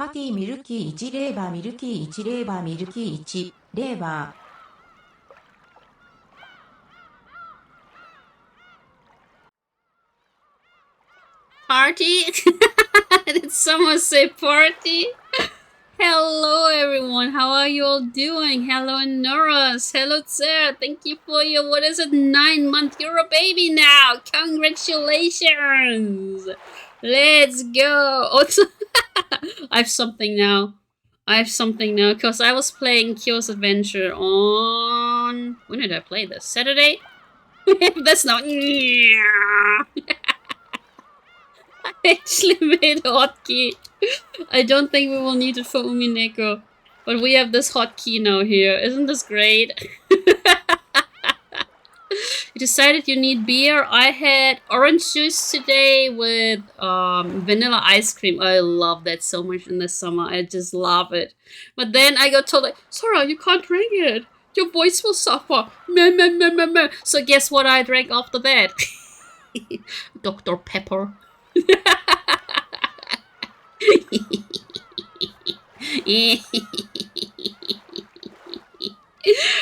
パティミルキー1レーバーミルキー1レーバーミルキー1レーバー。Party? Did someone say party? Hello everyone, how are you all doing? Hello Noras, hello Sarah, thank you for your, what is it, 9-month, you're a baby now, congratulations! Let's go! Also, I have something now, because I was playing Kyo's Adventure on, when did I play this? Saturday? That's not, I actually made a hotkey. I don't think we will need it for Umineko. But we have this hotkey now here. Isn't this great? You decided you need beer. I had orange juice today with vanilla ice cream. I love that so much in the summer. I just love it. But then I got told, like, Sarah, you can't drink it. Your voice will suffer. Meh, meh, meh, meh, meh. So guess what I drank after that? Dr. Pepper.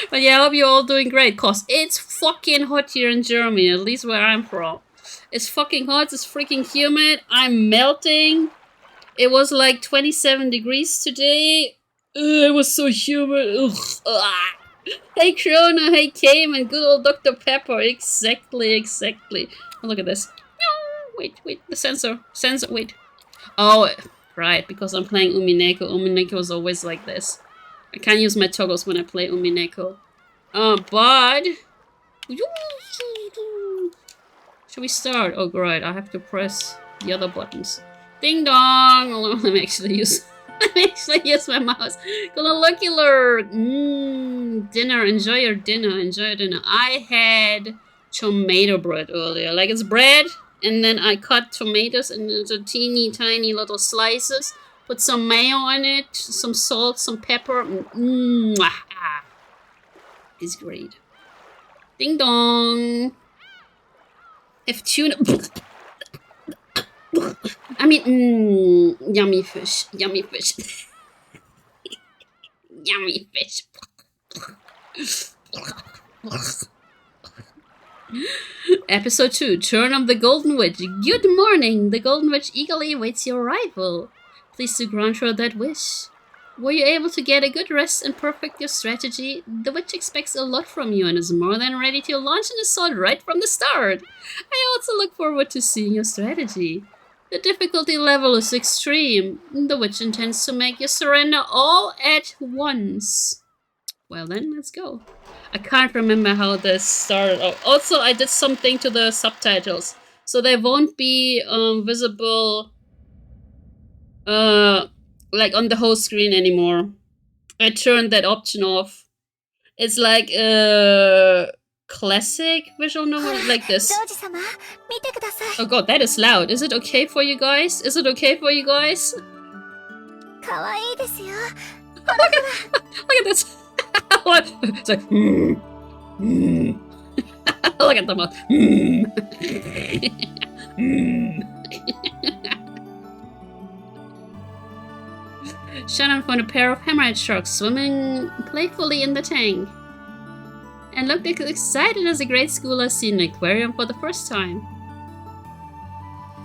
But yeah, I hope you're all doing great, cause it's fucking hot here in Germany, at least where I'm from. It's fucking hot, it's freaking humid, I'm melting. It was like 27 degrees today. It was so humid. Ugh. Hey Krona, hey Kame, and good old Dr. Pepper. Exactly. Oh, look at this. Wait, the sensor, wait. Oh, right, because I'm playing Umineko. Umineko is always like this. I can't use my toggles when I play Umineko. But... Should we start? Oh, great, I have to press the other buttons. Ding dong! Let me actually use... my mouse. Gonna lucky alert! Dinner, enjoy your dinner. I had tomato bread earlier. Like, it's bread... And then I cut tomatoes into teeny tiny little slices. Put some mayo on it, some salt, some pepper. It's great. Ding dong. If tuna. I mean, yummy fish. Yummy fish. Episode 2, Turn of the Golden Witch. Good morning! The Golden Witch eagerly awaits your arrival. Please to grant her that wish. Were you able to get a good rest and perfect your strategy? The witch expects a lot from you and is more than ready to launch an assault right from the start. I also look forward to seeing your strategy. The difficulty level is extreme. The witch intends to make you surrender all at once. Well then, let's go. I can't remember how this started. Oh, also, I did something to the subtitles. So they won't be visible like on the whole screen anymore. I turned that option off. It's like a classic visual novel like this. Oh god, that is loud. Is it okay for you guys? Look at this. It's like, Look at the mouth. Shannon found a pair of hammerhead sharks swimming playfully in the tank and looked as excited as a grade schooler seeing an aquarium for the first time.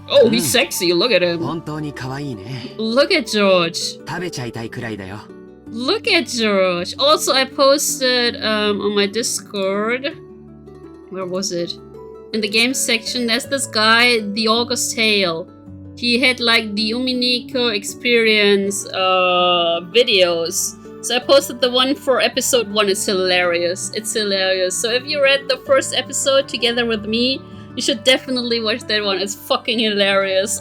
Oh, he's sexy. Look at him. Look at George. Look at George. Also, I posted on my Discord. Where was it? In the game section, there's this guy, the August Tale. He had like the Umineko experience videos. So I posted the one for episode 1. It's hilarious. So if you read the first episode together with me, you should definitely watch that one. It's fucking hilarious.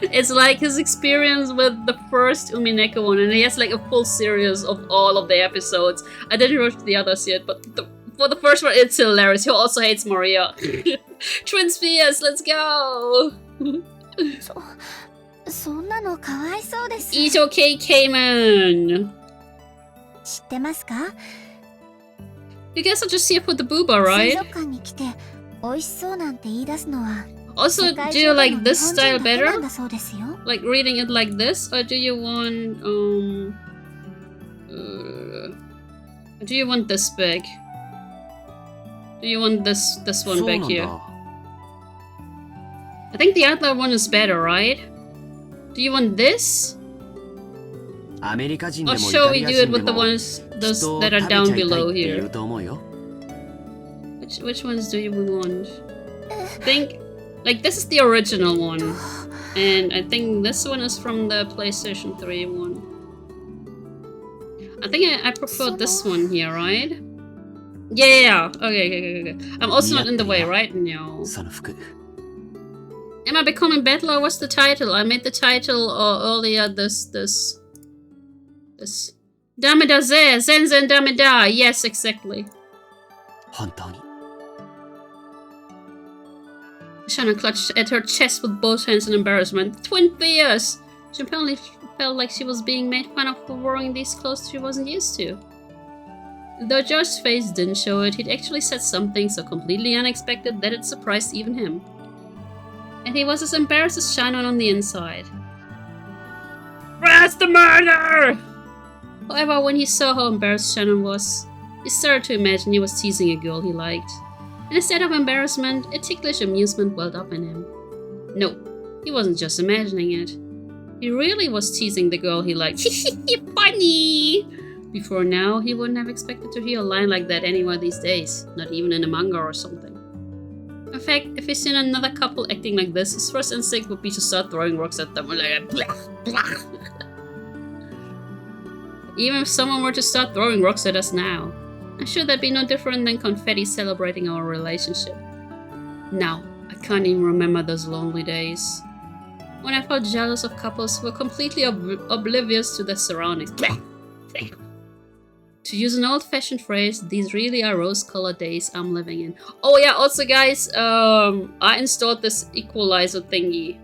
It's like his experience with the first Umineko one, and he has like a full series of all of the episodes. I didn't watch the others yet, but for the first one, it's hilarious. He also hates Maria. Twin Spheres, let's go! It's okay, Cayman! You guys are just here for the booba, right? Also, do you like this style better? Like reading it like this, or do you want do you want this big? Do you want this one back here? I think the other one is better, right? Do you want this? Or shall we do it with the ones those that are down below here? Which ones do you want? I think like this is the original one, and I think this one is from the PlayStation 3 one. I think I prefer this one here, right? Yeah. Okay. I'm also not in the way, right? No. Am I becoming better, or what's the title? I made the title earlier this. Dame daze, zenzen dame da. Yes, exactly. Shannon clutched at her chest with both hands in embarrassment. Twin fears! She apparently felt like she was being made fun of for wearing these clothes she wasn't used to. Though George's face didn't show it, he'd actually said something so completely unexpected that it surprised even him. And he was as embarrassed as Shannon on the inside. Where's the murder? However, when he saw how embarrassed Shannon was, he started to imagine he was teasing a girl he liked. And instead of embarrassment, a ticklish amusement welled up in him. No, he wasn't just imagining it. He really was teasing the girl he liked. Funny! Before now, he wouldn't have expected to hear a line like that anywhere these days, not even in a manga or something. In fact, if he's seen another couple acting like this, his first instinct would be to start throwing rocks at them like a blah, blah. Even if someone were to start throwing rocks at us now, I'm sure that'd be no different than confetti celebrating our relationship. Now, I can't even remember those lonely days, when I felt jealous of couples who were completely oblivious to their surroundings. To use an old-fashioned phrase, these really are rose-colored days I'm living in. Oh yeah, also guys, I installed this equalizer thingy.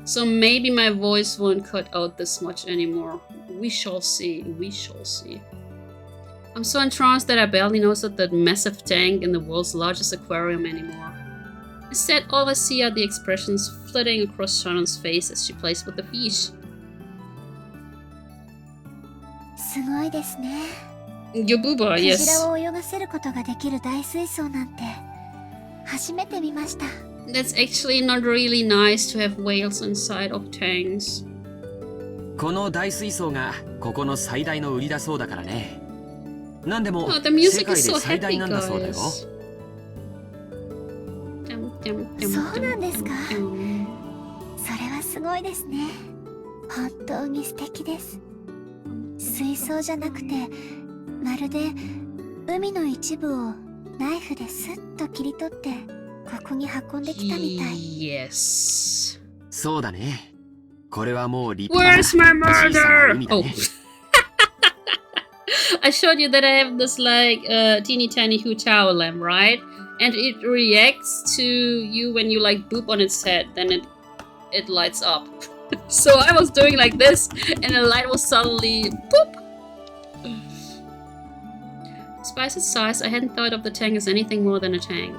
So maybe my voice won't cut out this much anymore. We shall see, I'm so entranced that I barely noticed that massive tank in the world's largest aquarium anymore. Instead, all I see are the expressions flitting across Shannon's face as she plays with the fish. Your booba, yes. That's actually not really nice to have whales inside of tanks. Oh, the music is so happy, guys. Yes. Where's my murder? Oh. I showed you that I have this like teeny tiny Hu-Tao lamp, right? And it reacts to you when you like boop on its head, then it lights up. So I was doing like this, and the light was suddenly boop. Despite its size, I hadn't thought of the tank as anything more than a tank.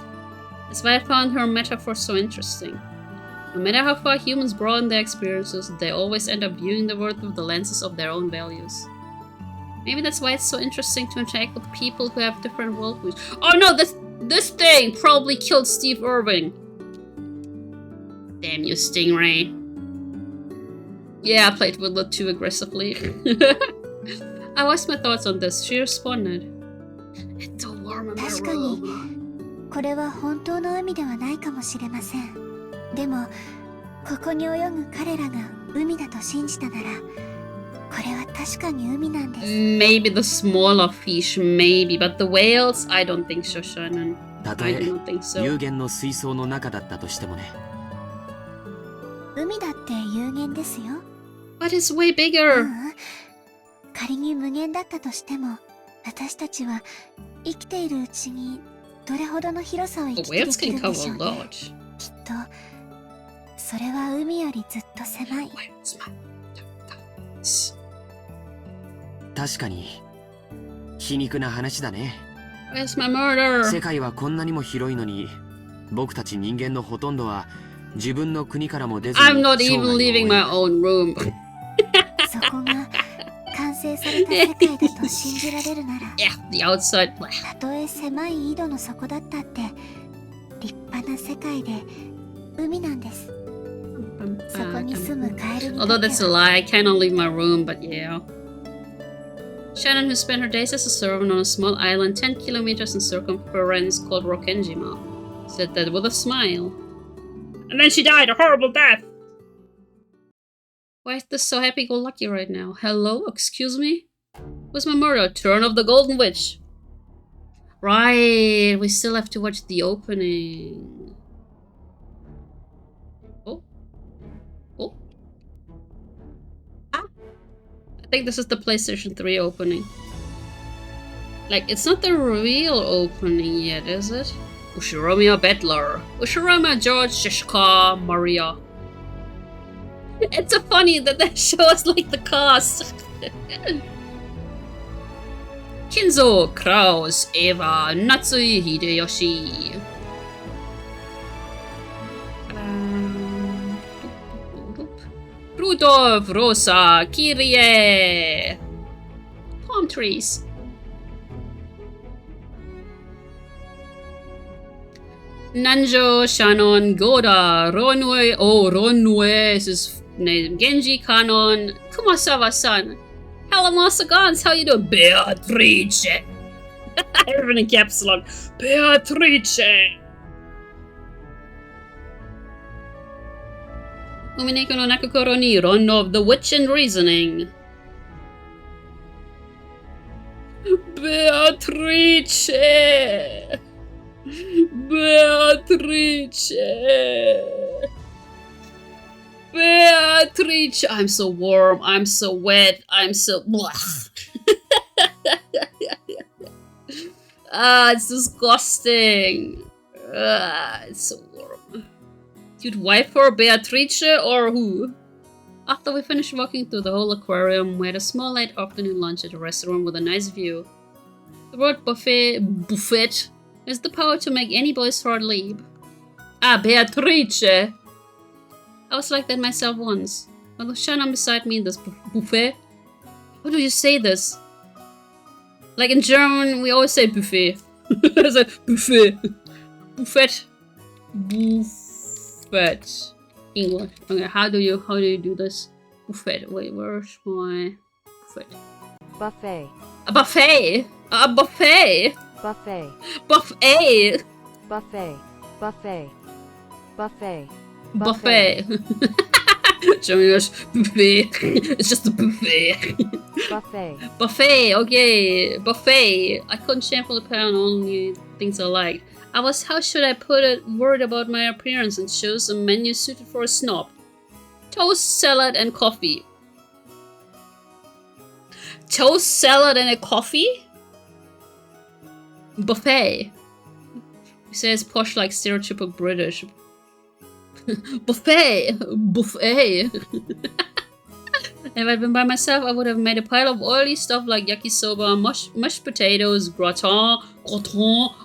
That's why I found her metaphor so interesting. No matter how far humans broaden their experiences, they always end up viewing the world through the lenses of their own values. Maybe that's why it's so interesting to interact with people who have different worldviews. Oh no, this thing probably killed Steve Irving. Damn you, Stingray. Yeah, I played with it too aggressively. I voiced my thoughts on this. She responded. It's so warm in my room. これは本当の海ではないかもしれません。でも、ここに泳ぐ彼らが海だと信じたなら、これは確かに海なんです。Maybe the smaller fish, maybe, but the whales, I don't think so, Shannon. I don't think so. 有限の水槽の中だったとしてもね。海だって有限ですよ。But it's way bigger. 仮に無限だったとしても、私たちは生きているうちにどれほどの広さを生きているでしょうね。きっとそれは海よりずっと狭い。確かに皮肉な話だね。Where's my murder? 世界はこんなにも広いのに、僕たち人間のほとんどは自分の国からも出ずに I'm not 生涯 even を終え leaving my own room. そこが完成された世界だと信じられるなら Yeah, the outside. たとえ狭い井戸の底だったって立派な世界で海なんです。そこに住むカエルにと Although って that's a は lie, I cannot leave my room, but yeah. Shannon, who spent her days as a servant on a small island 10 kilometers in circumference called Rokkenjima, said that with a smile. And then she died a horrible death! Why is this so happy-go-lucky right now? Hello? Excuse me? Where's my murder? Turn of the Golden Witch. Right, we still have to watch the opening. Oh. Oh. Ah. I think this is the PlayStation 3 opening. Like, it's not the real opening yet, is it? Ushiromia Bettler. Ushiromia George Shishka Maria. It's so funny that they show us like the cast. Kinzo, Kraus, Eva, Natsui Hideyoshi. Rudolph, Rosa, Kyrie. Palm trees. Nanjo, Shannon, Goda, Ronue, oh, Ronue is his name, Genji, Kanon, Kumasawa-san. Hello, Master Gans, how you doing? Beatrice! Everyone in caps lock. Beatrice! Umineko no Nakokoro ni Ron of the Witch and Reasoning. Beatrice! Beatrice! Beatrice! I'm so warm, I'm so wet, I'm so... it's disgusting. It's so warm. You'd wife her, Beatrice, or who? After we finished walking through the whole aquarium, we had a small late afternoon lunch at a restaurant with a nice view. The word buffet, has the power to make any boy's heart leap. Ah, Beatrice! I was like that myself once. Although Shannon beside me in this buffet. How do you say this? Like in German, we always say buffet. It's like buffet. Buffet. Buffet. English. Okay, how do you do this? Buffet. Wait, where's my buffet? Buffet. A buffet. A buffet. Buffet. Buffet. Buffet. Buffet. Buffet. Buffet. Showing us buffet. It's just a buffet. Buffet. Buffet, okay. Buffet. I couldn't sample the pound, only things I liked. I was, how should I put it, worried about my appearance and chose a menu suited for a snob. Toast, salad, and coffee. Toast, salad, and a coffee? Buffet. He says posh like stereotypical British. Buffet! Buffet! If I'd been by myself, I would have made a pile of oily stuff like yakisoba, mashed potatoes, gratin,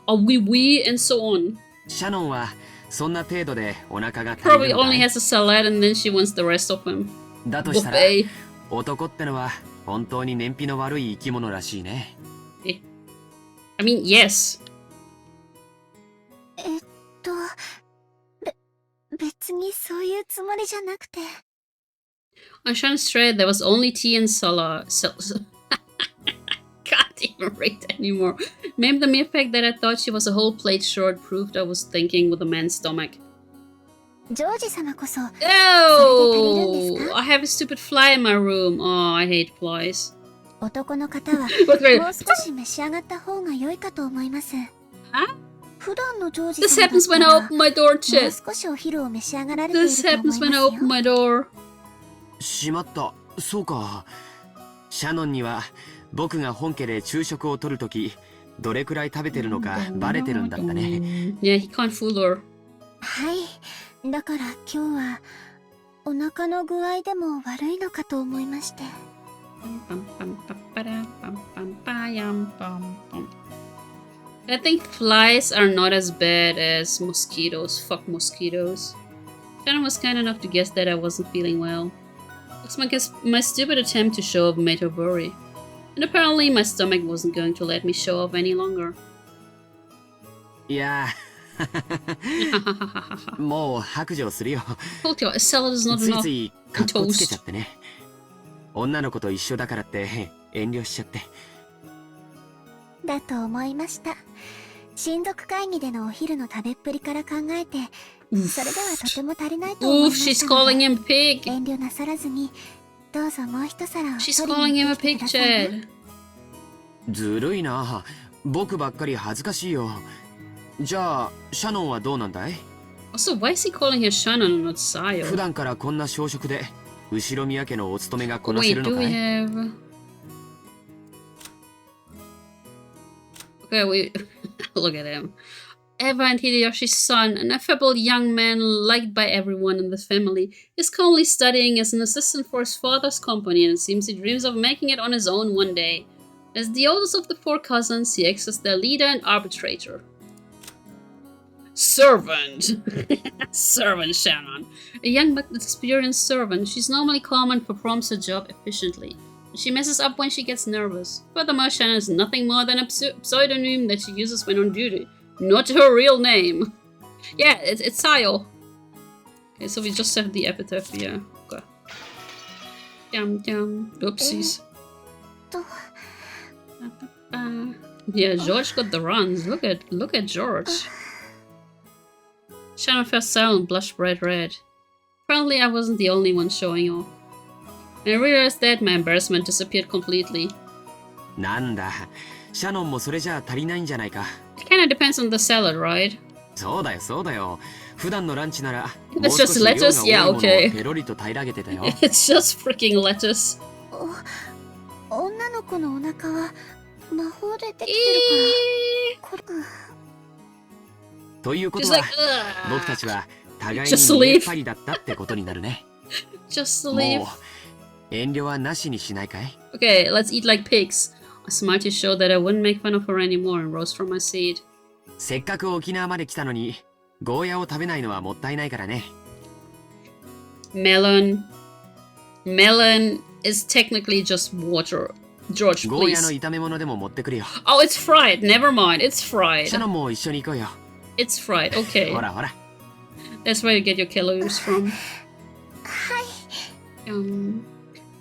a wee, and so on. シャノンはそんな程度でお腹が足り Probably るのか only い has a salad and then she wants the rest of him. だとしたら Buffet. 男ってのは本当に燃費の悪い生き物らしいね。I mean, yes. 別にそういうつもりじゃなくて。On Shannon's tray, there was only tea and salad. Can't even read anymore. Maybe the mere fact that I thought she was a whole plate short proved I was thinking with a man's stomach. ジョージ様こそ、 Oh! I have a stupid fly in my room. Oh, I hate flies. 男の方はもう Wait, 少し召し上がった方が良いかと思います。 Huh? 普段のジョージ This 様だ happens った when I ら、 open my door, もう Chit. 少しお昼を召し上がられている This と思い happens ます when I よ。 open my door. しまった。そうか。シャノンには僕が本家で昼食をとるときどれくらい食べてるのかバレてるんだったね。 Yeah, he can't fool her. はい。だから今日はお腹の具合でも悪いのかと思いまして。 I think flies are not as bad as mosquitoes. Fuck mosquitoes. Shannon was kind enough to guess that I wasn't feeling well. Looks like my stupid attempt to show off made her worry. And apparently my stomach wasn't going to let me show off any longer. いやもう白状するよ。 Told you, a salad is not つい enough. ついカッコつけちゃってね。女の子と一緒だからって遠慮しちゃって。だと思いました。親族会議でのお昼の食べっぷりから考えて、それではとても足りないと思いま Oof, し she's たの calling で、 him pig. 遠慮なさらずに、どうぞもう一皿を She's 取 calling りに him 行 a ってき pig, てくださいね。 Chad. ずるいな。僕ばっかり恥ずかしいよ。じゃあシャノンはどうなんだい？ Also, why is he calling her Shannon and not 普 Sayo? 段からこんな小食で後ろ宮家のお勤めがこなせ Wait, る do のか we い？ have... Okay, we... Look at him. Eva and Hideyoshi's son, an affable young man liked by everyone in the family, is currently studying as an assistant for his father's company and it seems he dreams of making it on his own one day. As the oldest of the 4 cousins, he acts as their leader and arbitrator. Servant! Servant Shannon. A young but experienced servant, she's normally calm and performs her job efficiently. She messes up when she gets nervous. Furthermore, Shannon is nothing more than a pseudonym that she uses when on duty. Not her real name. Yeah, it's Sayo. Okay, so we just have the epitaph here. Okay. Oopsies. Yeah, George got the runs. Look at George. Shannon fell silent, blushed bright red. Apparently I wasn't the only one showing off. When I realized that, my embarrassment disappeared completely. なんだ、シャノンもそれじゃ足りないんじゃないか。 It kinda depends on the salad, right? そうだよそうだよ。普段のランチなら That's just lettuce? Yeah, okay. ペロリと平らげてたよ。 It's just freaking lettuce. 女の子のお腹は魔法でできてるから。ということ She's は like, 僕たちは互いに Just 見え leave. っ張りだったってことになるね。 just も leave. う遠慮はなしにしないかい？ Okay, let's eat like pigs. I smiled to show that I wouldn't make fun of her anymore and rose from my seat. せっかく沖縄まで来たのにゴーヤを食べないのはもったいないからね。 Melon. Melon is technically just water. George, ゴーヤの please. 炒め物でも持ってくるよ。 Oh, it's fried. Never mind. It's シ fried. ャノンも一緒に行こうよ。 It's fried. Okay. ほらほら。 That's where you get your calories from.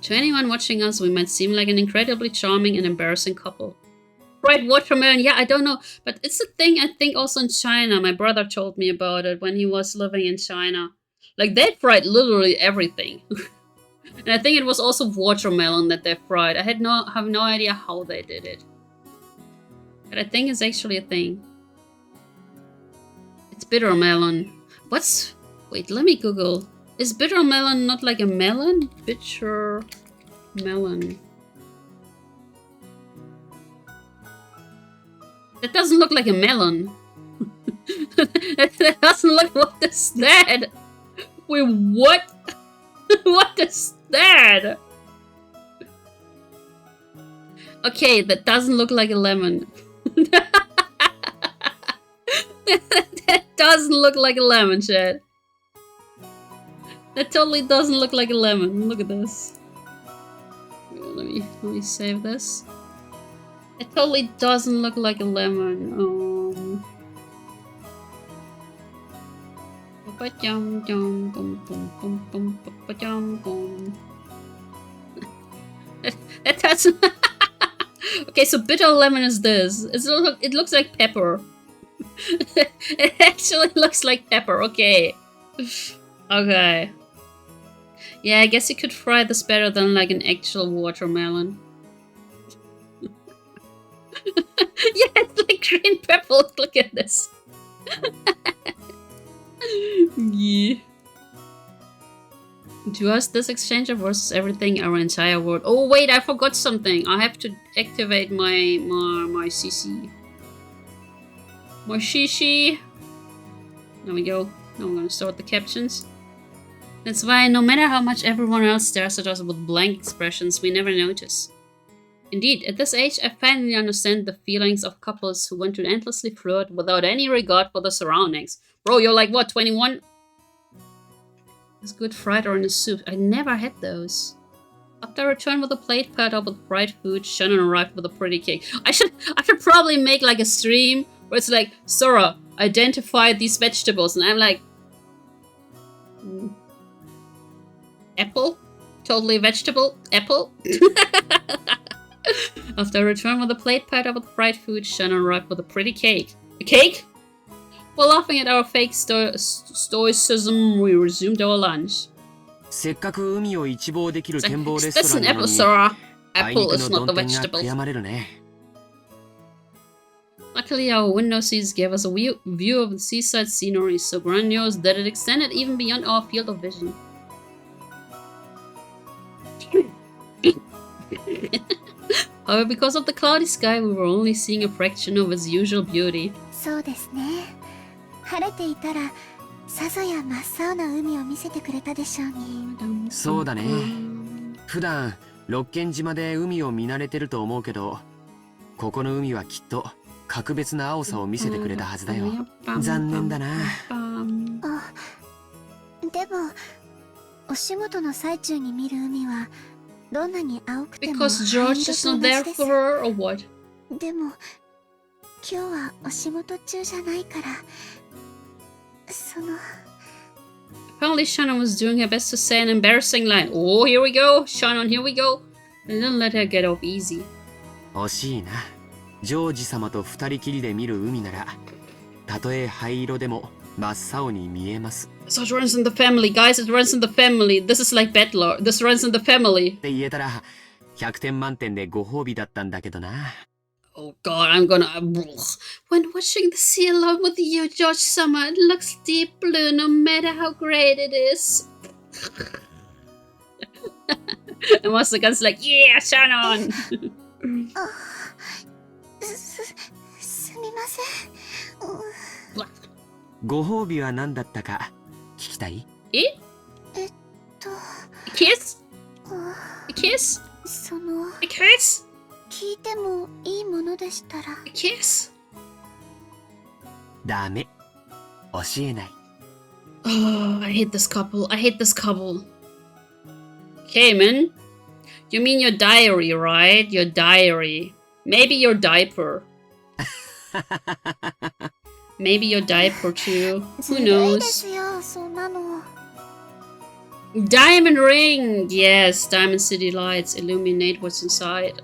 To anyone watching us, we might seem like an incredibly charming and embarrassing couple. Fried watermelon, yeah, I don't know. But it's a thing, I think, also in China. My brother told me about it when he was living in China. Like, they fried literally everything. And I think it was also watermelon that they fried. I have no idea how they did it. But I think it's actually a thing. It's bitter melon. What's... Wait, let me Google. Is bitter melon not like a melon? Bitter melon. That doesn't look like a melon. That doesn't look like that. Wait, what? What is that? Okay, that doesn't look like a lemon. That doesn't look like a lemon, Chad. That totally doesn't look like a lemon. Look at this. Let me save this. It totally doesn't look like a lemon. That doesn't. Okay, so bitter lemon is this. It looks like pepper. It actually looks like pepper. Okay. Okay. Yeah, I guess you could fry this better than like an actual watermelon. Yeah, it's like green pepper. Look at this. Yeah. To us, this exchange versus everything, our entire world. Oh wait, I forgot something. I have to activate my CC. My shishi. There we go. Now I'm gonna start the captions. That's why no matter how much everyone else stares at us with blank expressions, we never notice. Indeed, at this age, I finally understand the feelings of couples who want to endlessly flirt without any regard for the surroundings. Bro, you're like, what, 21? It's good fried or in a soup. I never had those. After I returned with a plate piled up with fried food, Shannon arrived with a pretty cake. I should probably make like a stream where it's like, Sora, identify these vegetables, and I'm like, apple, totally vegetable, apple. After I returned with a plate piled up with fried food, Shannon arrived with a pretty cake. A cake? While laughing at our fake stoicism, we resumed our lunch. せっかく海を一望できる展望レス That's トラ an ンなの apple, に Sora. あいに Apple く is の not 曇 the 天が vegetable. 悔やまれるね。 Luckily, our window seats gave us a view of the seaside scenery so grandiose that it extended even beyond our field of vision. However, because of the cloudy sky, we were only seeing a fraction of its usual beauty. そうですね。晴れていたら、さぞや真っ青な海を見せてくれたでしょうに。そうだね。普段六軒島で海を見慣れてると思うけど、ここの海はきっと格別な青さを見せてくれたはずだよ。残念だな。あ、でもお仕事の最中に見る海はどんなに青くても Because George is not there for her, or what? でも今日はお仕事中じゃないから、その Apparently, Shannon was doing her best to say an embarrassing line. Oh, here we go, Shannon, here we go. And didn't let her get off easy. 惜しいな。ジョージ様と二人きりで見る海なら、たとえ灰色でも真っ青に見えます。So it runs in the family, guys. It runs in the family. This is like Battler. This runs in the family. って言えたら、100点満点でご褒美だったんだけどな。Oh God, I'm gonna. When watching the sea alone with you, George Summer, it looks deep blue no matter how great it is. And Masakan's like, yeah, Shannon. すみません。ご褒美は何だったか聞きたい？え？と、kiss? A kiss? その A kiss? 聞いてもいいものでしたら。A kiss? ダメ。教えない。Oh, I hate this couple. I hate this couple. Okay, man. You mean your diary, right? Your diary. Maybe your diaper. Maybe your diaper too. Who ずるいで knows? すよ、そんなの。Diamond ring! Yes, Diamond City lights illuminate what's inside.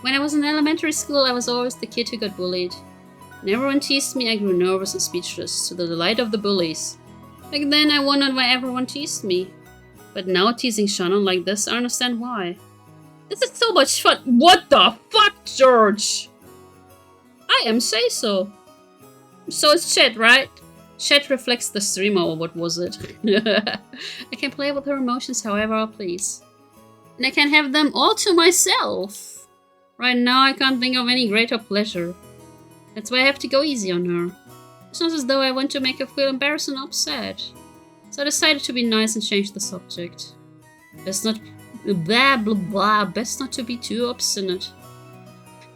When I was in elementary school, I was always the kid who got bullied. When everyone teased me, I grew nervous and speechless, to the delight of the bullies. Back then, I wondered why everyone teased me. But now, teasing Shannon like this, I understand why. This is so much fun. What the fuck, George? I am say so. So it's chat, right? Chat reflects the streamer, or what was it? I can play with her emotions however I please. And I can have them all to myself. Right now, I can't think of any greater pleasure. That's why I have to go easy on her. It's not as though I want to make her feel embarrassed and upset. So I decided to be nice and change the subject. Best not... blah blah blah. Best not to be too obstinate.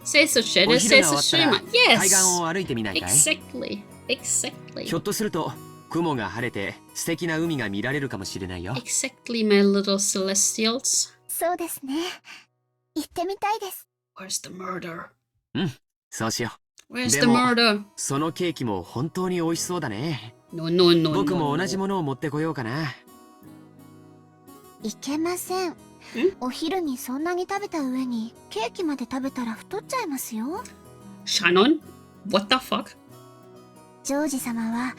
Say so, chat. Say so, streamer. 海岸を Yes! 歩いてみないかい？ Exactly. Exactly. ひょっとすると雲が晴れて素敵な海が見られるかもしれないよ。 Exactly, my little celestials. そうですね。行ってみたいです。 Where's the murder? そうしよう。 Where's the でも murder? そのケーキも本当に美味しそうだね。 No, no, no, 僕 no, も no. 同じものを持ってこようかな。いけません。お昼にそんなに食べた上にケーキまで食べたら太っちゃいますよ。 Shannon? What the fuck? ジョージ様は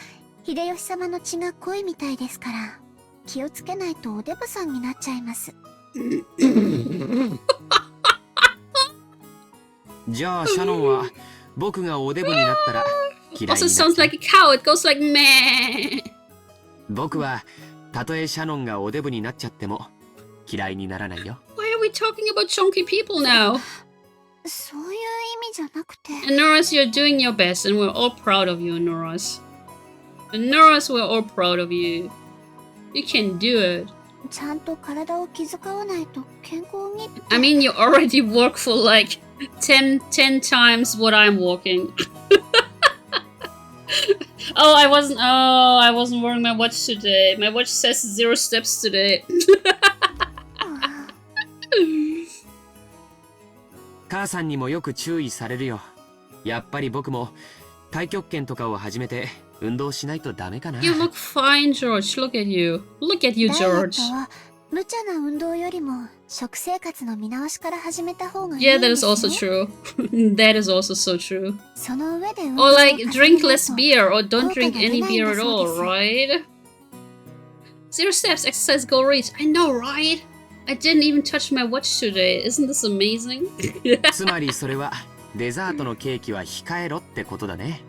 秀吉様の血が濃いみたいですから、気をつけないとおデブさんになっちゃいます。じゃあシャノンは僕がおデブになったら嫌いにな Also っ sounds た。 like a cow. It goes like meh. 僕はたとえシャノンがおデブになっちゃっても嫌いにならないよ。 Why are we talking about chunky people now? そういう意味じゃなくて。 Noras, you're doing your best, and we're all proud of you, Noras. Noras, we're all proud of you. You can do it. ちゃんと体を気遣わないと健康に。 I mean, you already walk for like 10 times what I'm walking. Oh, I wasn't wearing my watch today. My watch says 0 steps today. 母さんにもよく注意されるよ。やっぱり僕も太極拳とかを始めて運動しないとダメかな。You look fine, George. Look at you. Look at you, ダイエッ George. トは無茶な運動よりも食生活の見直しから始めた方がいいん Yeah, で that す is よ。 also true. That is also so true. その上で運動 Or を like 重ね drink ない less と beer or don't 効果 drink が any 出ないん beer だ at そうで all, す。 right? 0 steps, exercise goal reached. I know, right? I didn't even touch my watch today. Isn't this amazing? つまりそれはデザートのケーキは控えろってことだね。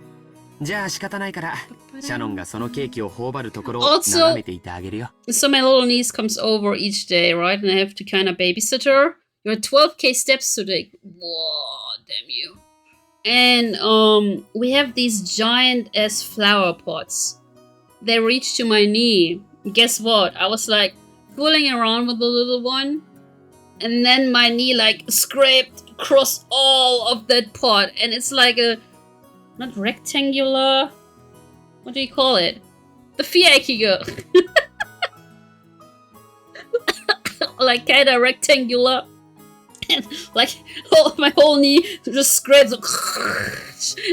じゃあ仕方ないからシャノンがそのケーキを頬張るところを Also- 眺めていてあげるよ。 So my little niece comes over each day, right? And I have to kind of babysit her. You're 12k steps today. Whoa, damn you. And we have these giant ass flower pots. They reach to my knee. Guess what? I was like fooling around with the little one, and then my knee like scraped across all of that pot, and it's like a not rectangular. What do you call it? The viereckige. Like kind of rectangular. And like my whole knee just scrapes.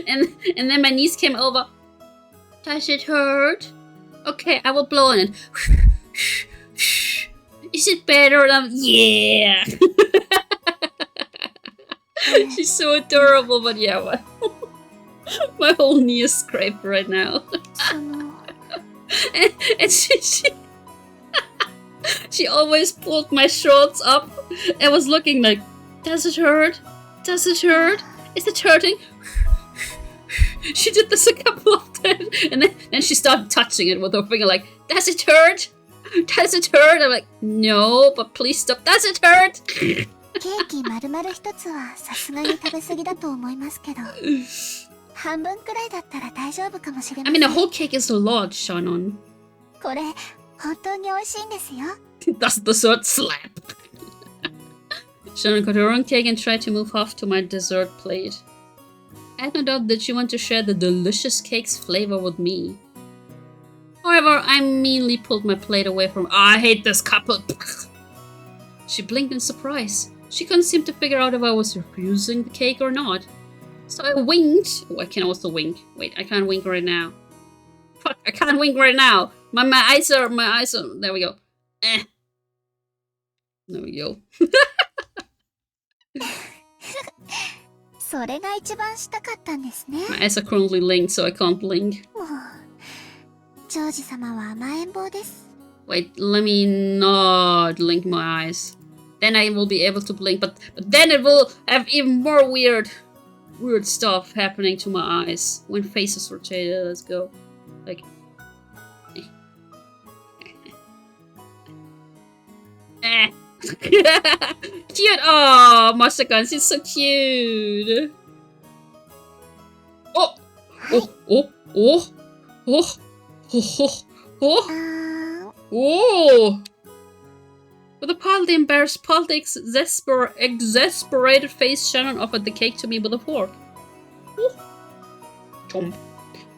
And then my niece came over. Does it hurt? Okay, I will blow on it. Is it better? Yeah. She's so adorable, but yeah, my whole knee is scraped right now. その and she always pulled my shorts up and was looking like, does it hurt? Does it hurt? Is it hurting? She did this a couple of times, and then she started touching it with her finger like, does it hurt? Does it hurt? I'm like, no, but please stop. Does it hurt? ケーキ丸々一つはさすがに食べ過ぎだと思いますけど、半分くらいだったら大丈夫かもしれま I せん。 mean, a whole cake is a lot, Shannon. これ本当に美味しいんですよ。 That's the dessert slap. Shannon got her own cake and tried to move off to my dessert plate. I had no doubt that she wanted to share the delicious cake's flavor with me. However, I meanly pulled my plate away from. I hate this couple. She blinked in surprise. She couldn't seem to figure out if I was refusing the cake or not. So I winked. Oh, I can also wink. Wait, I can't wink right now. Fuck, I can't wink right now. My eyes are. There we go. There we go. それが一番したかったんですね。 My eyes are currently linked, so I can't blink. もうジョージ様は甘えん坊です。 Wait, let me not link my eyes. Then I will be able to blink, but then it will have even more weird stuff happening to my eyes when faces rotated. Let's go. Like. Cute! Oh, Masakan, she's so cute! Oh! Oh! Oh! Oh! Oh! Oh! Oh! あー Oh! With a partly embarrassed, partly exasperated face, Shannon offered the cake to me with a fork. Ooh. Chomp.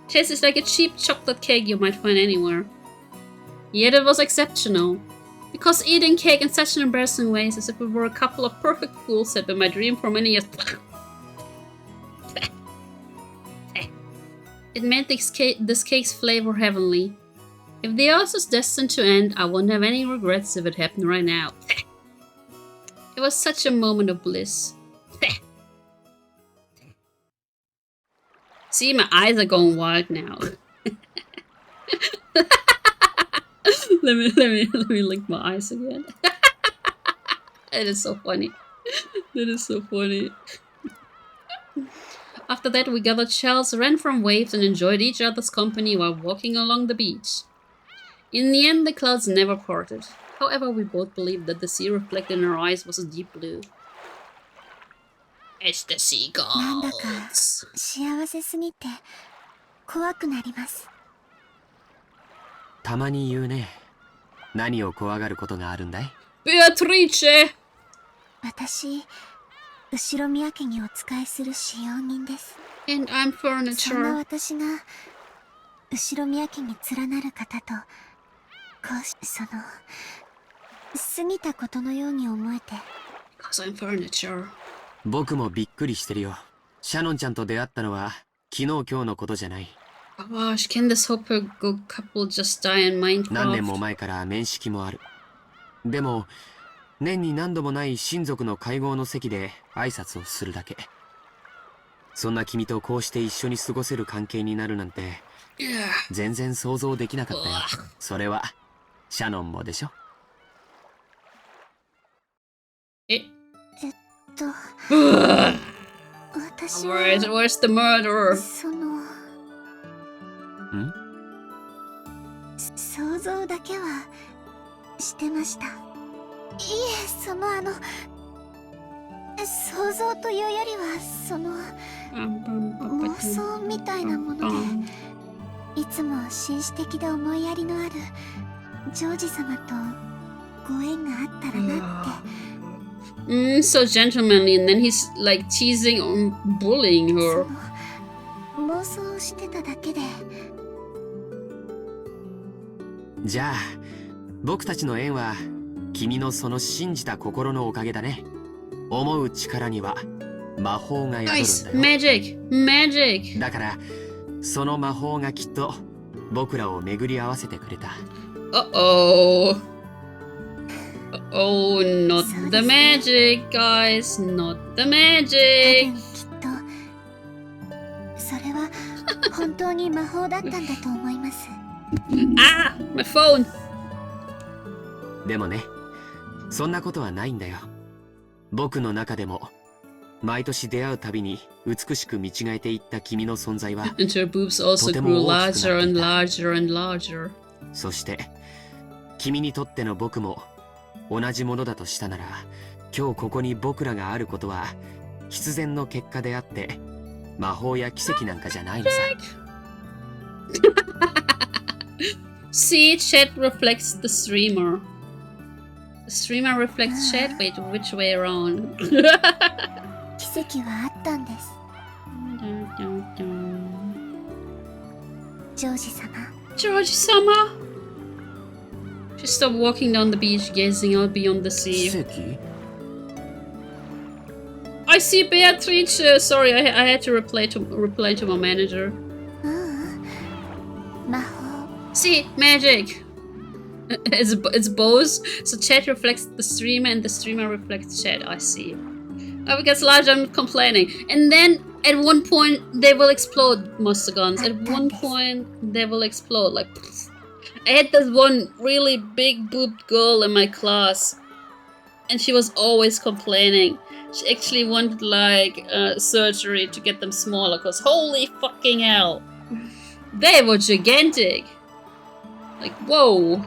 Tastes like a cheap chocolate cake you might find anywhere. Yet it was exceptional. Because eating cake in such an embarrassing way is as if we were a couple of perfect fools had been my dream for many years. It made this cake's flavor heavenly. If the earth is destined to end, I wouldn't have any regrets if it happened right now. It was such a moment of bliss. See, my eyes are going wild now. let me link my eyes again. It is so funny. That is so funny. After that, we gathered shells, ran from waves, and enjoyed each other's company while walking along the beach. In the end, the clouds never parted. However, we both believed that the sea reflected in our eyes was a deep blue. It's the なんだか seagulls. 幸せすぎて怖くなります。たまに言うね。何を怖がることがあるんだい？ Beatrice! 私、後ろ宮家にお仕えする使用人です。 And I'm そんな furniture. 私が後ろ宮家に連なる方と、こうし、過ぎたことのように思えて。Cause I'm furniture. 僕もびっくりしてるよ。シャノンちゃんと出会ったのは昨日今日のことじゃない。Gosh, can this hopper good couple just die in Minecraft? 何年も前から面識もある。でも年に何度もない親族の会合の席で挨拶をするだけ。そんな君とこうして一緒に過ごせる関係になるなんて全然想像できなかったよ。それはシャノンもでしょ。私は Where's the murderer? 想像だけはしてました。いえ、想像というよりは妄想みたいなもので、いつも紳士的で思いやりのあるジョージ様とご縁があったらなって。So gentlemanly, and then he's like teasing or bullying her. 妄想してただけで。じゃあ僕たちの縁は君のその信じた心のおかげだね。思う力には魔法が宿るんだよ。Magic! だからその魔法がきっと僕らを巡り合わせてくれた。Oh, not the magic, guys. Not the magic. きっとそれは本当に魔法だったんだと思います。My phone. でもね、そんなことはないんだよ。僕の中でも毎年出会うたびに美しく見違えていった君の存在は And her boobs also grew larger and larger and larger. そして君にとっての僕も同じものだとしたなら、今日ここに僕らがあることは必然の結果であって魔法や奇跡なんかじゃないのさ。See, chat reflects the streamer. The streamer reflects chat. Wait, which way around? 奇跡はあったんです。ジョージ様。Georgie-sama. She stopped walking down the beach, gazing out beyond the sea. 奇跡？ I see Beatrice. Sorry, I had to reply to my manager. 魔法。See, magic. It's both. So chat reflects the streamer, and the streamer reflects chat. I see. Oh, because large, I'm complaining. And then at one point they will explode, Monster Guns. At one point they will explode. Like, I had this one really big boobed girl in my class, and she was always complaining. She actually wanted like surgery to get them smaller, cause holy fucking hell, they were gigantic. Like, whoa.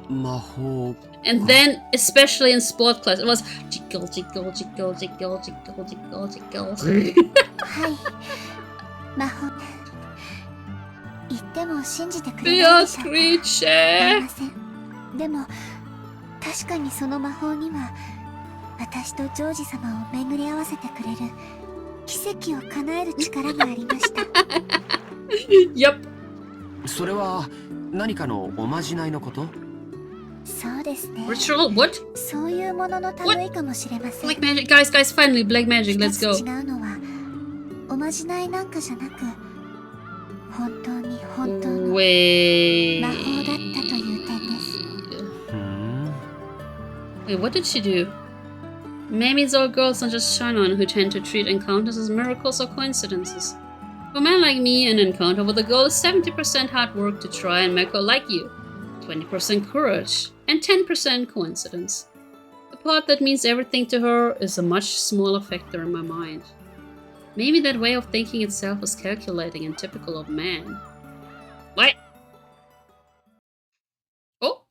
魔法。 And then, especially in sport class, it was jiggle, jiggle, jiggle, jiggle, jiggle, jiggle, jiggle. はい。魔法。言っても信じてくれないでしょうか。すいません。でも確かにその魔法には私とジョージ様を巡り合わせてくれる奇跡を叶える力がありました。Yep. それは何かのおまじないのこと？そうですね。Ritual? What? そういうものの類かもしれません。 Black magic, guys, finally, black magic, let's go. 違うのはおまじないなんかじゃなく、本当の魔法だったという点です。Wait, what did she do? Maybe it's all girls, not just Shannon, who tend to treat encounters as miracles or coincidences. For a man like me, an encounter with a girl is 70% hard work to try and make her like you, 20% courage, and 10% coincidence. The part that means everything to her is a much smaller factor in my mind. Maybe that way of thinking itself is calculating and typical of man. What? Oh,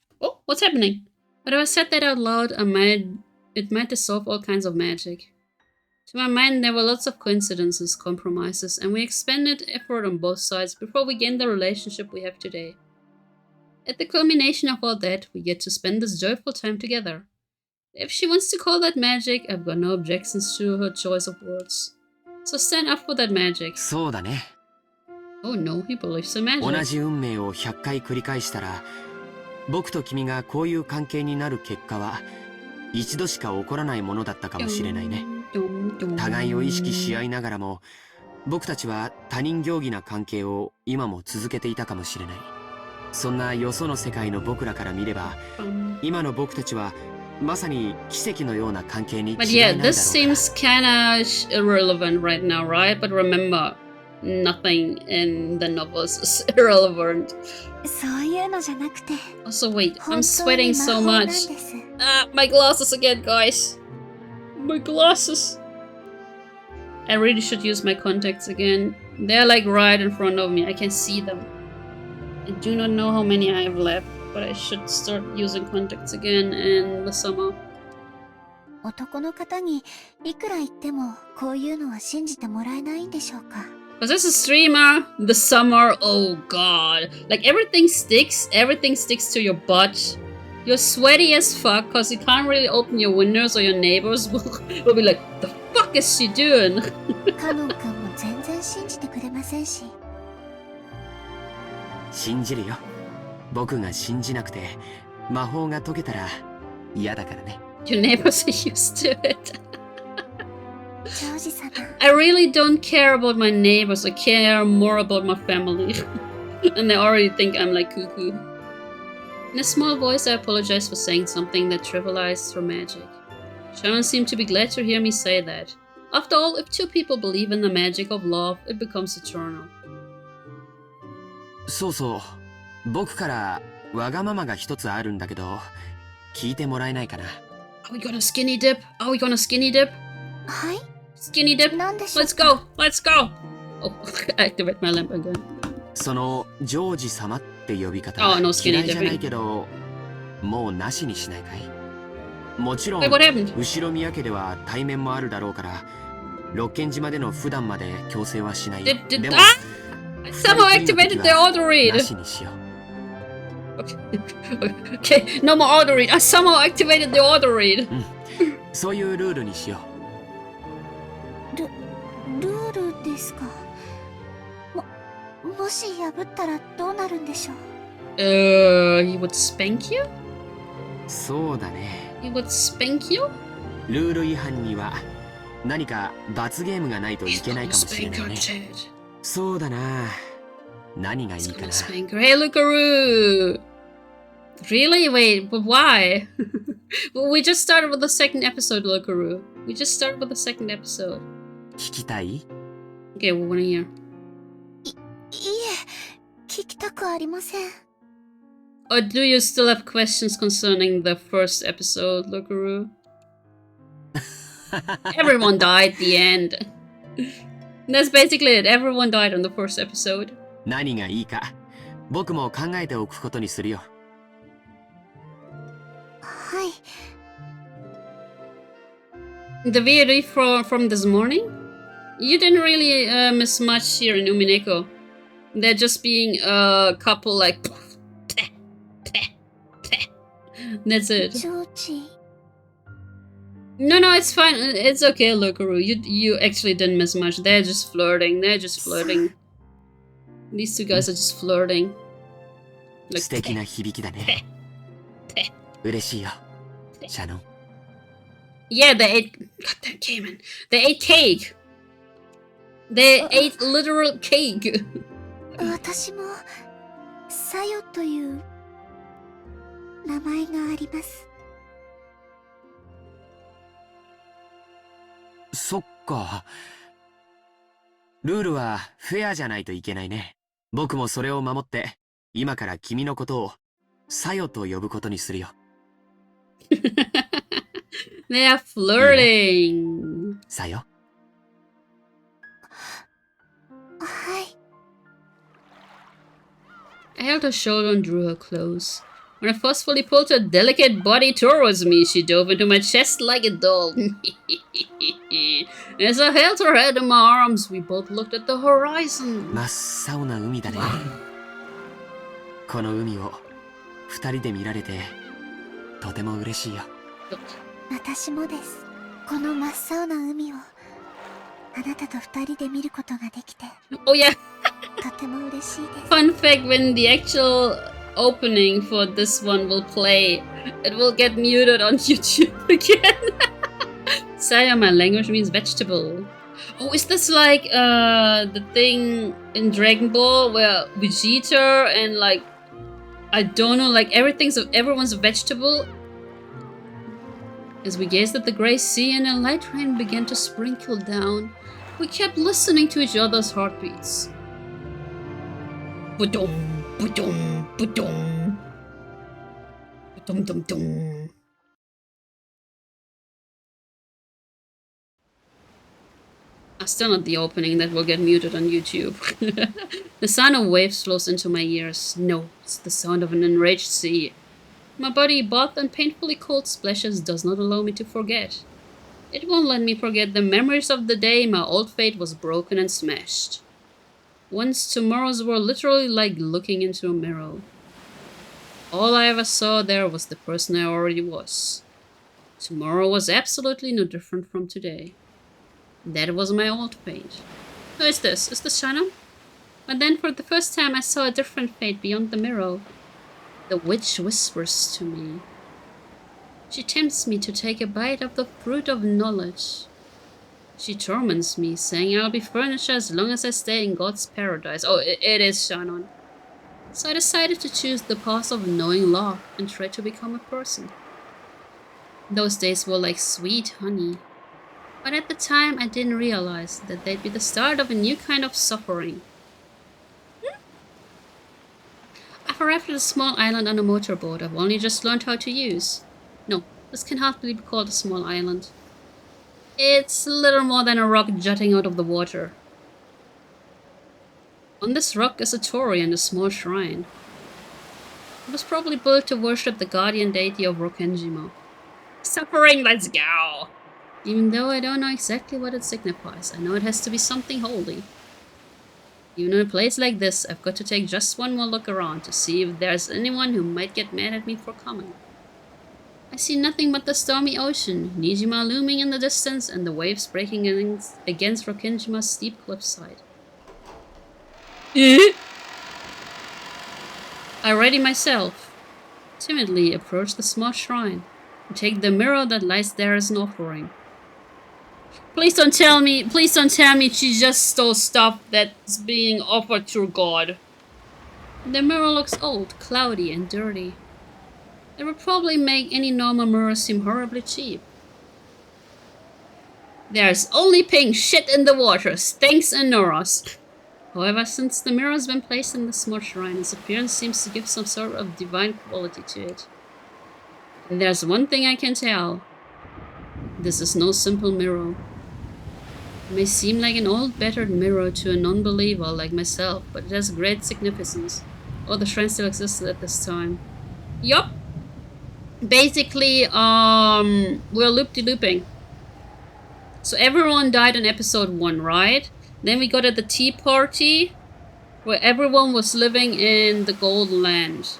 what's happening? But if I said that out loud, it might dissolve all kinds of magic. To my mind, there were lots of coincidences, compromises, and we expended effort on both sides before we gained the relationship we have today. At the culmination of all that, we get to spend this joyful time together. If she wants to call that magic, I've got no objections to her choice of words. So stand up for that magic. そうだね。Oh no, he believes in 同 magic. じ運命を100回繰り返したら、僕と君がこういう関係になる結果は一度しか起こらないものだったかもしれないね。互いを意識し合いながらも、僕たちは他人行儀な関係を今も続けていたかもしれない。そんなよその世界の僕らから見れば、今の僕たちはまさに奇跡のような関係に違い But ない yeah, だろうか。 this seems kinda irrelevant right now, right? But remember, nothing in the novels is irrelevant. そういうのじゃなくて、 Also, wait, 本 I'm 当に sweating 魔 so 法なん much. です。 My glasses again, guys. My glasses. I really should use my contacts again. They're like right in front of me. I can see them. I do not know how many I have left, but I should start using contacts again in the summer. 男の方にいくら言ってもこういうのは信じてもらえないんでしょうか。 Because as a streamer, the summer, oh god. Like everything sticks to your butt. You're sweaty as fuck because you can't really open your windows or your neighbors will be like, the fuck is she doing? カノン君も全然信じてくれませんし。信じるよ。僕が信じなくて魔法が解けたら嫌だからね。 Your neighbors are used to it. ジョージ様。 I really don't care about my neighbors. I care more about my family. And they already think I'm like cuckoo. In a small voice, I apologize for saying something that trivialized her magic. Sharon seemed to be glad to hear me say that. After all, if two people believe in the magic of love, it becomes eternal. そうそう、僕からわがままが一つあるんだけど、聞いてもらえないかな。 Are we gonna skinny dip? Are we gonna skinny dip? はい。 Skinny dip? なんでしょう Let's go! Let's go! Oh, activate my lamp again. そのジョージ様って呼び方、 Oh, no skinny 嫌いじゃない dipping. けど、もうなしにしないかい？もちろん Wait, what happened? 後ろ宮家では対面もあるだろうから、六軒島での普段まで強制はしないよ。 Did でも I somehow activated the auto な read. しにしよう。 Okay, no more auto read. I somehow activated the auto read. そういうルールにしよルールですか。もし破ったらどうなるんでしょう。He would spank you? う。そうだね。 He would spank you? ルール違反には何か罰ゲームがないといけないかもしれないね。 Spank her, Ted. そうだな。何がいい He's か gonna な。 spank her. Hey, Lukaroo! Really? Wait, but why? Well, we just started with the second episode, Lukaroo. We just started with the second episode. 聞きたい？ Okay, we wanna hear. いえ、聞きたくありません。 Or do you still have questions concerning the first episode, Lukaroo? Everyone died at the end. That's basically it. Everyone died on the first episode. 何がいいか僕も考えておくことにするよ。はい。 The VOD from this morning? You didn't really miss much here in Umineko. They're just being a couple like... That's it. ジョージ。 No, it's fine. It's okay, Lukaroo. You actually didn't miss much. They're just flirting. These two guys are just flirting. 素敵な響きだね。嬉しいよ、シャノン。 Yeah, they ate... God damn Cayman. They ate cake. They ate literal cake. 私も、サヨという名前があります。そっか。ルールはフェアじゃないといけないね。僕もそれを守って、今から君のことをサヨと呼ぶことにするよ。They are flirting. サヨ。はい。 I held her shoulder and drew her close. When I forcefully pulled her delicate body towards me, she dove into my chest like a doll. As I held her head in my arms, we both looked at the horizon. 真っ青な海だね。この海を二人で見られてとても嬉しいよ。私もです。この真っ青な海をあなたと二人で見ることができて Oh yeah, とても嬉しいです。 fun fact, when the actual opening for this one will play, it will get muted on YouTube again. Saya, my language means vegetable. Oh, is this like the thing in Dragon Ball where Vegeta and like, I don't know, like everyone's a vegetable? As we gazed at the grey sea and a light rain began to sprinkle down, we kept listening to each other's heartbeats. Ba-dum, ba-dum, ba-dum. Ba-dum-dum-dum. Still not the opening that will get muted on YouTube. The sound of waves flows into my ears. No, it's the sound of an enraged sea. My body, bathed in painfully cold splashes, does not allow me to forget. It won't let me forget the memories of the day my old fate was broken and smashed. Once tomorrows were literally like looking into a mirror. All I ever saw there was the person I already was. Tomorrow was absolutely no different from today. That was my old fate. Who is this? Is this Shana? But then for the first time I saw a different fate beyond the mirror. The witch whispers to me. She tempts me to take a bite of the fruit of knowledge. She torments me, saying I'll be furniture as long as I stay in God's paradise. Oh, it is Shannon. So I decided to choose the path of knowing law and try to become a person. Those days were like sweet honey. But at the time, I didn't realize that they'd be the start of a new kind of suffering. I've arrived at a small island on a motorboat I've only just learned how to use. No, this can hardly be called a small island. It's little more than a rock jutting out of the water. On this rock is a torii and a small shrine. It was probably built to worship the guardian deity of Rokkenjima. Suffering, let's go! Even though I don't know exactly what it signifies, I know it has to be something holy. Even in a place like this, I've got to take just one more look around to see if there's anyone who might get mad at me for coming. I see nothing but the stormy ocean, Nijima looming in the distance, and the waves breaking against Rokkenjima's steep cliffside. I ready myself, timidly approach the small shrine, and take the mirror that lies there as an offering. Please don't tell me she just stole stuff that's being offered to God. The mirror looks old, cloudy, and dirty. It would probably make any normal mirror seem horribly cheap. There's only pink shit in the water, stinks and Noros. However, since the mirror has been placed in the small shrine, its appearance seems to give some sort of divine quality to it. And there's one thing I can tell. This is no simple mirror. It may seem like an old battered mirror to a non-believer like myself, but it has great significance. Oh, the shrine still existed at this time. Yup. Basically, we're loop-de-looping. So everyone died in episode 1, right? Then we got at the tea party, where everyone was living in the Golden Land.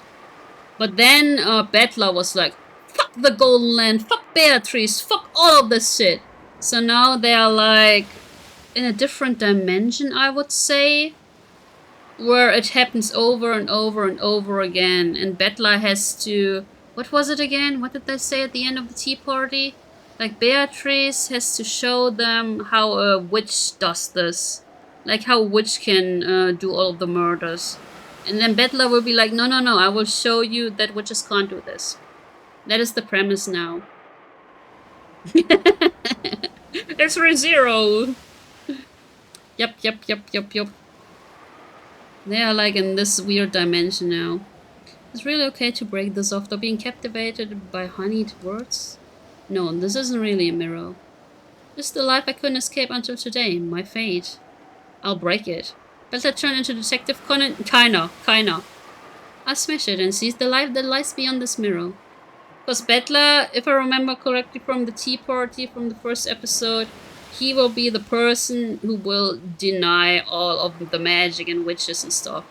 But then Battler was like, fuck the Golden Land, fuck Beatrice, fuck all of this shit. So now they are like in a different dimension, I would say, where it happens over and over and over again. And Battler has to... What was it again? What did they say at the end of the tea party? Like, Beatrice has to show them how a witch does this. Like, how a witch can do all of the murders. And then Battler will be like, no, no, no, I will show you that witches can't do this. That is the premise now. It's ReZero! Yup. They are like in this weird dimension now. It's really okay to break this after being captivated by honeyed words. No, this isn't really a mirror. This is the life I couldn't escape until today, my fate. I'll break it. Better turn into Detective Conan. Kinda. I'll smash it and seize the life that lies beyond this mirror. Because Battler, if I remember correctly from the tea party from the first episode, he will be the person who will deny all of the magic and witches and stuff.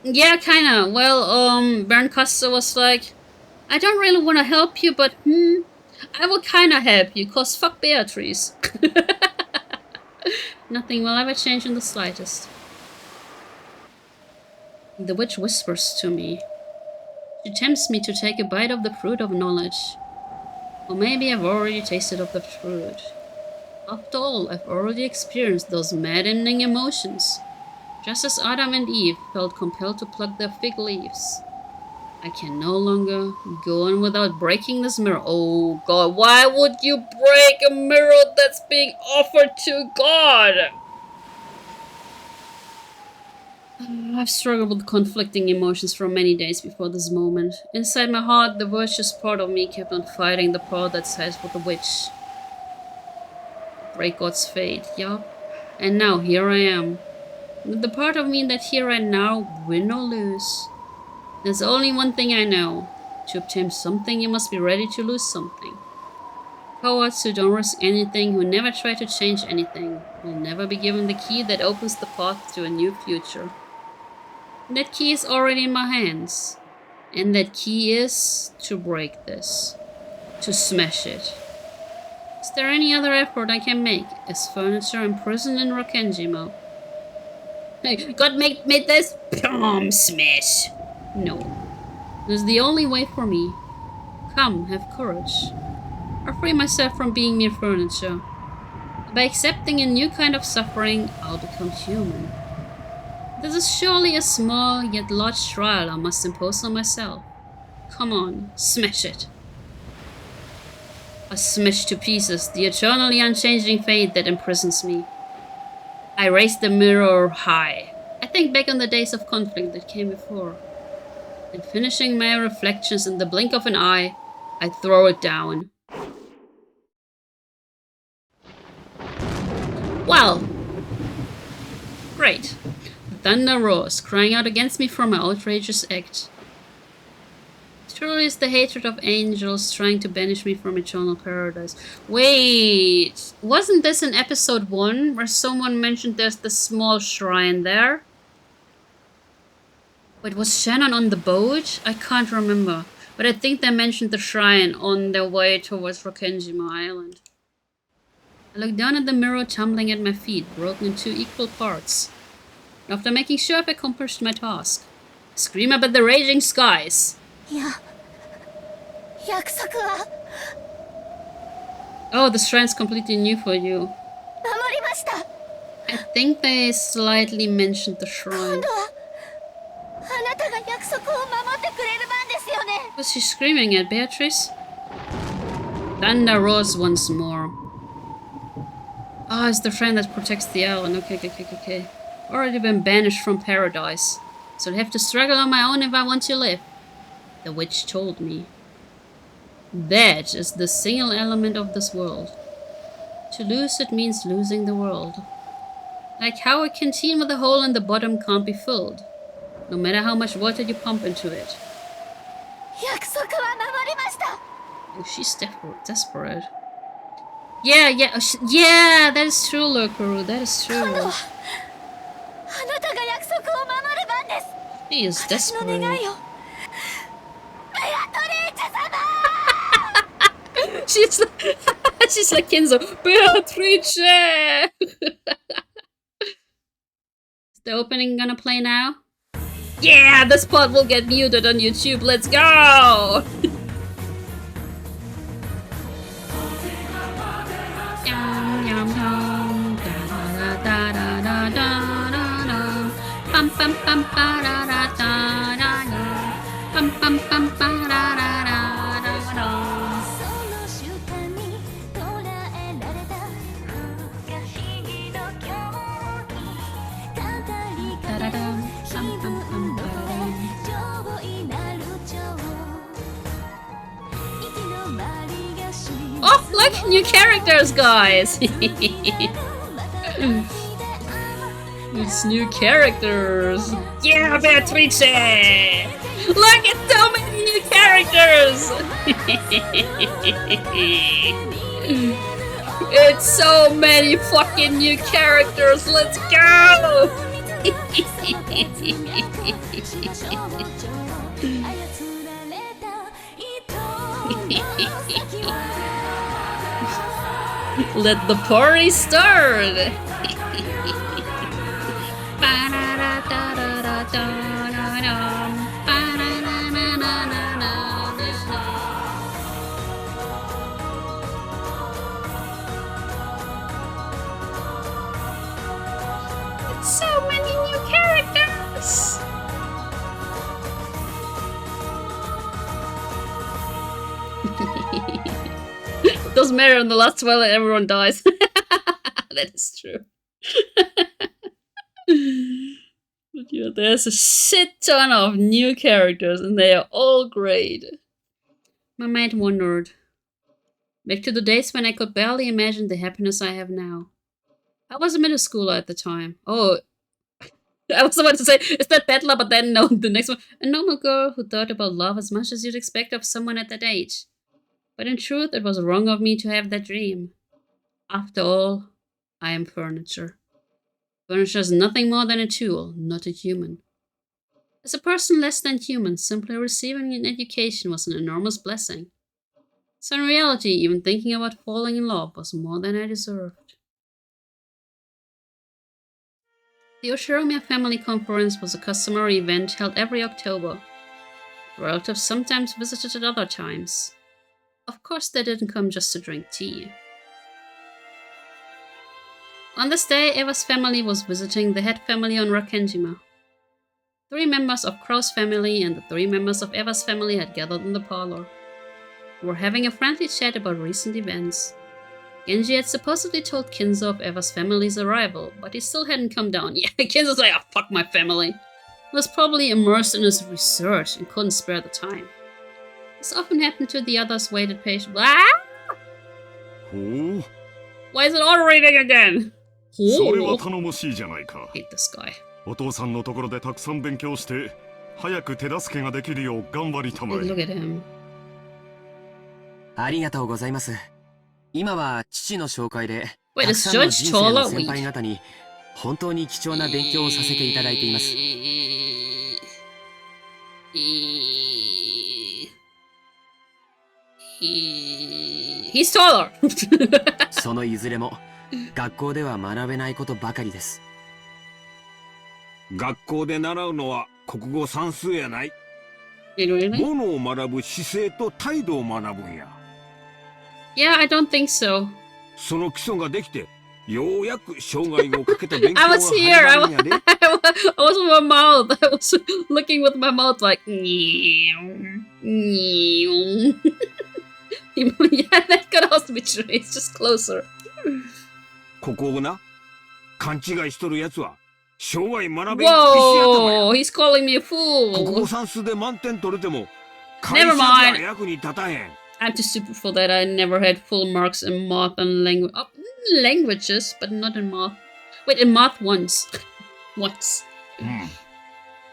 Yeah, kinda. Well, Baron Custer was like, I don't really want to help you, but I will kinda help you, cause fuck Beatrice. Nothing will ever change in the slightest. The witch whispers to me. She tempts me to take a bite of the fruit of knowledge. Or maybe I've already tasted of the fruit. After all, I've already experienced those maddening emotions. Just as Adam and Eve felt compelled to pluck their fig leaves. I can no longer go on without breaking this mirror. Oh God, why would you break a mirror that's being offered to God? I've struggled with conflicting emotions for many days before this moment. Inside my heart, the virtuous part of me kept on fighting the part that sides with the witch. Break God's fate, yup. And now here I am. With the part of me that here right now, win or lose. There's only one thing I know. To obtain something, you must be ready to lose something. Cowards who don't risk anything, who never try to change anything, will never be given the key that opens the path to a new future. That key is already in my hands. And that key is to break this. To smash it. Is there any other effort I can make as furniture imprisoned in Rokenjima? Hey, God made this palm smash. No. This is the only way for me. Come, have courage. I'll free myself from being mere furniture. By accepting a new kind of suffering, I'll become human. This is surely a small yet large trial I must impose on myself. Come on, smash it. I smash to pieces the eternally unchanging fate that imprisons me. I raise the mirror high. I think back on the days of conflict that came before. And finishing my reflections in the blink of an eye, I throw it down. Well, great. Thunder roars, crying out against me for my outrageous act. Truly is the hatred of angels trying to banish me from eternal paradise. Wait, wasn't this in episode 1 where someone mentioned there's the small shrine there? Wait, was Shannon on the boat? I can't remember, but I think they mentioned the shrine on their way towards Rokenjima Island. I look down at the mirror tumbling at my feet, broken in 2 equal parts. After making sure I've accomplished my task, I scream up at the raging skies. Oh, the shrine's completely new for you. I think they slightly mentioned the shrine. What's she screaming at, Beatrice? Thunder roars once more. Ah, it's the friend that protects the island. Okay. Already been banished from paradise, so I'll have to struggle on my own if I want to live. The witch told me. That is the single element of this world. To lose it means losing the world. Like how a canteen with a hole in the bottom can't be filled, no matter how much water you pump into it. Oh, she's desperate. Yeah, that is true, Lokuru, that is true. She is desperate. She's like Kenzo. Beatrice! Is the opening gonna play now? Yeah, this part will get muted on YouTube. Let's go! Oh, look! New characters, guys! It's new characters! Yeah, Beatrice! Look, it's so many new characters! It's so many fucking new characters! Let's go! Let the party start! So many new characters! Doesn't matter in the last Twilight, everyone dies. That is true. But yeah, there's a shit ton of new characters and they are all great. My mind wandered back to the days when I could barely imagine the happiness I have now. I was a middle schooler at the time. Oh, I was about to say, is that Bettler? But then no, the next one. A normal girl who thought about love as much as you'd expect of someone at that age. But in truth, it was wrong of me to have that dream. After all, I am furniture. Furniture is nothing more than a tool, not a human. As a person less than human, simply receiving an education was an enormous blessing. So in reality, even thinking about falling in love was more than I deserved. The Oshiromiya Family Conference was a customary event held every October. Relatives sometimes visited at other times. Of course, they didn't come just to drink tea. On this day, Eva's family was visiting the head family on Rakenjima. 3 members of Crow's family and the 3 members of Eva's family had gathered in the parlor. They were having a friendly chat about recent events. Genji had supposedly told Kinzo of Eva's family's arrival, but he still hadn't come down. Yeah, Kinzo's like, oh, fuck my family. He was probably immersed in his research and couldn't spare the time. This often happened to the others waited patiently. Ah! Oh. Why is it auto reading again? それは頼もしいじゃないか。 Hate this guy. お父さんのところでたくさん勉強して早く手助けができるよう頑張りたま Hey, え。 look at him. ありがとうございます。今は父の紹介で、 Wait, たく is さんの Judge 人生の Chola 先輩 weak? 方に本当に貴重な勉強をさせていただいています。He's taller. そのいずれも学校では学べないことばかりです。学校で習うのは国語算数やない。 Really? ものを学ぶ姿勢と態度を学ぶんや。 Yeah, I don't think so. その基礎ができて、ようやく生涯をかけた勉強 I が was 始 here. まるんやで。I was with my mouth. I was looking with my mouth like. Yeah, that could also be true. It's just closer. ここをな、勘違いしとるやつは生涯学べん石頭や。 Whoa, he's calling me a 国語 fool. 算数で満点取れても会 Never 社じゃ mind. 役に立たへん。 I'm too stupid for that. I never had full marks in math and language. Oh, languages, but not in math. Wait, in math once. Once.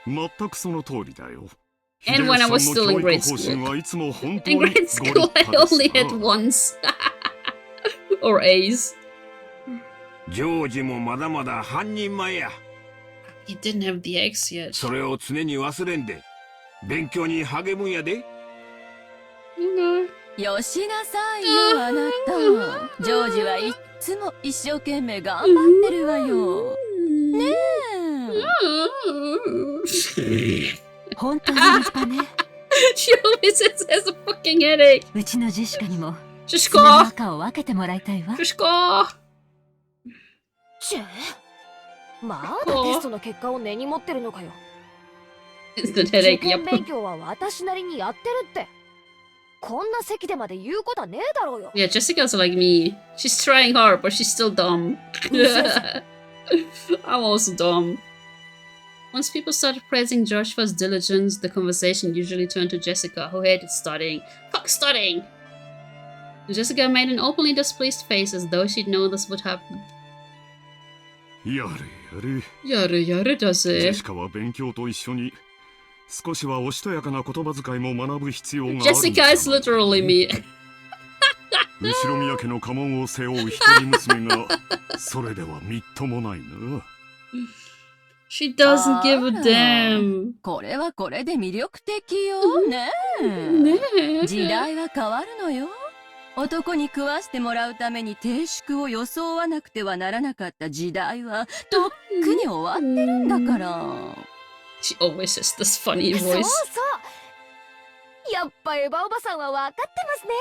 全くその通りだよ。 And when I was 秀吉さん still の in 教 grade 育方針 school. はいつも本当 In に grade ご school, 立 I 派です only had な。 once. Or A's. ジョージもまだまだ半人前や。 He didn't have the X yet. それを常に忘れんで勉強に励むんやで。 Okay. よしなさいよあなた。ジョージはいっつも一生懸命頑張ってるわよ。ねえ。本当に立派ね。 She always has a fucking headache. うちのジェシカにも Shishko! 砂の赤を分けてもらいたいわ。 Shishko! チェまだテストの結果を根に持ってるのかよ。 Instant 受 headache, 験 yep. 勉強は私なりにやってるって。こんな席でまで言うことはねえだろうよ。 Yeah, Jessica's like me. She's trying hard, but she's still dumb. I'm also dumb. Once people started praising Joshua's diligence, the conversation usually turned to Jessica, who hated studying. Fuck studying! Jessica made an openly displeased face as though she'd known this would happen. やれやれ。 Yare yare だジェぜ。シカは勉強と一緒に少しはおしとやかな言葉遣いも学ぶ必要があるんだ。 Jessica is literally me. 後宮家の家紋を背負う一人娘がそれではみっともないな。She doesn't give a damn. これはこれで魅力的よ。ねえ。時代は変わるのよ。男に食わしてもらうために定宿を装わなくてはならなかった時代はとっくに終わってるんだから。She always has this funny そう voice. そうやっぱエヴァおばさんは分かってますね。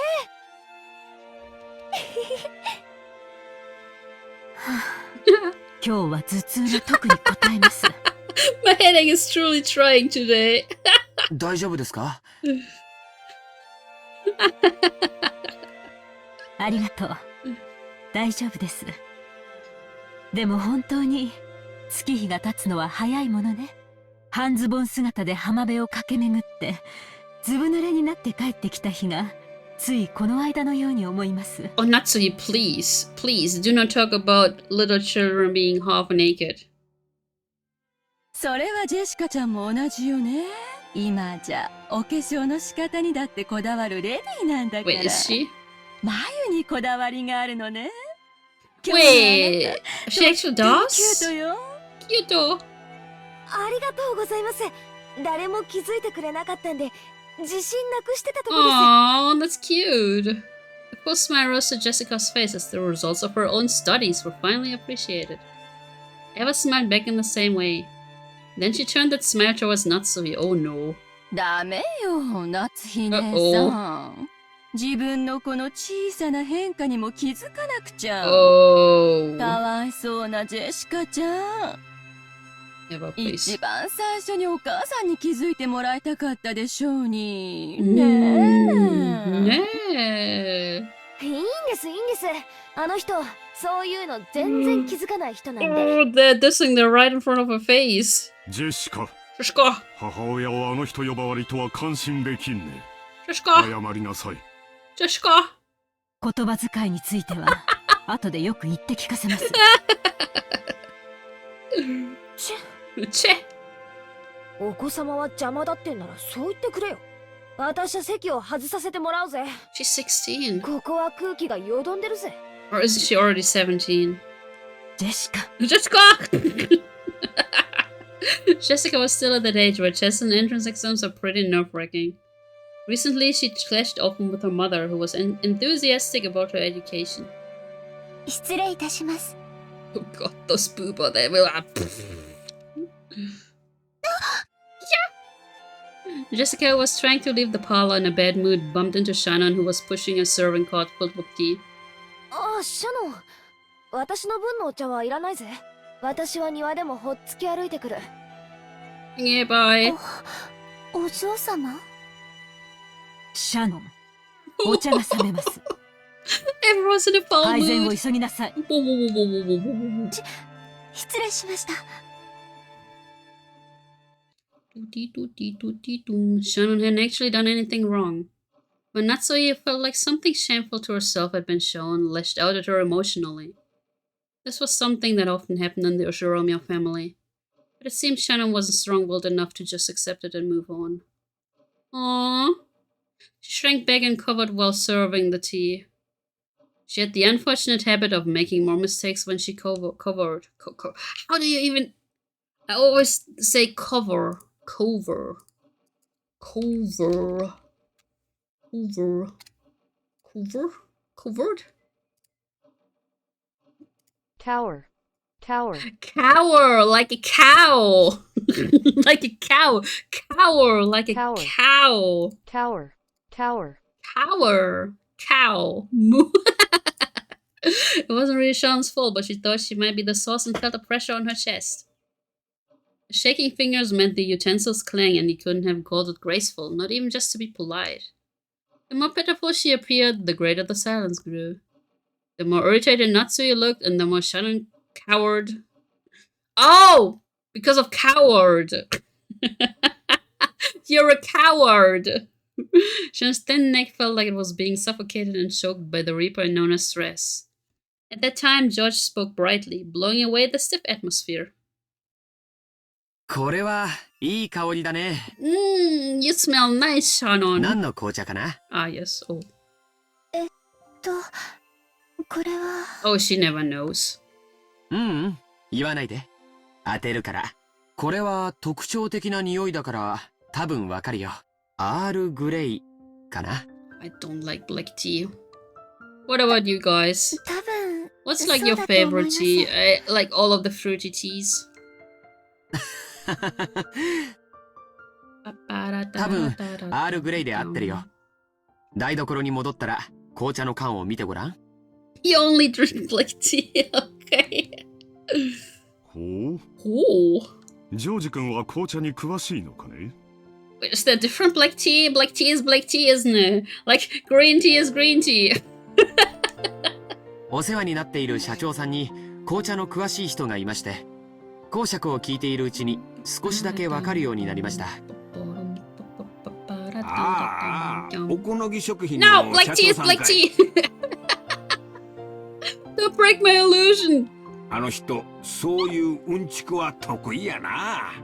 今日は頭痛が特に応えます。My headache is truly trying today. 大丈夫ですか？ありがとう。大丈夫です。でも本当に月日が経つのは早いものね。半ズボン姿で浜辺を駆け巡ってずぶ濡れになって帰ってきた日がついこの間のように思います。Oh, Natsuki, please. Please, do not talk about little children being half naked. それはジェシカちゃんも同じよね。今じゃお化粧の仕方にだってこだわるレディーなんだから。 Wait, is she? 眉にこだわりがあるのね。 Wait, she actually キュー does? トよ。Cute. ありがとうございます。誰も気づいてくれなかったんで自信なくしてたとこです。 Aw, that's cute. A full smile rose to Jessica's face as the results of her own studies were finally appreciated. Eva smiled back in the same way. Then she turned that smile towards Natsuki. Oh no. ダメよ、夏日姉さん。自分のこの小さな変化にも気づかなくちゃ。Oh. かわいそうなジェシカちゃん。Eva, please. 一番最初にお母さんに気づいてもらいたかったでしょうに。ねえ。いいんですいいんです。あの人そういうの全然気づかない人なんで。 Oh, they're dissing them right in front of her face. ジェシカ、 Jessica. 母親をあの人呼ばわりとは感心できんね。 Jessica. 謝りなさい。 Jessica. 言葉遣いについては後でよく言って聞かせます。チェ。お子様は邪魔だってんならそう言ってくれよ。私は席を外させてもらうぜ。 She's 16. ここは空気がよどんでるぜ。 Or isn't she already 17? ジェシカ。 Jessica! Jessica was still at that age where tests and entrance exams are pretty nerve-wracking. Recently, she clashed often with her mother, who was enthusiastic about her education. 失礼いたします。 Oh god, those booba, they will... Jessica was trying to leave the parlor in a bad mood, bumped into Shannon, who was pushing a serving cart filled with tea. ああ、シャノン。私の分のお茶はいらないぜ。私は庭でもほっつき歩いてくる。Yeah, bye. お嬢様？シャノン、お茶が冷めます。Everyone's in a foul 配膳を mood. 急ぎなさい。失礼しました。 Shannon hadn't actually done anything wrong. But Natsuye felt like something shameful to herself had been shown, lashed out at her emotionally. This was something that often happened in the Oshiromiya family. But it seemed Shannon wasn't strong-willed enough to just accept it and move on. Aww. She shrank back and covered while serving the tea. She had the unfortunate habit of making more mistakes when she covered. How do you even... I always say cover. Cover. Covered? Tower. Tower. Cower, like a cow. Like a cow. Cower, like a Tower. cow. Tower. Tower. Cower. Cow. Moo. It wasn't really Sean's fault, but she thought she might be the source and felt the pressure on her chest. Shaking fingers meant the utensils clang, and he couldn't have called it graceful, not even just to be polite. The more pitiful she appeared, the greater the silence grew. The more irritated Natsuya looked, and the more Shannon cowered. Oh! Because of coward! You're a coward! Shannon's thin neck felt like it was being suffocated and choked by the reaper known as stress. At that time, George spoke brightly, blowing away the stiff atmosphere. これはいい香りだね。You smell nice, Shannon. 何の紅茶かな？ Ah, yes. Oh. これは。 Oh, she never knows. 言わないで。当てるから。これは特徴的な匂いだから多分わかるよ。アールグレイかな。I don't like black tea. What about you guys? 多分 What's like そ your うだと思いま favorite す。 tea? I like all of the fruity teas. 多分アールグレイで合ってるよ。台所に戻ったら紅茶の缶を見てごらん。You only drink black tea. Okay. ほう。 Oh. ジョージ君は紅茶に詳しいのかね？ Wait, is there different black tea? Black tea is black tea, isn't it? Like green tea is green tea. お世話になっている社長さんに紅茶の詳しい人がいまして、講釈を聞いているうちに少しだけわかるようになりました。ああ、おこのぎ食品 No, の black 社 tea 長 is さん black かい。 tea. Don't break my illusion. あの人、そういううんちくは得意やな。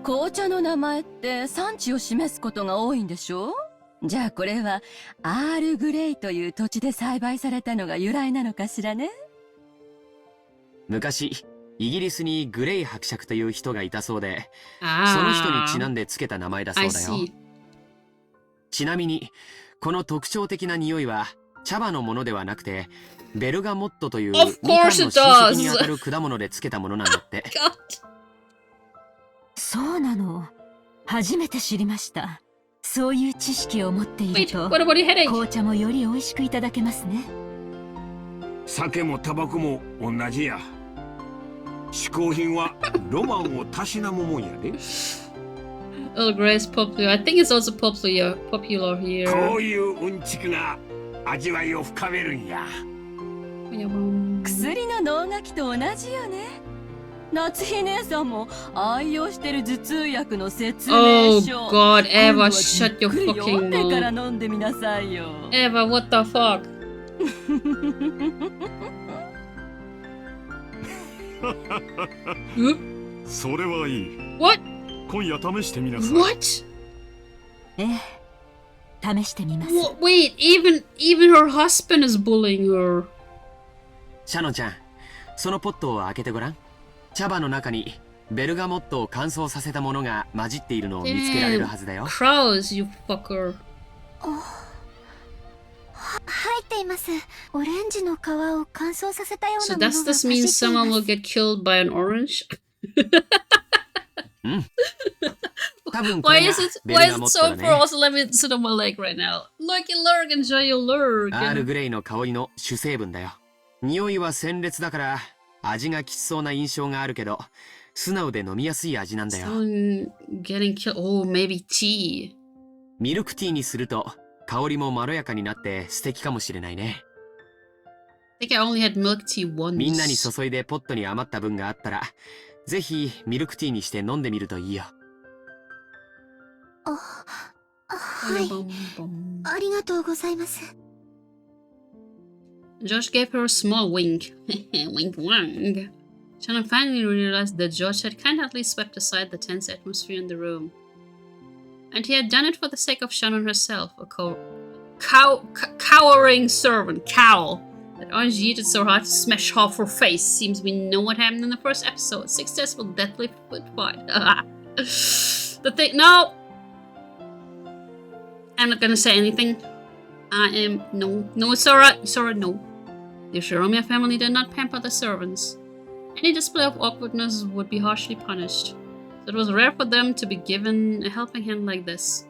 紅茶の名前って産地を示すことが多いんでしょ？じゃあこれはアールグレイという土地で栽培されたのが由来なのかしらね。昔イギリスにグレイ伯爵という人がいたそうで、その人にち Ah, なんでつけた名前だそ I うだよ。 see. ちなみにこの特徴的な匂いは茶葉のものではなくて、ベルガモットというみ Of かんの course 親 it 戚に does. あたる果物でつけたものなんだって。 God. そうなの。初めて知りました。そういう知識を持っている Wait, と what about your headache? 紅茶もより美味しくいただけますね。酒もタバコも同じや。嗜好品はロマンをたしなむもんやで。Earl Grey is popular. I think it's also popular こ here. ういううんちくが味わいを深めるんや。薬の能書きと同じよね。夏日姉さんも愛用してる頭痛薬の説明 Oh 書。 God, 今度 Eva, は shut じっ your くり読 fucking んでから mouth. 飲んでみなさいよ。 Eva, what the fuck? それはいい。 What? 今夜試してみなさい。 What? ええ、試してみます。 Wait, even her husband is bullying her. シャノンちゃん、そのポットを開けてごらん。茶葉の中にベルガモットを乾燥させたものが混じっているのを見つけられるはずだよ。 Crows, you fucker. 入っています。オレンジの皮を乾燥させたよう So なもの does が this 混 mean じってい someone ま will す。 get killed by an orange? 多分こ Why れが is it ベル why ガ is モ it ット so だね。 frozen? Let me sit on my leg right now. Lurky lurk, enjoy your lurk. アールグレイの香りの主成分だよ。匂いは鮮烈だから味がきつそうな印象があるけど、素直で飲みやすい味なんだよ。 Someone getting killed. Oh, maybe tea. ミルクティーにすると香りもまろやかになって素敵かもしれないね。 I think I only had milk tea once. みんなに注いでポットに余った分があったら、ぜひミルクティーにして飲んでみるといいよ。はい。 Bum. ありがとうございます。 Josh gave her a small wink. Wink wang. Shannon finally realized that Josh had kindly swept aside the tense atmosphere in the room. And he had done it for the sake of Shannon herself, a cowering servant, cow, that orange yeeted so hard to smash half her face. Seems we know what happened in the first episode. Successful deathly foot fight. The thing, no! I'm not gonna say anything. No, Sora, no. The Shiromiya family did not pamper the servants. Any display of awkwardness would be harshly punished. So it was rare for them to be given a helping hand like this.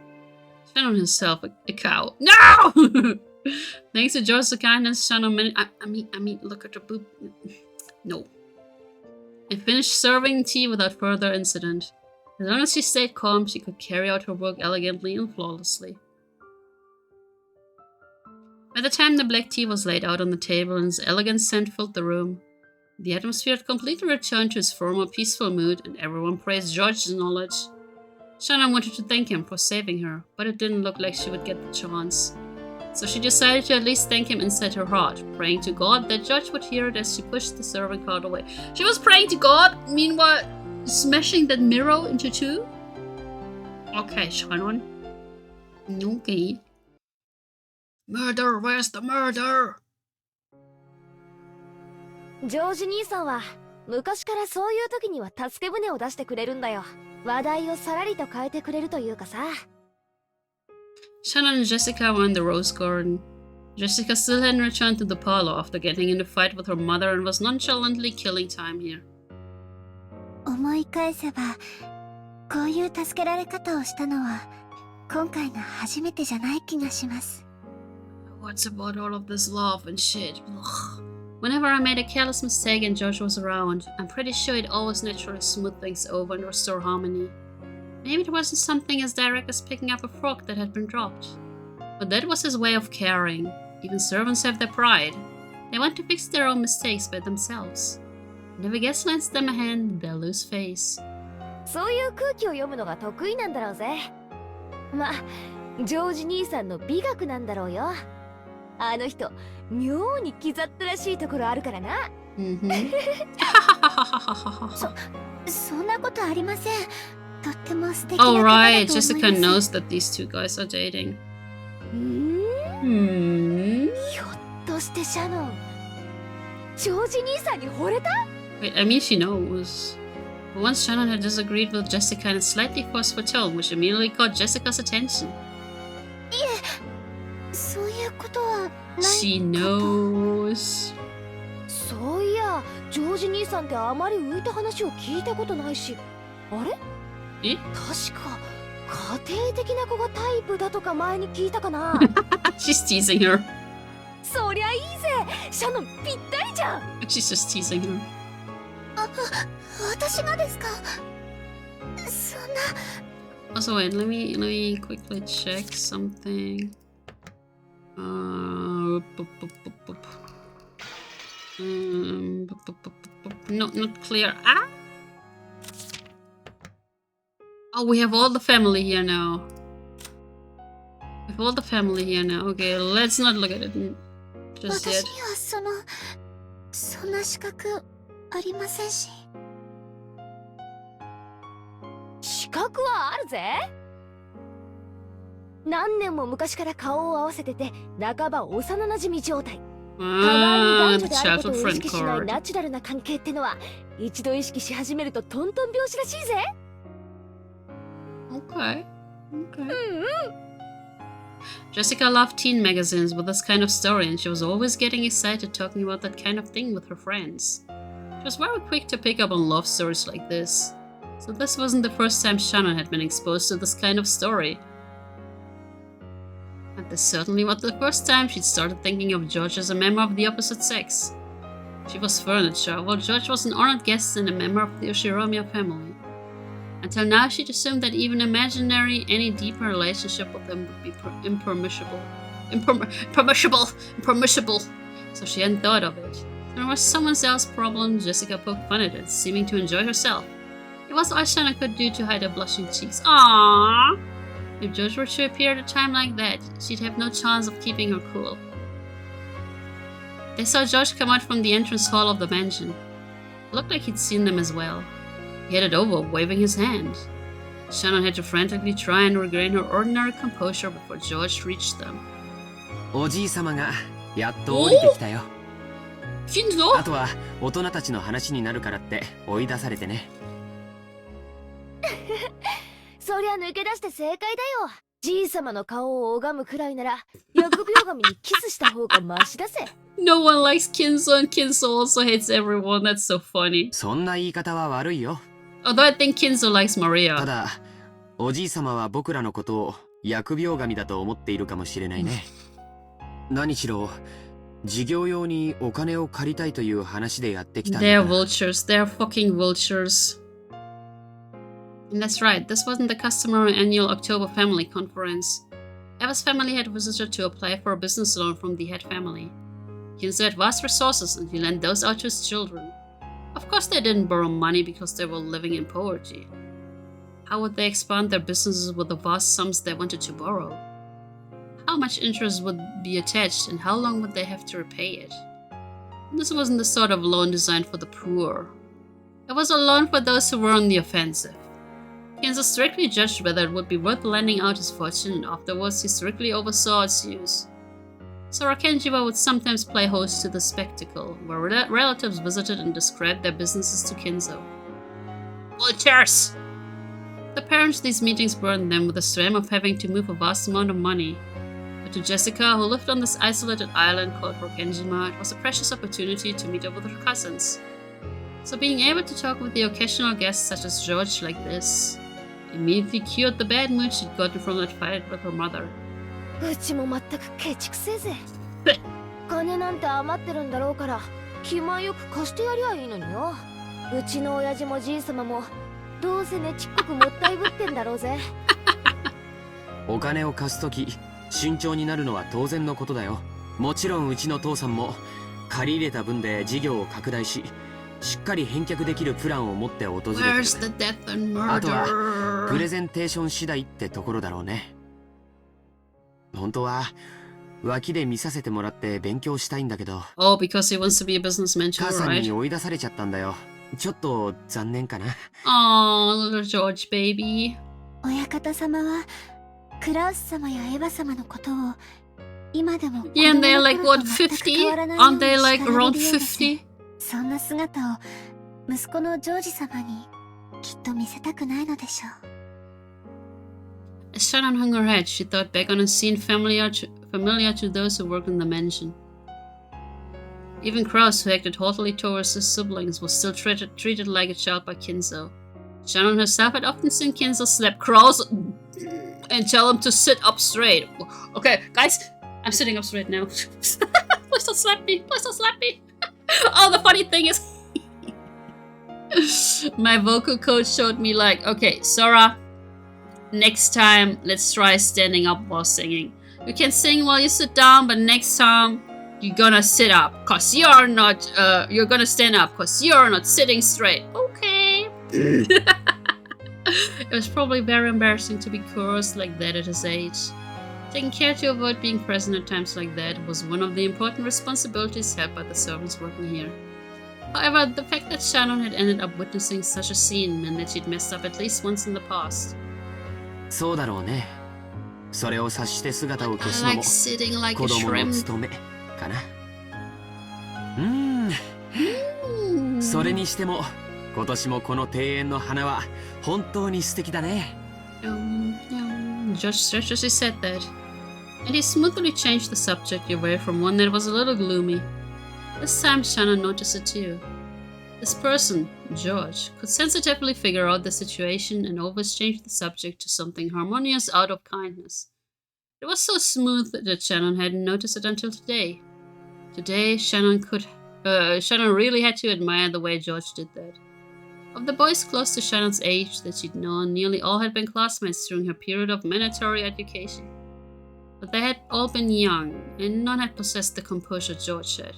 Shannon himself, a cow. No! Thanks to Josh's kindness, Shannon managed. I mean, look at her boob. No. And finished serving tea without further incident. As long as she stayed calm, she could carry out her work elegantly and flawlessly. By the time the black tea was laid out on the table and its elegant scent filled the room, the atmosphere had completely returned to its former peaceful mood and everyone praised George's knowledge. Shannon wanted to thank him for saving her, but it didn't look like she would get the chance. So she decided to at least thank him inside her heart, praying to God that George would hear it as she pushed the serving cart away. She was praying to God, meanwhile smashing that mirror into two? Okay, Shannon. Okay. Murder, where's the murder? ジョージ兄さんは昔からそういう時には助け舟を出してくれるんだよ。話題をさらりと変えてくれるというかさ。Shannon and Jessica were in the rose garden. Jessica still hadn't returned to the parlor after getting in a fight with her mother and was nonchalantly killing time here. 思い返せば、こういう助けられ方をしたのは今回が初めてじゃない気がします。What's about all of this love and shit? Ugh. Whenever I made a careless mistake and George was around, I'm pretty sure he'd always naturally smooth things over and restore harmony. Maybe it wasn't something as direct as picking up a frog that had been dropped. But that was his way of caring. Even servants have their pride. They want to fix their own mistakes by themselves. And if a guest lends them a hand, they'll lose face. そういう空気を読むのが得意なんだろうぜ。ま、ジョージ兄さんの美学なんだろうよ。あの人、妙に気ざったらしいところあるからな。そんなことありません。とっても素敵な方だと思います。Alright, Jessica knows that these two guys are dating. ひょっとしてシャノン、ジョージ兄さんに惚れた？ Wait, I mean she knows. But once Shannon had disagreed with Jessica in a slightly forceful tone, which immediately caught Jessica's attention. いえ、そういうことはないかと。 She knows. そういや、ジョージ兄さんってあまり浮いた話を聞いたことないし、あれ？え？確か家庭的な子がタイプだとか前に聞いたかな。She's teasing her. そりゃいいぜ、シャノンぴったりじゃん。 She's just teasing her. 私がですか？そんな。 Also, wait, let me quickly check something. Not clear. Ah! Oh, we have all the family here now. We have all the family here now. Okay, let's not look at it just yet. 私にはそんな資格ありませんし。資格はあるぜ。何年も昔から顔を合わせてて、半ば幼馴染状態。互いに男女であることを意識しないナチュラルな関係ってのは、一度意識し始めるとトントン拍子らしいぜ。Okay. Jessica loved teen magazines with this kind of story, and she was always getting excited talking about that kind of thing with her friends. She was very quick to pick up on love stories like this. So this wasn't the first time Shannon had been exposed to this kind of story. And this certainly was the first time she'd started thinking of George as a member of the opposite sex. She was furniture, while George was an honored guest and a member of the Ushiromiya family. Until now, she'd assumed that even imaginary, any deeper relationship with him would be impermissible. So she hadn't thought of it. When it was someone else's problem, Jessica poked fun at it, seeming to enjoy herself. It was all Shannon could do to hide her blushing cheeks. Aww! If George were to appear at a time like that, she'd have no chance of keeping her cool. They saw George come out from the entrance hall of the mansion. It looked like he'd seen them as well. He headed over, waving his hand. Shannon had to frantically try and regain her ordinary composure before George reached them. おじいさまがやっと降りてきたよ。Kinzo? あとは大人たちの話になるからって追い出されてね。そりゃ抜け出して正解だよ。じいさまの顔を拝むくらいなら、疫病神にキスした方がマシだぜ。No one likes Kinzo, and Kinzo also hates everyone. That's so funny. そんな言い方は悪いよ。Although I think Kinzo likes Maria. ただ、おじいさまは僕らのことを疫病神だと思っているかもしれないね。何しろ、事業用にお金を借りたいという話でやってきたんだから。They're vultures. They're fucking vultures. And that's right, this wasn't the customary annual October family conference. Eva's family had visited to apply for a business loan from the head family. Kinzo had vast resources and he lent those out to his children. Of course they didn't borrow money because they were living in poverty. How would they expand their businesses with the vast sums they wanted to borrow? How much interest would be attached and how long would they have to repay it? This wasn't the sort of loan designed for the poor. It was a loan for those who were on the offensive. Kinzo strictly judged whether it would be worth lending out his fortune, and afterwards he strictly oversaw its use. Sora Kenjiwa would sometimes play host to the spectacle, where relatives visited and described their businesses to Kinzo. Vultures! The parents of these meetings burdened them with the strain of having to move a vast amount of money. But to Jessica, who lived on this isolated island called Rokenjima, it was a precious opportunity to meet up with her cousins. So being able to talk with the occasional guests such as George like this immediately cured the bad mood she'd gotten from that fight with her mother. うちも全くケチくせえぜ。金なんて余ってるんだろうから、気前よく貸してやりゃいいのによ。うちの親父もじいさまもどうせねちっこくもったいぶってんだろうぜ。お金を貸すとき、慎重になるのは当然のことだよ。もちろんうちの父さんも借り入れた分で事業を拡大し、しっかり返却できるプランを持って訪れてくる。あとはプレゼンテーション次第ってところだろうね。本当は脇で見させてもらって勉強したいんだけど。Oh, because he wants to be a businessman too, right? 母さんに追い出されちゃったんだよ。ちょっと残念かな。Oh, little George baby. 親方様はクラウス様やエヴァ様のことを今でも Yeah, and they're like what, 50? Aren't they like around 50? そんな姿を息子のジョージ様にきっと見せたくないのでしょう。As Shannon hung her head, she thought back on a scene familiar to those who worked in the mansion. Even Kraus, who acted haughtily towards his siblings, was still treated like a child by Kinzo. Shannon herself had often seen Kinzo slap Kraus and tell him to sit up straight. Okay, guys, I'm sitting up straight now. Please don't slap me. Please don't slap me. Oh, the funny thing is, my vocal coach showed me like, okay, Sora, next time, let's try standing up while singing. You can sing while you sit down, but next time, you're gonna sit up, cause you're not, you're gonna stand up, cause you're not sitting straight. Okay. It was probably very embarrassing to be coerced like that at his age. Taking care to avoid being present at times like that was one of the important responsibilities held by the servants working here. However, the fact that Shannon had ended up witnessing such a scene meant that she'd messed up at least once in the past. そうだろうね。それを察して姿を消すの I も like sitting like 子 a 供の shrimp. 務めかな。それにしても今年もこの庭園の花は本当に素敵だね。Josh stretched as he said that, and he smoothly changed the subject away from one that was a little gloomy. This time Shannon noticed it too. This person, George, could sensitively figure out the situation and always change the subject to something harmonious out of kindness. It was so smooth that Shannon hadn't noticed it until today. Today, Shannon really had to admire the way George did that. Of the boys close to Shannon's age that she'd known, nearly all had been classmates during her period of mandatory education. But they had all been young, and none had possessed the composure George had.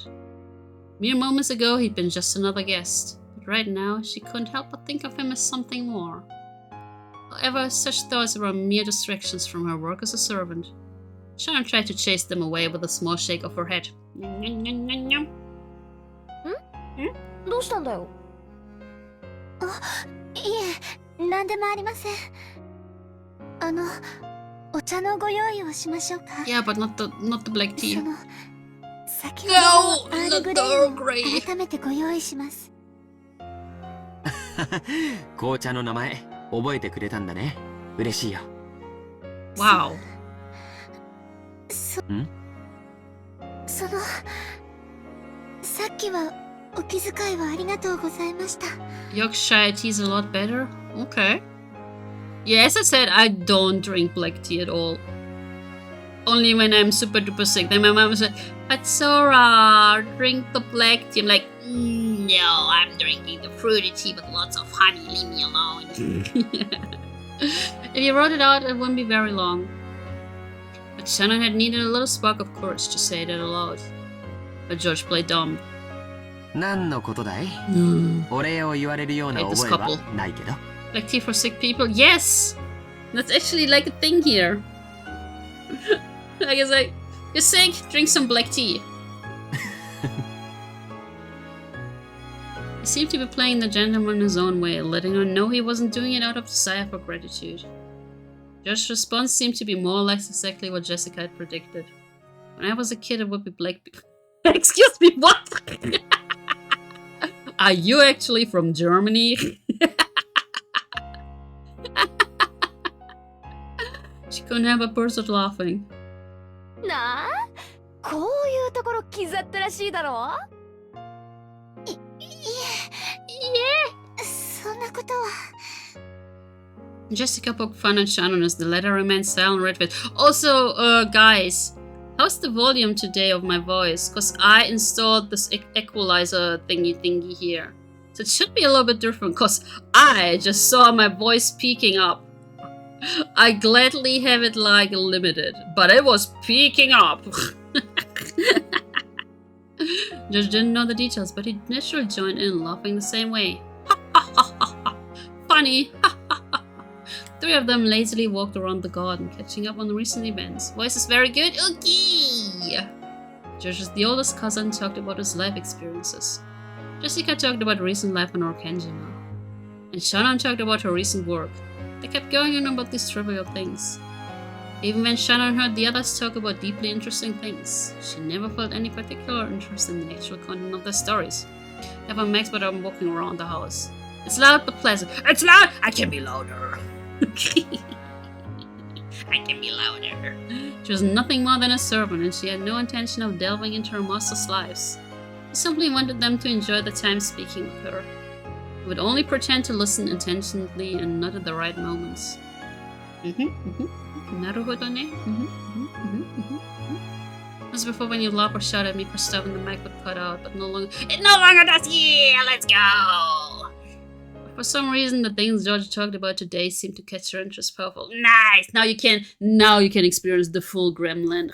Mere moments ago, he'd been just another guest, but right now, she couldn't help but think of him as something more. However, such thoughts were mere distractions from her work as a servant. Shannon tried to chase them away with a small shake of her head. どうしたんだよ。いえ、なんでもありません。お茶のご用意をしましょうか。Yeah, but not the black tea. 先ほどアールグレイを改めてご用意します。紅茶の名前覚えてくれたんだね。嬉しいよ。Wow. さっきはお気遣いをありがとうございました。 Yorkshire tea's a lot better. Okay. Yeah, as I said, I don't drink black tea at all. Only when I'm super duper sick. Then my mom was like, but Sora, drink the black tea. I'm like, no, I'm drinking the fruity tea with lots of honey. Leave me alone. If you wrote it out, it wouldn't be very long. But Shannon had needed a little spark of courage to say that aloud. But George played dumb. 何のことだい？お礼を言われるような覚えはないけど。Black tea for sick people? Yes! That's actually like a thing here. Like it's like, you're sick, drink some black tea. He seemed to be playing the gentleman in his own way, letting her know he wasn't doing it out of desire for gratitude. Josh's response seemed to be more or less exactly what Jessica had predicted. When I was a kid, it would be black people. Excuse me, what? Are you actually from Germany? She couldn't have a burst laughing. なあ、こういうところ気ざったらしいだろ。いえ、そんなことは。Jessica poked fun at Shannon as the latter remained silent and red-faced. Also, guys, how's the volume today of my voice? Because I installed this equalizer thingy here. So it should be a little bit different, because I just saw my voice peaking up. I gladly have it like limited, but it was peaking up. Josh didn't know the details, but he naturally joined in, laughing the same way. Funny. Three of them lazily walked around the garden, catching up on the recent events. Voice is very good. Okay. Josh is the oldest cousin, talked about his life experiences. Jessica talked about recent life on Arkanjima. And Shannon talked about her recent work. They kept going on about these trivial things. Even when Shannon heard the others talk about deeply interesting things, she never felt any particular interest in the actual content of their stories. Never Max but I'm walking around the house. It's loud but pleasant. It's loud! I can be louder. I can be louder. She was nothing more than a servant, and she had no intention of delving into her master's lives. She simply wanted them to enjoy the time speaking with her. He would only pretend to listen intentionally and not at the right moments. Naruhodo ne? As before, when you laugh or shout at me for stuff and the mic would cut out, but it no longer does. Yeah, let's go! But for some reason, the things George talked about today seemed to catch her interest powerful. Nice! Now you can experience the full gremlin.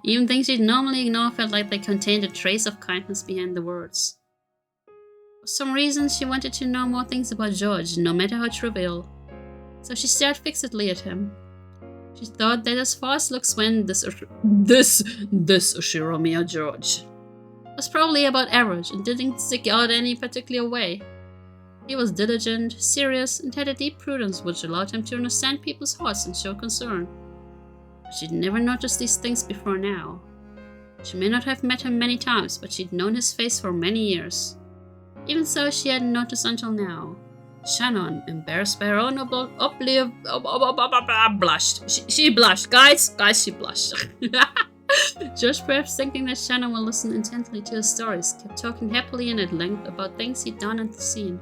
Even things she'd normally ignore felt like they contained a trace of kindness behind the words. For some reason, she wanted to know more things about George, no matter how trivial. So she stared fixedly at him. She thought that as far as looks went, this Ushiromiya George was probably about average and didn't stick out any particular way. He was diligent, serious, and had a deep prudence which allowed him to understand people's hearts and show concern. She'd never noticed these things before now. She may not have met him many times, but she'd known his face for many years. Even so, she hadn't noticed until now. Shannon, embarrassed by her own blushed. She blushed. Guys, she blushed. Josh, perhaps thinking that Shannon will listen intently to his stories, kept talking happily and at length about things he'd done and seen.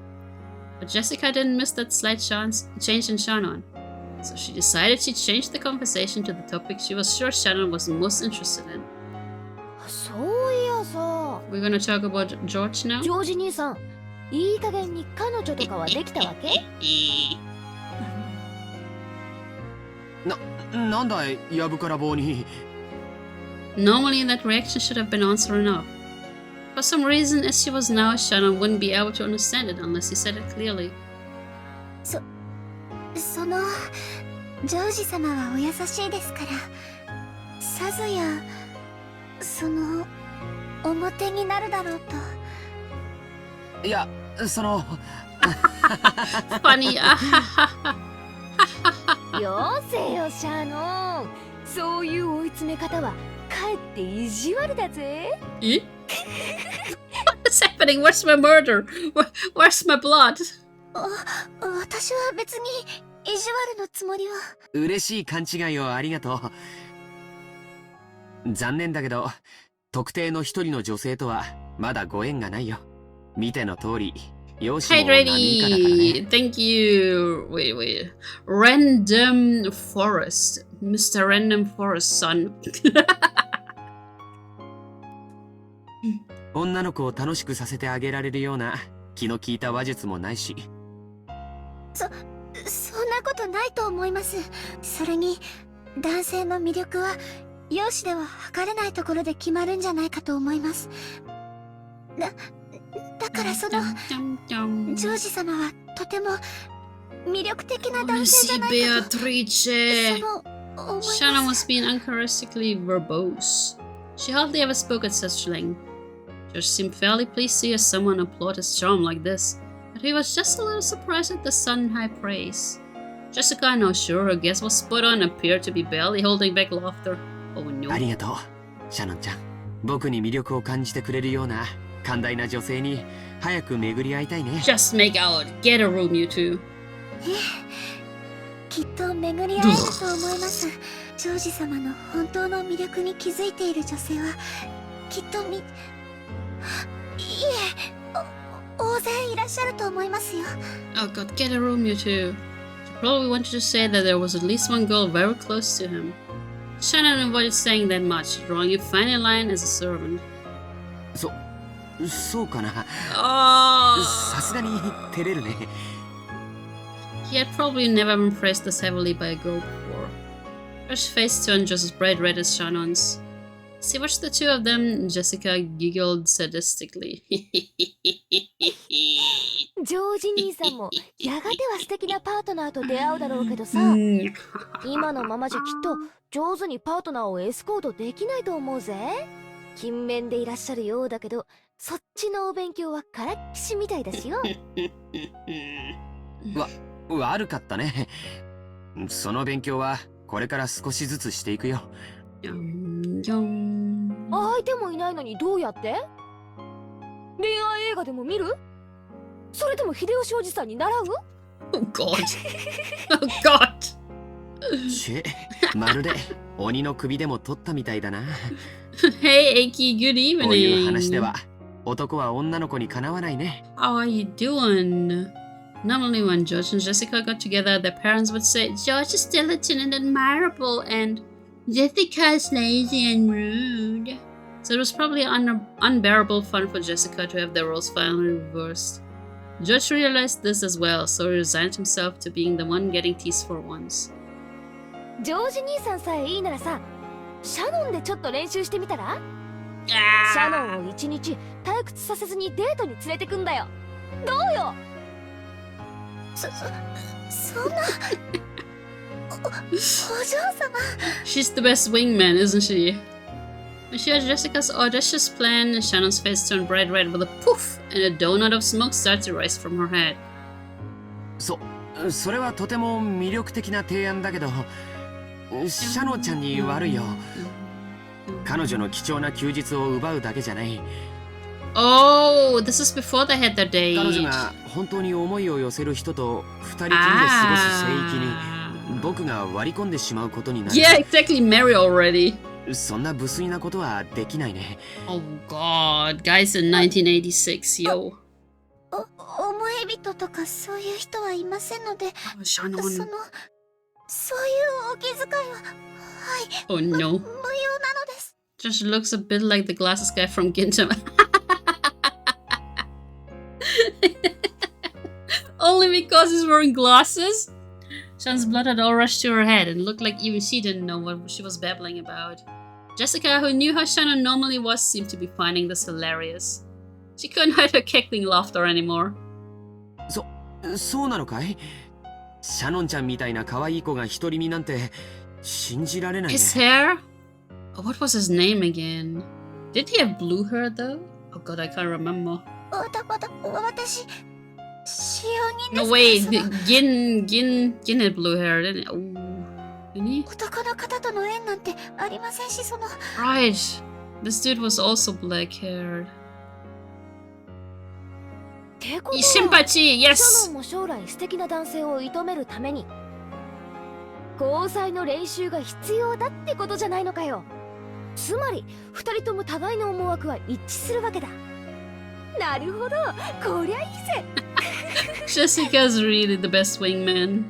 But Jessica didn't miss that slight change in Shannon. So she decided she'd change the conversation to the topic she was sure Shannon was most interested in. We're gonna talk about George now? ジョージ兄さん、いい加減に彼女とかはできたわけ？なんだい、やぶから棒に。Normally that reaction should have been answer enough. For some reason, as she was now, Shannon wouldn't be able to understand it unless he said it clearly. そのジョージ様はお優しいですから、さぞや表になるだろうと。いや、Funny. よせよシャノン、そういう追い詰め方はかえって意地悪だぜ。え？ What's happening? Where's my murder? Where's my blood? 私は別に意地悪のつもりは。嬉しい勘違いをありがとう。残念だけど、特定の一人の女性とはまだご縁がないよ。見ての通り、容姿も何以下だからね。Thank you. Wait. Random Forest. Mr. Random Forest son. 女の子を楽しくさせてあげられるような気の利いた話術もないし。そんなことないと思います。それに男性の魅力は容姿では測れないところで決まるんじゃないかと思います。だからジョージ様はとても魅力的な男性じゃないかと。Shannon was being uncharacteristically verbose. She hardly ever spoke at such length. Josh seemed fairly pleased to hear someone applaud his charm like this, but he was just a little surprised at the sudden high praise. Jessica, now sure her guess was spot on, appeared to be barely holding back laughter. Oh あ no. りがとう、シャノンちゃん。僕に魅力を感じてくれるような寛大な女性に早く巡り合いたいね。Just make out. Get a room, you two. きっと巡り合えると思います。ジョージ様の本当の魅力に気づいている女性はきっといえ、大勢いらっしゃると思いますよ。 Oh god, get a room, you two. She probably wanted to say that there was at least one girl very close to him. Shannon avoided saying that much, drawing a fine line as a servant. そうかな。 Oh! さすがに照れるね。 He had probably never been pressed this heavily by a girl before. Josh's face turned just as bright red as Shannon's. As he watched the two of them, Jessica giggled sadistically. ジョージ兄さんもやがては素敵なパートナーと出会うだろうけどさ、今のままじゃきっと上手にパートナーをエスコートできないと思うぜ。勤勉でいらっしゃるようだけど、そっちのお勉強はからっきしみたいだしよ。悪かったね。その勉強はこれから少しずつしていくよ。相手もいないのにどうやって？恋愛映画でも見る？それとも秀吉おじさんに習う？ Oh god. Oh god. まるで鬼の首でも取ったみたいだな。Hey, Aki, good こういう話 evening. では男は女の子にかなわないね。 How are you doing? Normally when George and Jessica got together, their parents would say, George is diligent and admirable, and Jessica is lazy and rude. So it was probably unbearable fun for Jessica to have their roles finally reversed. George realized this as well, so he resigned himself to being the one getting teased for once. ジョージ兄さんさえいいならさ、シャノンでちょっと練習してみたら？シャノンを一日退屈させずにデートに連れてくんだよ。どうよ？そんなお嬢様。 She's the best wingman, isn't she? When she heard Jessica's audacious plan, Shannon's face turned bright red with a poof, and a donut of smoke started to rise from her head. それはとても魅力的な提案だけど、シャノンちゃんに悪いよ。彼女の貴重な休日を奪うだけじゃない。Oh, this is before they had their date. 彼女が本当に思いを寄せる人と二人きりで過ごす聖域に僕が割り込んでしまうことになる。Yeah, exactly. Marry already. そんな無粋なことはできないね。Oh God, guys in 1986, yo. 思い人とかそういう人はいませんので、そういうお気遣いは、はい、Oh no. 無用なのです。 Just looks a bit like the glasses guy from Gintama. Only because he's wearing glasses? Shan's blood had all rushed to her head and looked like even she didn't know what she was babbling about. Jessica, who knew how Shannon normally was, seemed to be finding this hilarious. She couldn't hide her cackling laughter anymore. そうなのかい？シャノンちゃんみたいな可愛い子が独り身なんて信じられないね。His hair? Oh, what was his name again? Did he have blue hair though? Oh god, I can't remember. 私、使用人です。 No, wait, Gin had blue hair, didn't he? Oh, didn't he? 男の方との縁なんてありませんし、Right. This dude was also black haired. ってことは、 Sympathy, シ yes! ャノンも将来素敵な男性を射止めるために交際の練習が必要だってことじゃないのかよ。つまり二人とも互いの思惑は一致するわけだ。なるほど、こりゃいいぜ。Jessica's really the best wingman.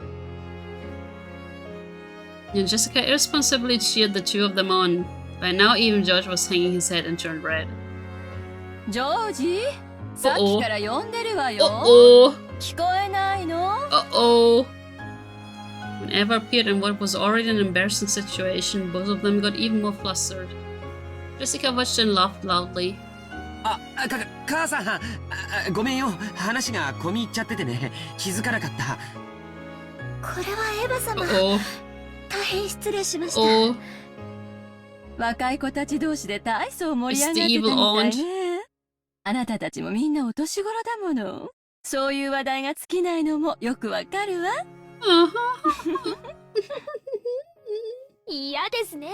And Jessica irresponsibly cheered the two of them on. By now, even George was hanging his head and turned red. ジョージ、さっきから呼んでるわよ。Uh-oh. 聞こえないの？ Uh-oh. When Eva appeared in what was already an embarrassing situation, both of them got even more flustered. Jessica watched and laughed loudly. 母さん、ごめんよ。話が込み入っちゃっててね。気づかなかった。これはエヴァ様。Uh-oh. 大変失礼しました。 Uh-oh. 若い子たち同士で大層盛り上がってたみたいね。あなたたちもみんなお年頃だもの。そういう話題が尽きないのもよくわかるわ。嫌ですね。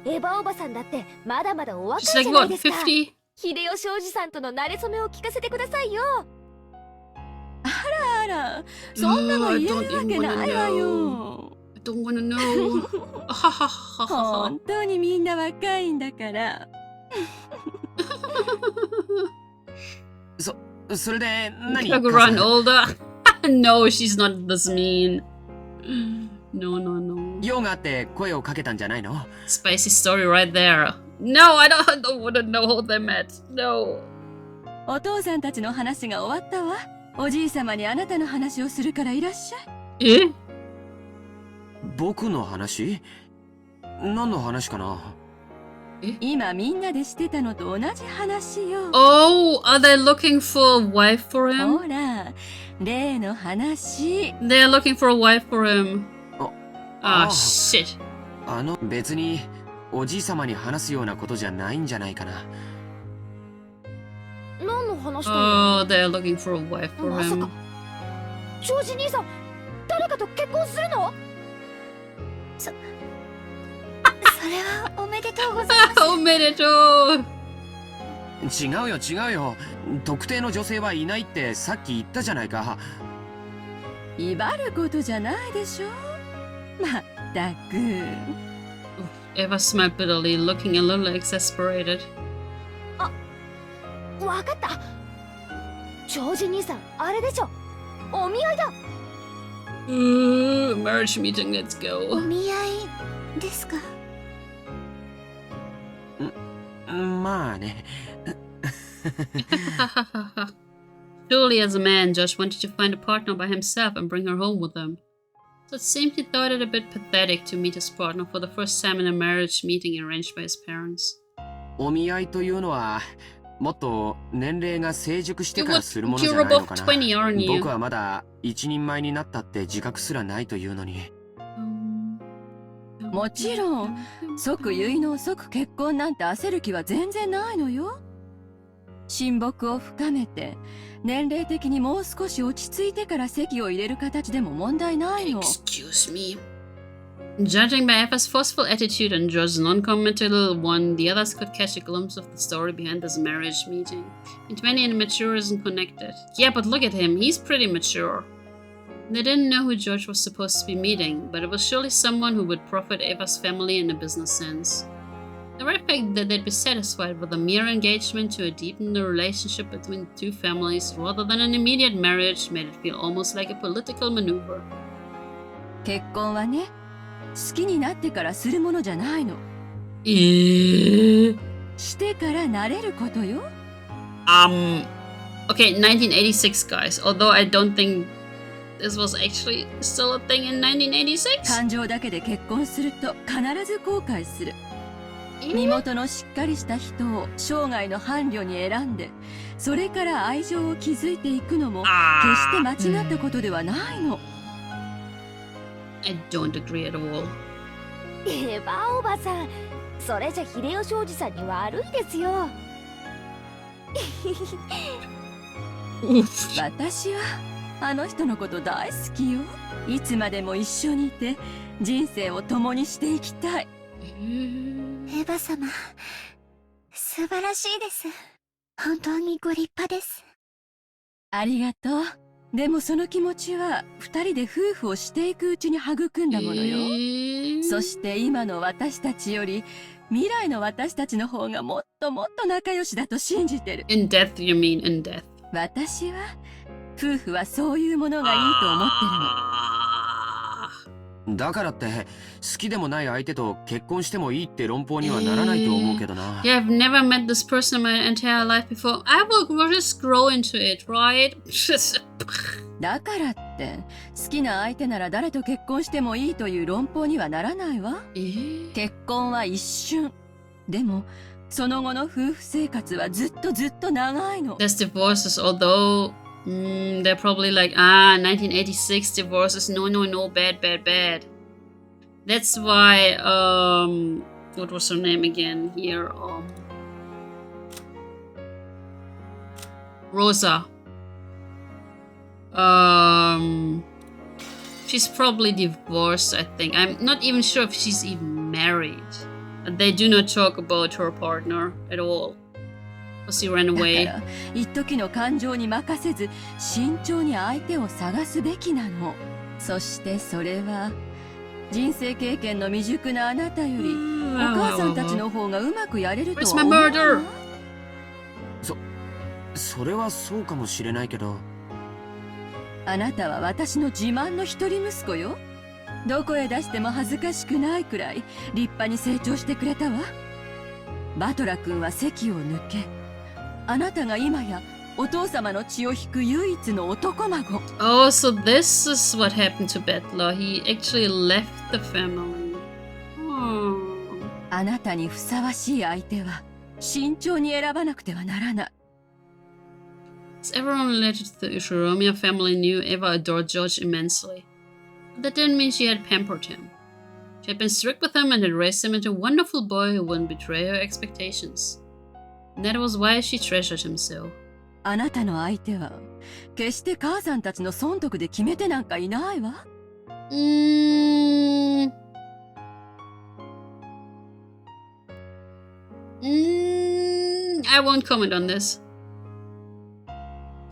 エヴァおばさんだってまだまだお若い She's じ like ゃない what, ですか。 50? 秀吉おじさんとの馴れ初めを聞かせてくださいよ。あら、そんなの言えるわけないわよ。I don't wanna know. 本当にみんな若いんだから。それで何 Like run older. No, she's not this mean. No, no, no. 用があって声をかけたんじゃないの？ Spicy story right there. No, I don't wanna know how they met. No. お父さんたちの話が終わったわ。おじいさまにあなたの話をするからいらっしゃい。え？僕の話？何の話かな？今みんなでしてたのと同じ話よ。Oh, are they looking for a wife for him? ほら、例の話。They're looking for a wife for him. Ah, あ shit. 別におじいさまに話すようなことじゃないんじゃないかな。何の話だよ。 Oh, they're looking for a wife for まさ him. かジョージ兄さん誰かと結婚するの？それはおめでとうございます。おめでとう。違うよ違うよ。特定の女性はいないってさっき言ったじゃないか。威張ることじゃないでしょ。まったく。Eva smiled bitterly, looking a little exasperated. わかった。ジョージ兄さんあれでしょ。お見合いだ。Marriage meeting, let's お go. 見合いですか。まあね。Surely, as a man, Josh wanted to find a partner by himself and bring her home with him. So it seemed he thought it a bit pathetic to meet his partner for the first time in a marriage meeting arranged by his parents. お見合いというのはもっと年齢が成熟してからするものじゃ You're ないの above かな。 20, aren't you? 僕はまだ一人前になったって自覚すらないというのに。もちろん、即結納即結婚なんて焦る気は全然ないのよ。親睦を深めて、年齢的にもう少し落ち着いてから籍を入れる形でも問題ないの。Excuse me. Judging by Eva's forceful attitude and Josh's non-committal one, the others could catch a glimpse of the story behind this marriage meeting. And 20 and mature isn't connected. Yeah, but look at him, he's pretty mature. They didn't know who George was supposed to be meeting, but it was surely someone who would profit Eva's family in a business sense. The very fact that they'd be satisfied with a mere engagement to deepen the relationship between the two families rather than an immediate marriage made it feel almost like a political maneuver. 結婚はね、好きになってからするものじゃないの。してから慣れることよ。Okay, 1986, guys. Although I don't think this was actually still a thing in 1986. 感情だけで結婚すると必ず後悔する。身元のしっかりした人を生涯の伴侶に選んで、それから愛情を築いていくのも決して間違ったことではないの。I don't agree at all. エヴァおばさん、それじゃ秀吉おじさんに悪いですよ。私はあの人のこと大好きよ。いつまでも一緒にいて人生を共にしていきたい。エヴァ様、素晴らしいです。本当にご立派です。ありがとう。でもその気持ちは二人で夫婦をしていくうちに育んだものよ。そして今の私たちより未来の私たちの方がもっともっと仲良しだと信じてる。In death, you mean in death? 私は夫婦はそういうものがいいと思ってるの。だからって好きでもない相手と結婚してもいいって論法にはならないと思うけどな。Yeah, I've never met this person in my entire life before. I will just grow into it, right? だからって好きな相手なら誰と結婚してもいいという論法にはならないわ。結婚は一瞬。でもその後の夫婦生活はずっとずっと長いの。There's divorces, although they're probably like, 1986 divorces. No, no, no, bad, bad, bad. That's why, what was her name again here? Rosa. She's probably divorced, I think. I'm not even sure if she's even married. And they do not talk about her partner at all. Because he ran だ away. から一時の感情に任せず慎重に相手を探すべきなの。そしてそれは人生経験の未熟なあなたよりお母さんたちの方がうまくやれると Where's は my 思うわ。 murder? それはそうかもしれないけど。あなたは私の自慢の一人息子よ。どこへ出しても恥ずかしくないくらい立派に成長してくれたわ。バトラ君は席を抜け、あなたが今やお父様の血を引く唯一の男孫。Oh, so this is what happened to Battler. He actually left the family. Oh. あなたにふさわしい相手は慎重に選ばなくてはならない。As everyone related to the Ushiromia family knew, Eva adored George immensely. But that didn't mean she had pampered him. She had been strict with him and had raised him into a wonderful boy who wouldn't betray her expectations. And that was why she treasured him so. あなたの相手は決して母さんたちの損得で決めてなんかいないわ。I won't comment on this.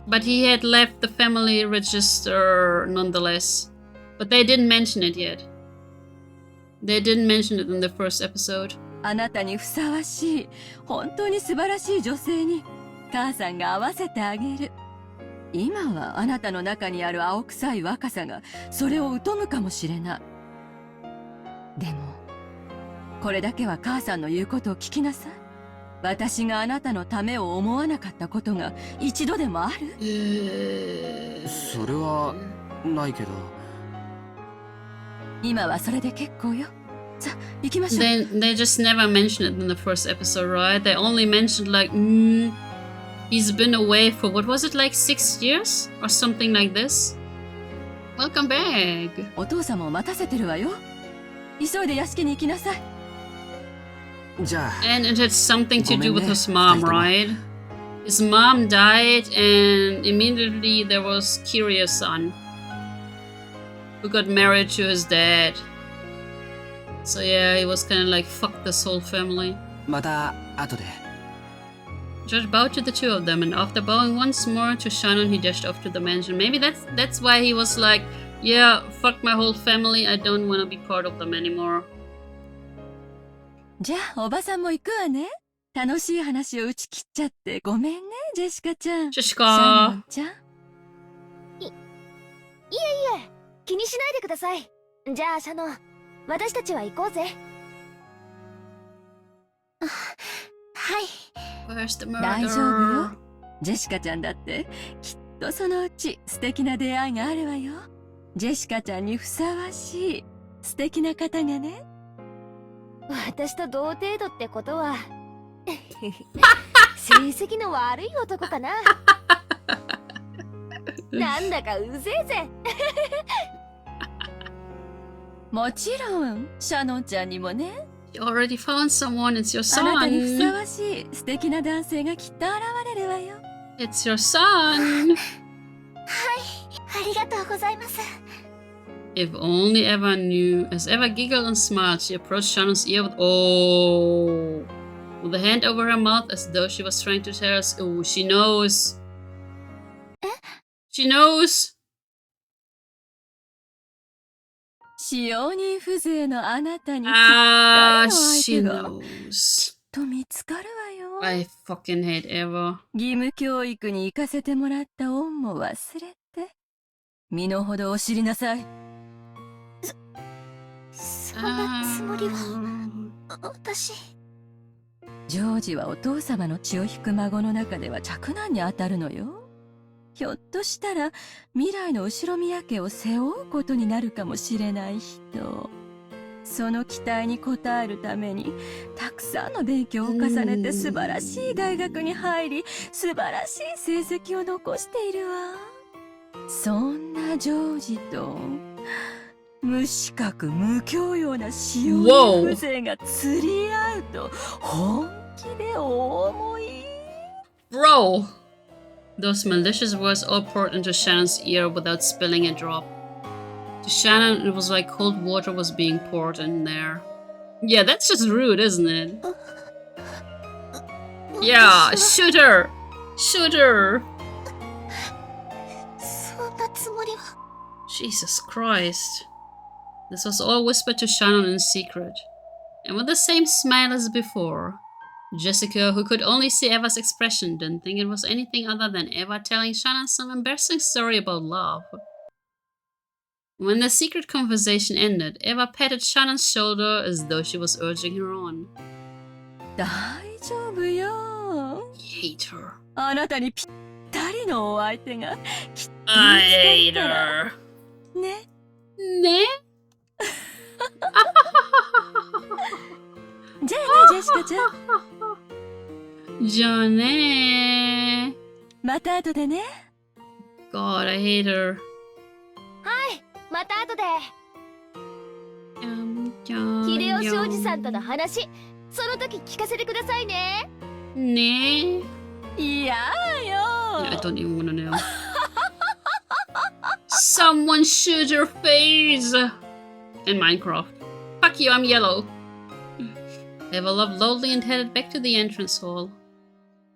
But he had left the family register nonetheless. But they didn't mention it yet. They didn't mention it in the first episode. あなたにふさわしい本当に素晴らしい女性に母さんが合わせてあげる。今はあなたの中にある青臭い若さがそれを疎むかもしれない。でもこれだけは母さんの言うことを聞きなさい。私があなたのためを思わなかったことが一度でもある？それはないけど。今はそれで結構よ。さあ行きましょう。 They just never mentioned it in the first episode, right? They only mentioned like, he's been away for, what was it, like 6 years? Or something like this? Welcome back! お父様を待たせてるわよ。急いで屋敷に行きなさい。じゃあ。 And it had something to do with his mom, right? His mom died and immediately there was Kirya's son, who got married to his dad. So yeah, he was kind of like, fuck this whole family. また後で。 George bowed to the two of them, and after bowing once more to Shannon, he dashed off to the mansion. Maybe that's why he was like, yeah, fuck my whole family, I don't want to be part of them anymore. じゃあおばさんも行くわね。楽しい話を打ち切っちゃってごめんね、ジェシカちゃん。ジェシシャノカンちゃん。いえ気にしないでください。じゃあシャノン、私たちは行こうぜ。はい。 Where's the 大丈夫よ murderer? ジェシカちゃんだってきっとそのうち素敵な出会いがあるわよ。ジェシカちゃんにふさわしい素敵な方がね。私と同程度ってことは成績の悪い男かな。なんだかうぜえぜ。もちろんシャノンちゃんにもね。 You already found someone, it's your あなたにふさ son. わしい素敵な男性がきっと現れるわよ。 It's your son. ありがとうございます。 If only Eva knew. As Eva giggled and smiled, she approached Shannon's ear with a hand over her mouth as though she was trying to tell us, oh, she knows. She knows. 使用人風情のあなたにぴったり Ah, の相 she 手がきっ knows. と見つかるわよ。 I fucking hate Eva. 義務教育に行かせてもらった恩も忘れて身の程を知りなさい。そんなつもりは私。ジョージはお父様の血を引く孫の中では嫡男にあたるのよ。ひょっとしたら未来の後ろ宮家を背負うことになるかもしれない人。その期待に応えるためにたくさんの勉強を重ねて素晴らしい大学に入り素晴らしい成績を残しているわ。そんなジョージと無資格無教養な使用人風情が釣り合うと本気でお思い。 Bro! Those malicious words all poured into Shannon's ear without spilling a drop. To Shannon, it was like cold water was being poured in there. Yeah, that's just rude, isn't it? Yeah, shoot her! Shoot her! Jesus Christ. This was all whispered to Shannon in secret. And with the same smile as before, Jessica, who could only see Eva's expression, didn't think it was anything other than Eva telling Shannon some embarrassing story about love. When the secret conversation ended, Eva patted Shannon's shoulder as though she was urging her on. I hate her. I hate her. Ne? Ne? Johnny. God, I hate her. Hi, また後で。秀吉おじさんとの話、その時聞かせてくださいね。ね。いやよ。I don't even wanna know. Someone shoot her face! In Minecraft. Fuck you, I'm yellow. Eva laughed loudly and headed back to the entrance hall.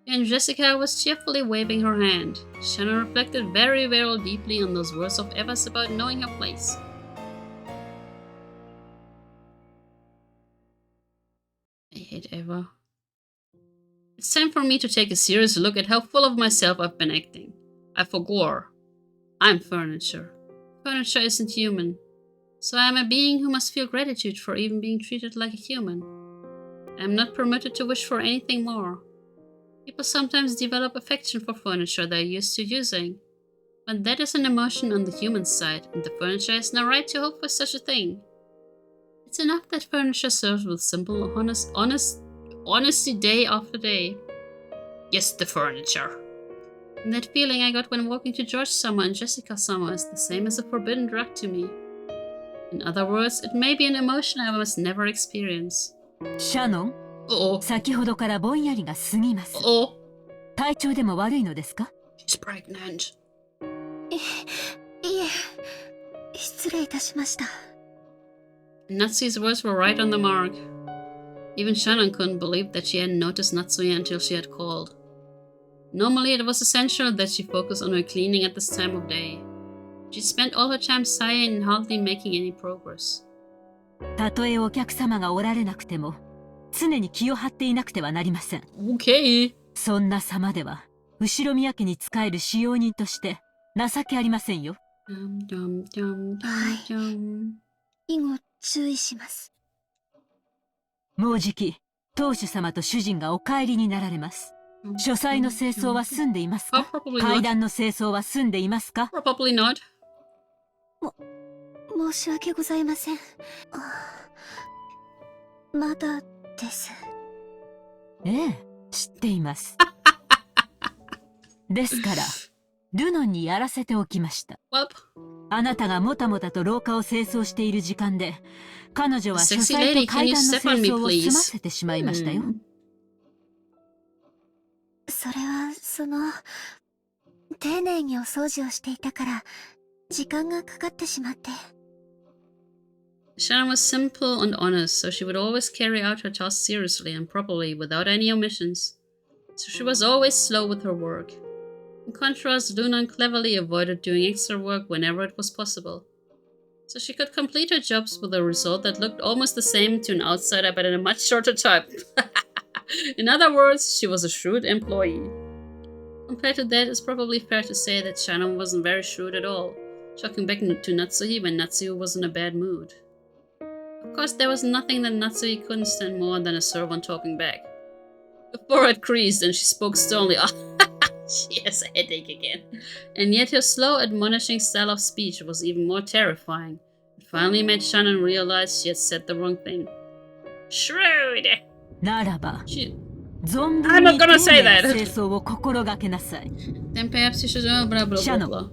And Jessica was cheerfully waving her hand. Shannon reflected very, very deeply on those words of Eva's about knowing her place. I hate Eva. It's time for me to take a serious look at how full of myself I've been acting. I forgot. I'm furniture. Furniture isn't human. So I am a being who must feel gratitude for even being treated like a human. I am not permitted to wish for anything more. People sometimes develop affection for furniture they're used to using. But that is an emotion on the human side, and the furniture has no right to hope for such a thing. It's enough that furniture serves with simple, honesty day after day. Yes, the furniture. And that feeling I got when walking to George Summer and Jessica Summer is the same as a forbidden drug to me. In other words, it may be an emotion I must never experience. Shannon? 先ほどからぼんやりが過ぎます。体調でも悪いのですか？ She's pregnant. いえ、失礼いたしました。Natsui's words were right on the mark. Even Shannon couldn't believe that she hadn't noticed Natsui until she had called. Normally, it was essential that she focus on her cleaning at this time of day. She spent all her time sighing and hardly making any progress. たとえお客様がおられなくても、常に気を張っていなくてはなりません。Okay. そんな様では、後宮家に仕える使用人として情けありませんよ。以後注意します。もうじき、当主様と主人がお帰りになられます。書斎の清掃は済んでいますか？階段の清掃は済んでいますか？ Probably not. 申し訳ございません。まだです。ええ、知っています。ですから、ルノンにやらせておきました。あなたがもたもたと廊下を清掃している時間で、彼女は書斎と階段の清掃を済ませてしまいましたよ。それは、丁寧にお掃除をしていたから、時間がかかってしまって。Shannon was simple and honest, so she would always carry out her tasks seriously and properly without any omissions. So she was always slow with her work. In contrast, Lunan cleverly avoided doing extra work whenever it was possible. So she could complete her jobs with a result that looked almost the same to an outsider but in a much shorter time. In other words, she was a shrewd employee. Compared to that, it's probably fair to say that Shannon wasn't very shrewd at all, shocking back to Natsui when Natsui was in a bad mood. Of course, there was nothing that Natsui couldn't stand more than a servant talking back. Her forehead creased and she spoke sternly. She has a headache again. And yet her slow, admonishing style of speech was even more terrifying. It finally made Shannon realize she had said the wrong thing. Shrewd! I'm not gonna say that! Then perhaps you should know blah blah blah blah.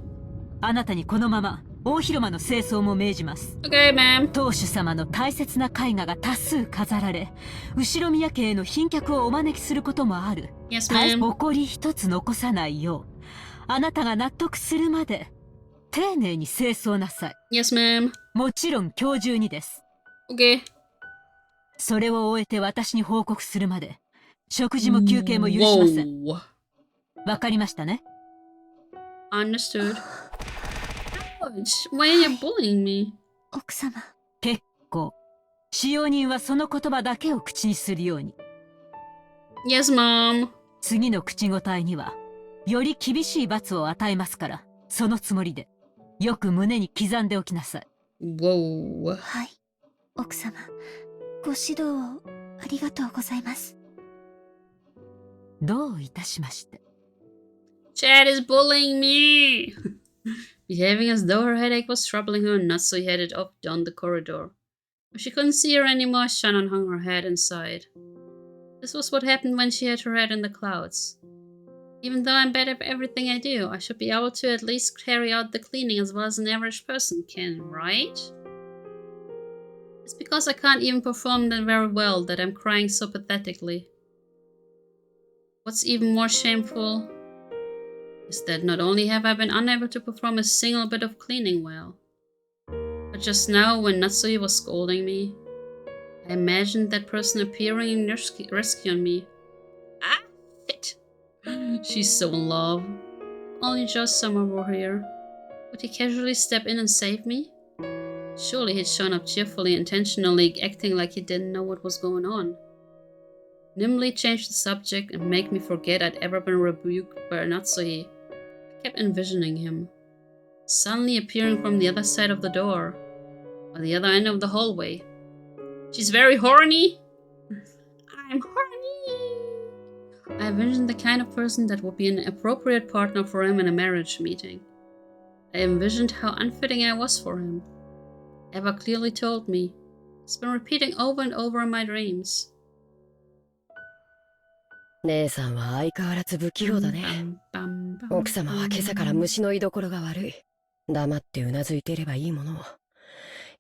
あなたにこのまま大広間の清掃も命じます。Okay, ma'am. 当主様の大切な絵画が多数飾られ、後宮家への賓客をお招きすることもある。Yes, ma'am. 誇り一つ残さないよう、あなたが納得するまで丁寧に清掃なさい。 Yes, ma'am. もちろん今日中にです。 Okay. それを終えて私に報告するまで、食事も休憩も許しません。 Whoa. わかりましたね。 Understood. Ouch. Why are you bullying me? 奥様。結構。使用人はその言葉だけを口にするように。 Yes, mom. 次の口答えには、より厳しい罰を与えますから、そのつもりで、よく胸に刻んでおきなさい。 Whoa. はい。奥様、ご指導をありがとうございます。どういたしまして。 Chad is bullying me. Behaving as though her headache was troubling her, Natsui headed off down the corridor. When she couldn't see her anymore, Shannon hung her head and sighed. This was what happened when she had her head in the clouds. Even though I'm bad at everything I do, I should be able to at least carry out the cleaning as well as an average person can, right? It's because I can't even perform them very well that I'm crying so pathetically. What's even more shameful is that not only have I been unable to perform a single bit of cleaning well, but just now when Natsui was scolding me, I imagined that person appearing and rescuing me. Ah, shit! She's so in love. Only just summer were here. Would he casually step in and save me? Surely he'd shown up cheerfully, intentionally acting like he didn't know what was going on. Nimbly change the subject and make me forget I'd ever been rebuked by Natsui. I kept envisioning him, suddenly appearing from the other side of the door, or the other end of the hallway. She's very horny! I'm horny! I envisioned the kind of person that would be an appropriate partner for him in a marriage meeting. I envisioned how unfitting I was for him. Eva clearly told me. It's been repeating over and over in my dreams. 姉さんは相変わらず不器用だね。奥様は今朝から虫の居所が悪い。黙ってうなずいていればいいものを。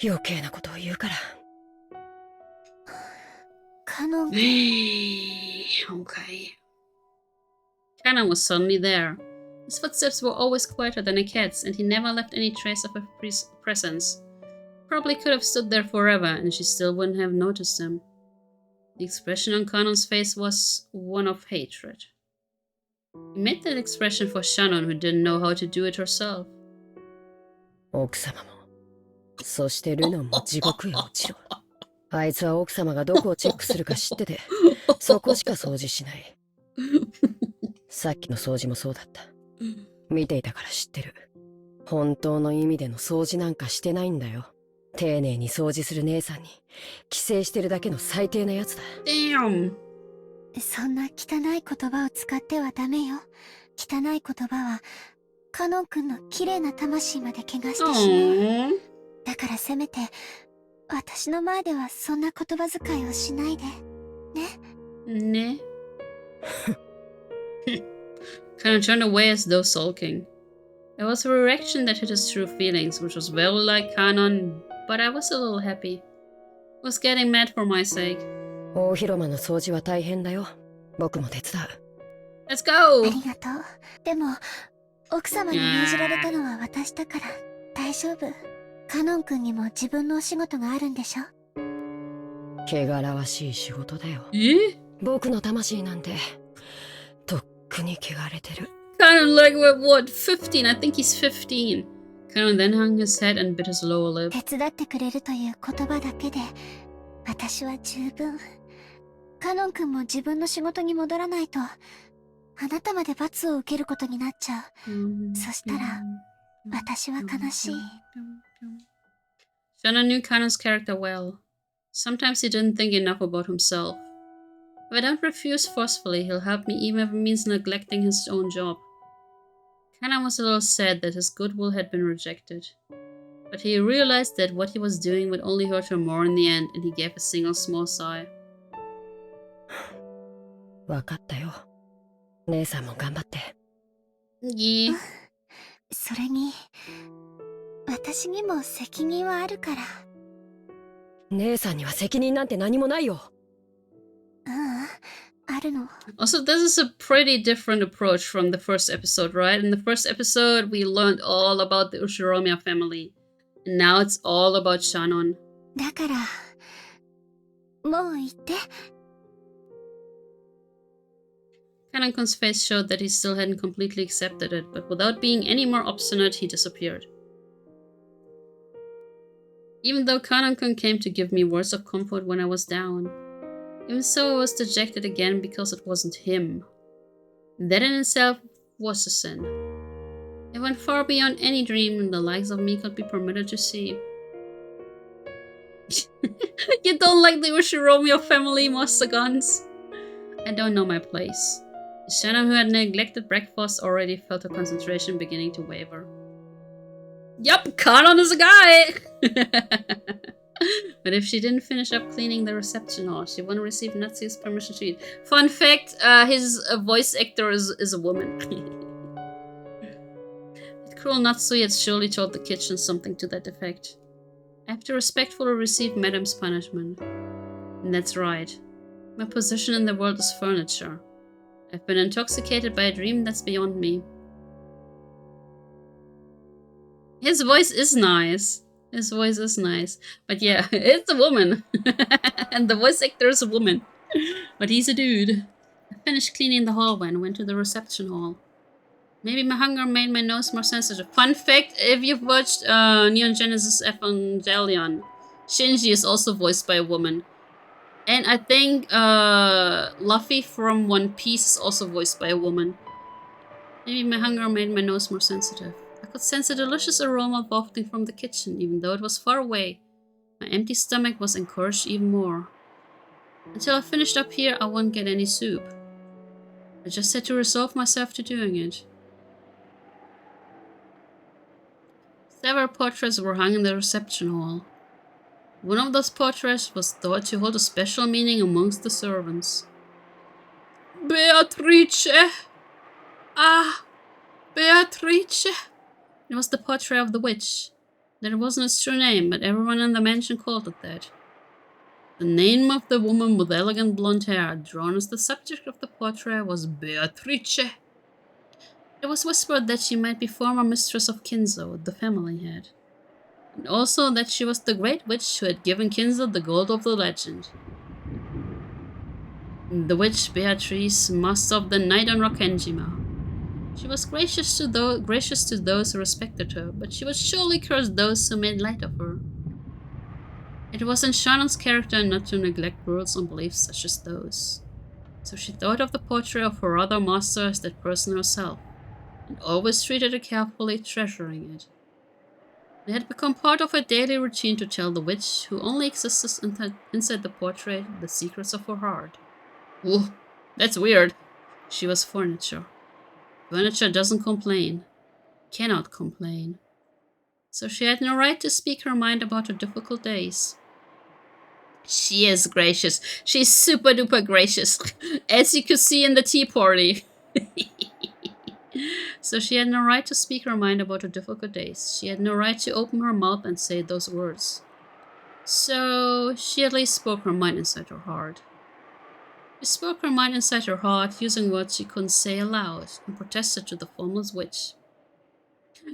余計なことを言うから。カノン。Okay. Kanon was suddenly there. His footsteps were always quieter than a cat's, and he never left any trace of her presence. Probably could have stood there forever, and she still wouldn't have noticed him. The expression on Kanon's face was one of hatred. He made that expression for Shannon, who didn't know how to do it herself. 奥様も、そしてルノンも地獄へ落ちろ。あいつは奥様がどこをチェックするか知ってて、そこしか掃除しない。さっきの掃除もそうだった。見ていたから知ってる。本当の意味での掃除なんかしてないんだよ。丁寧に掃除する姉さんに寄生してるだけの最低なやつだ。Damn. そんな汚い言葉を使ってはダメよ。汚い言葉はカノン君の綺麗な魂まで怪我してしまう。だからせめて私の前ではそんな言葉遣いをしないでね。Kanon turned away as though sulking. It was a reaction that hid his true feelings, which was very like Kanon, but I was a little happy. I was getting mad for my sake. 大広間の掃除は大変だよ。僕も手伝う。Let's go! ありがとう。でも奥様に命じられたのは私だから大丈夫。カノン君にも自分のお仕事があるんでしょ。汚らわしい仕事だよ。僕の魂なんてとっくに汚れてる。Kanon, like, what, 15? I think he's 15. Kanon then hung his head and bit his lower lip. 手伝ってくれるという言葉だけで私は十分。カノン君も自分の仕事に戻らないとあなたまで罰を受けることになっちゃう。そしたら私は悲しい。Shannon knew Kanon's character well. Sometimes he didn't think enough about himself. If I don't refuse forcefully, he'll help me even if it means neglecting his own job. Kanon was a little sad that his goodwill had been rejected. But he realized that what he was doing would only hurt her more in the end, and he gave a single small sigh. わかったよ。姉さんも頑張って。Yeah. それに私にも責任はあるから。姉さんには責任なんて何もないよ。あるの。 Also, this is a pretty different approach from the first episode, right? In the first episode, we learned all about the Ushiromiya family. And now it's all about Shannon. だから、もう言って。Kanankon's face showed that he still hadn't completely accepted it, but without being any more obstinate, he disappeared. Even though Kanankon came to give me words of comfort when I was down, even so I was dejected again because it wasn't him. That in itself was a sin. It went far beyond any dream the likes of me could be permitted to see. You don't like the Ushiromiya family, Master Guns? I don't know my place. Shannon, who had neglected breakfast, already felt her concentration beginning to waver. Yup, Kanon is a guy! But if she didn't finish up cleaning the reception hall, she wouldn't receive Natsu's permission to eat. Fun fact, his voice actor is a woman. The cruel Natsu had surely told the kitchen something to that effect. I have to respectfully receive Madame's punishment. And that's right. My position in the world is furniture. I've been intoxicated by a dream that's beyond me. His voice is nice. His voice is nice. But yeah, it's a woman. And the voice actor is a woman. But he's a dude. I finished cleaning the hallway and went to the reception hall. Maybe my hunger made my nose more sensitive. Fun fact, if you've watched Neon Genesis Evangelion, Shinji is also voiced by a woman. And I think Luffy from One Piece is also voiced by a woman. Maybe my hunger made my nose more sensitive. I could sense a delicious aroma wafting from the kitchen, even though it was far away. My empty stomach was encouraged even more. Until I finished up here, I wouldn't get any soup. I just had to resolve myself to doing it. Several portraits were hung in the reception hall. One of those portraits was thought to hold a special meaning amongst the servants. Beatrice! Ah! Beatrice! It was the portrait of the witch. That wasn't its true name, but everyone in the mansion called it that. The name of the woman with elegant blonde hair, drawn as the subject of the portrait, was Beatrice. It was whispered that she might be former mistress of Kinzo, the family had. And also that she was the great witch who had given Kinzo the gold of the legend. The witch Beatrice, master of the night on Rokkenjima. She was gracious to those who respected her, but she would surely curse those who made light of her. It was in Shannon's character not to neglect rules and beliefs such as those. So she thought of the portrait of her other master as that person herself, and always treated it carefully, treasuring it. It had become part of her daily routine to tell the witch, who only existed inside the portrait, the secrets of her heart. Ooh, that's weird. She was furniture. Furniture doesn't complain. Cannot complain. So she had no right to speak her mind about her difficult days. She is gracious. She's super duper gracious. As you could see in the tea party. So she had no right to speak her mind about her difficult days. She had no right to open her mouth and say those words. So she at least spoke her mind inside her heart. She spoke her mind inside her heart, using words she couldn't say aloud, and protested to the formless witch.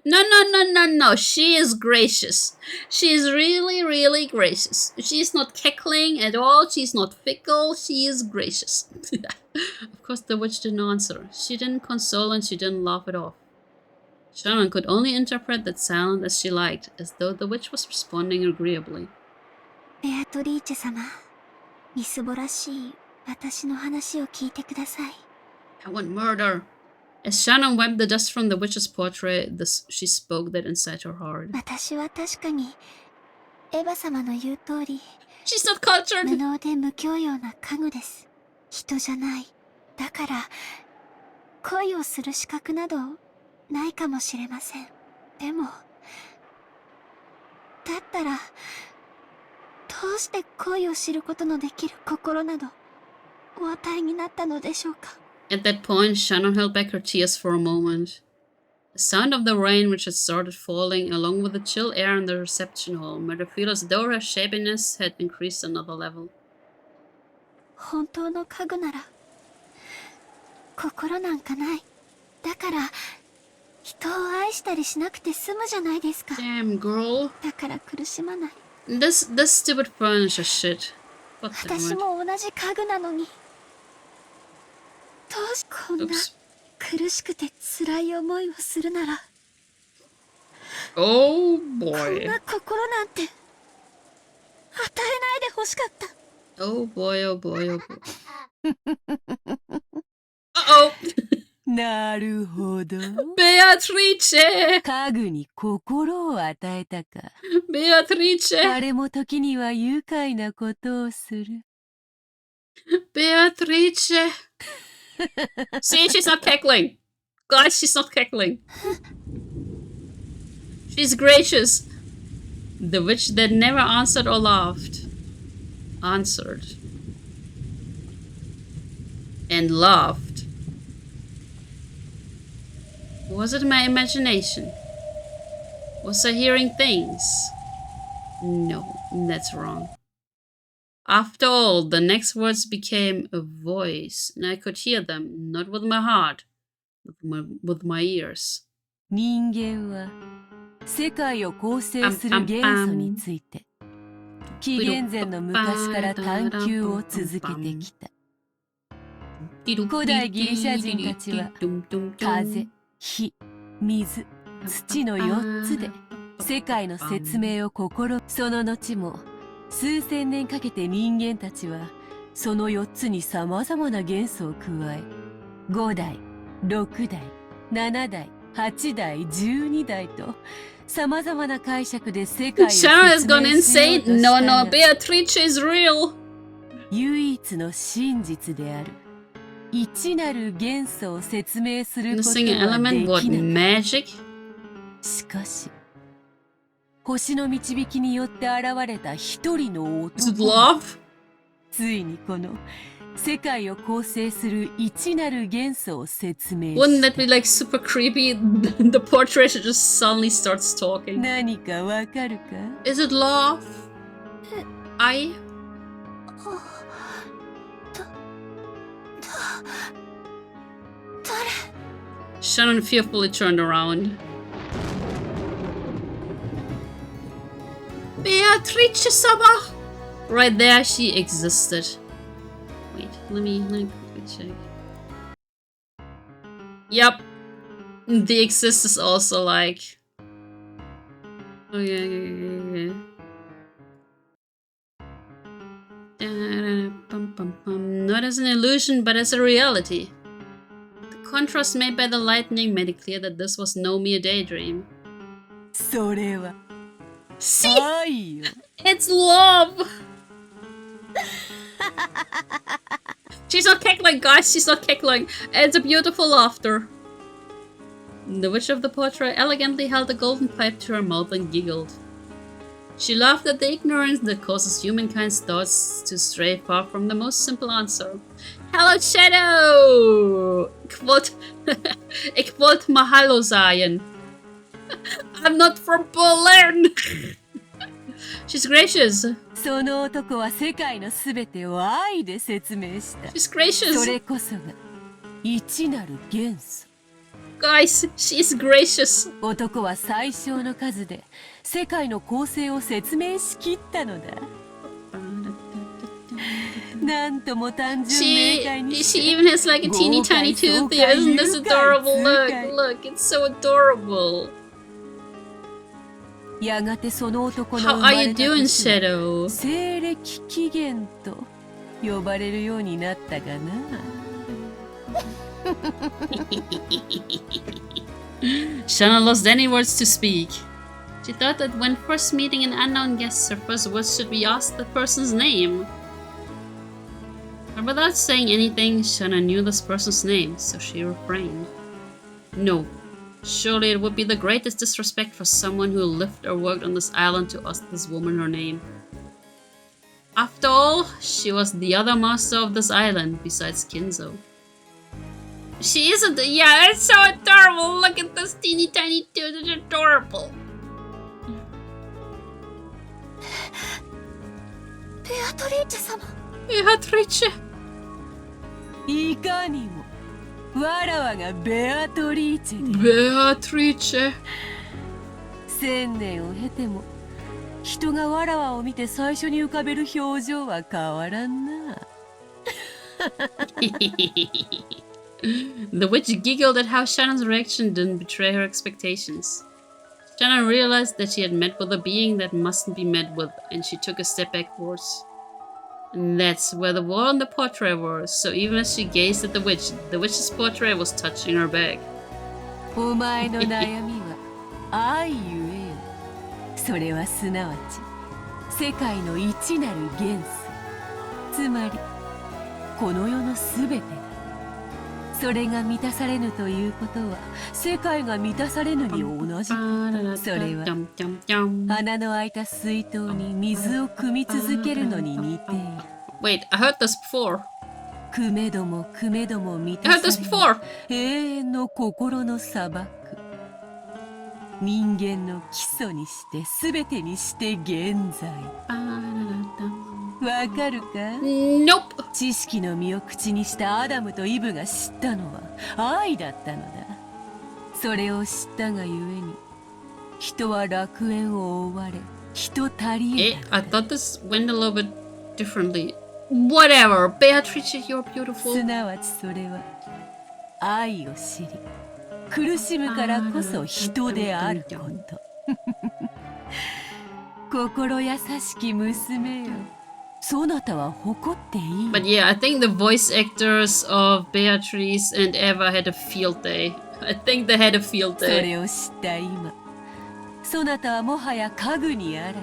No, she is gracious. She is really, really gracious. She's not cackling at all, she's not fickle, she is gracious. Of course the witch didn't answer. She didn't console and she didn't laugh it off. Shannon could only interpret that silence as she liked, as though the witch was responding agreeably. Beatrice様、みすぼらしい私の話を聞いてください。I want murder. As Shannon wiped the dust from the witch's portrait, she spoke that inside her heart. 私は確かにエヴァ様の言う通り、 She's not cultured. 無能で無教養な家具です。人じゃない。だから恋をする資格などないかもしれません。でもだったらどうして恋を知ることのできる心などお与えになったのでしょうか。 At that point, Shannon held back her tears for a moment. The sound of the rain, which had started falling, along with the chill air in the reception hall, made her feel as though her shabbiness had increased another level. 本当の家具なら心なんかない。だから人を愛したりしなくて済むじゃないですか。 Damn, girl. だから苦しまない。 This stupid furniture shit. What the 私 hell? も同じ家具なのに。どうしこんな Oops. 苦しくて辛い思いをするなら、 Oh こん boy. な心なんて与えないでほしかった。 Oh boy, oh boy, oh boy. Uh-oh! なるほど。 Beatrice! 家具に心を与えたか。 Beatrice! あれも時には愉快なことをする。 Beatrice! See, she's not cackling. Guys, she's not cackling. She's gracious. The witch that never answered or laughed. Answered. And laughed. Was it my imagination? Was I hearing things? No, that's wrong. After all, the next words became a voice, and I could hear them, not with my heart, with my ears. 人間は世界を構成する元素について紀元前の昔から探求を続けてきた。古代ギリシャ人たちは風、火、水、土の4つで世界の説明をその後も数千年かけて人間たちはその4つにさまざまな元素を加え5代、6代、7代、8代、12代とさまざまな解釈で世界を説明しようとしたが Sharon has gone insane. No, no, Beatrice is real. 唯一の真実である一なる元素を説明することは Missing で element, what きなかった。 magic? しかし星の導きによって現れた一人の Is it 男 love? ついにこの世界を構成する一なる元素を説明 Wouldn't した that be like super creepy? The portrait just suddenly starts talking. 何かわかるか Is it love? I? Shannon fearfully turned around. Beatrice-sama! Right there, she existed. Wait, let me quickly check. Yep. The exist is also like... Oh yeah. Not as an illusion, but as a reality. The contrast made by the lightning made it clear that this was no mere daydream. それは See? 愛よ It's love! She's not cackling, guys, she's not cackling. It's a beautiful laughter. The witch of the portrait elegantly held a golden pipe to her mouth and giggled. She laughed at the ignorance that causes humankind's thoughts to stray far from the most simple answer. Hello, Shadow! Ik wollte mahalo sein. I'm not from Berlin! She's gracious. その男は世界のすべてを愛で説明した She's gracious. それこそが一なる元素 Guys, she's gracious. 男は最小の数で世界の構成を説明しきったのだなんとも単純明快に She even has like a teeny tiny tooth here. Isn't this adorable? Look, it's so adorable. やがてその男の How 生ま are you れた doing, 年は Shadow? 西暦紀元と呼ばれるようになったがなShanna lost any words to speak. She thought that when first meeting an unknown guest, her first words should be asked the person's name. But without saying anything, Shanna knew this person's name, so she refrained. No. Surely it would be the greatest disrespect for someone who lived or worked on this island to ask this woman her name. After all, she was the other master of this island besides Kinzo. She isn't. Yeah, it's so adorable. Look at this teeny tiny dude. It's adorable. Beatrice-sama. Beatrice. いかにもわらわがベアトリーチェで。Beatrice. 千年を経ても人がわらわを見て最初に浮かべる表情は変わらんな。The witch giggled at how Shannon's reaction didn't betray her expectations. Shannon realized that she had met with a being that mustn't be met with, and she took a step backwards. And that's where the wall on the portrait was, so even as she gazed at the witch's portrait was touching her back. お前の悩みは愛ゆえよ。それはすなわち世界の一なる元素、つまりこの世のすべてだ。それが満たされぬということは世界が満たされぬに同じ。それは穴の開いた水筒に水を汲み続けるのに似ている。 Wait, I heard this before. くめどもくめども満たされぬ永遠の心の砂漠。人間の基礎にして全てにして現在。わかるか？ Nope. 知識の実を口にしたアダムとイブが知ったのは愛だったのだ。それを知ったがゆえに人は楽園を覆われ人足り得た。 I thought this went a little bit differently. Whatever. Beatrice, you're beautiful. すなわちそれは愛を知り苦しむからこそ人であること。心優しき娘よ。そなたは誇っていい。 But yeah, I think the voice actors of Beatrice and Eva had a field day. I think they had a field そ day. れを知った今、そなたはもはや家具にあらず。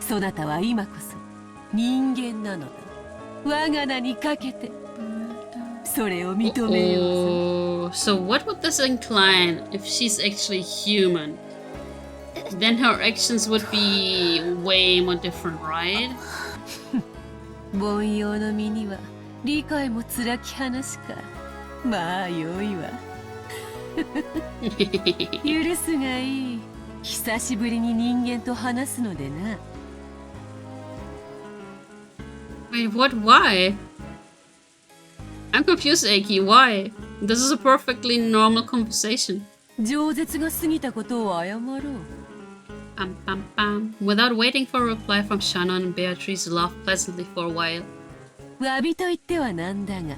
そなたは今こそ人間なのだ。我が名にかけてそれを認めようぞ。 Oh, so what would this incline if she's actually human? Then her actions would be way more different, right? 凡庸の身には理解も辛き話か。まあよいわ。許すがいい。久しぶりに人間と話すのでな。 Wait, what? Why? I'm confused, Aki. Why? This is a perfectly normal conversation. 饒舌が過ぎたことを謝ろう。 Without waiting for a reply from Shannon, Beatrice laughed pleasantly for a while. 詫びと言ってはなんだが、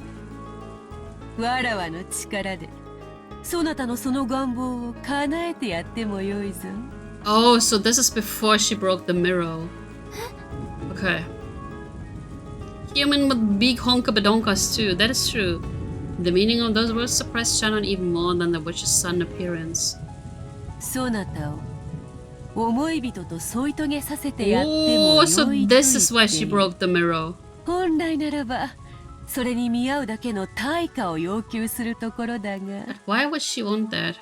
わらわの力でそなたのその願望を叶えてやってもよいぞ。 Oh, so this is before she broke the mirror. Okay. Human with big honka-badonkas too, that is true. The meaning of those words surprised Shannon even more than the witch's sudden appearance. そなたを思い人と添い遂げさせてやってもよ Oh, い so と言 this is っ why て she broke the mirror. 本来ならばそれに見合うだけの対価を要求するところだが But why would she want that?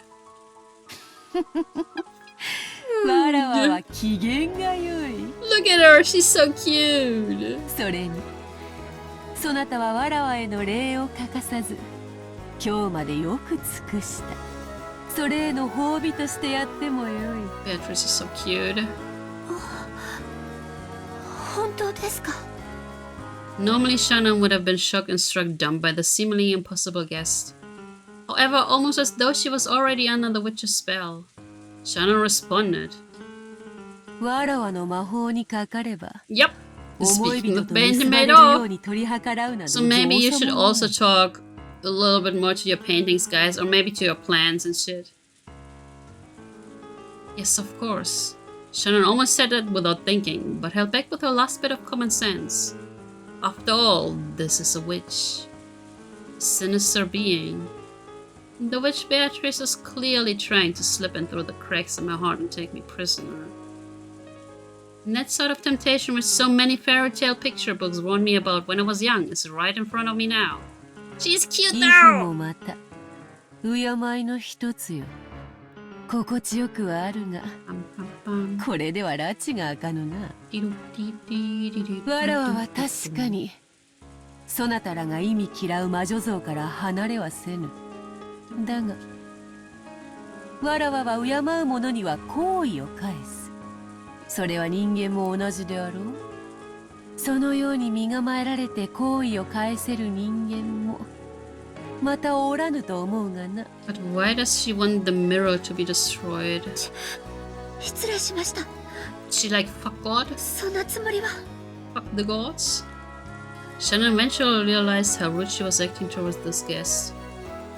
わらわは機嫌が良い。 Look at her, she's so cute. それにそなたはわらわへの礼を欠かさず今日までよく尽くした。それへの褒美としてやってもよい。 Beatrice is so cute. 本当ですか？ Normally, Shannon would have been shocked and struck dumb by the seemingly impossible guest. However, almost as though she was already under the witch's spell, Shannon responded. わらわの魔法にかかれば Yep. 思い Speaking 人 of と being 結ばれ made るよ off. うに取り計らうなど So maybe you 造 should 作も also talk a little bit more to your paintings, guys, or maybe to your plans and shit. Yes, of course. Shannon almost said it without thinking, but held back with her last bit of common sense. After all, this is a witch. A sinister being. The witch Beatrice is clearly trying to slip in through the cracks of my heart and take me prisoner. And that sort of temptation which so many fairy tale picture books warned me about when I was young is right in front of me now. She's cute イフ now! もまた敬いの一つよ。心地よくはあるがこれでは拉致があかぬな。わらわは確かにそなたらが意味嫌う魔女像から離れはせぬ。だがわらわは敬う者には好意を返す。それは人間も同じであろう。そのように身構えられて好意を返せる人間もまたおらぬと思うがな。 But why does she want the mirror to be destroyed? 失礼しました。 She like, fuck God? そんなつもりは。 Fuck the gods? Shannon eventually realized how rude she was acting towards this guest.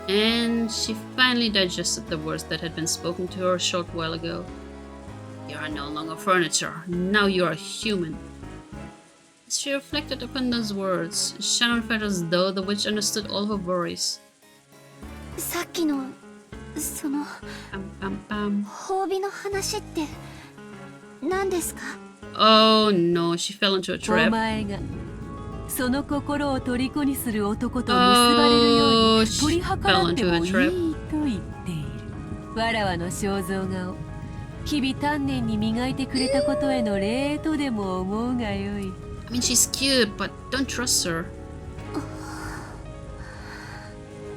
And she finally digested the words that had been spoken to her a short while ago. You are no longer furniture. Now you are human. As she reflected upon those words, Shannon felt as though the witch understood all her worries. さっきのその Pam. 褒美の話って何ですか？ Oh no, she fell into a お trap. 前がその心を虜にする男と結ばれるよう Oh, に she 取り計ら fell って into も a いいと trap. 言っている。わらわの肖像画を日々丹念に磨いてくれたことへの礼とでも思うがよい。 I mean, she's cute, but don't trust her.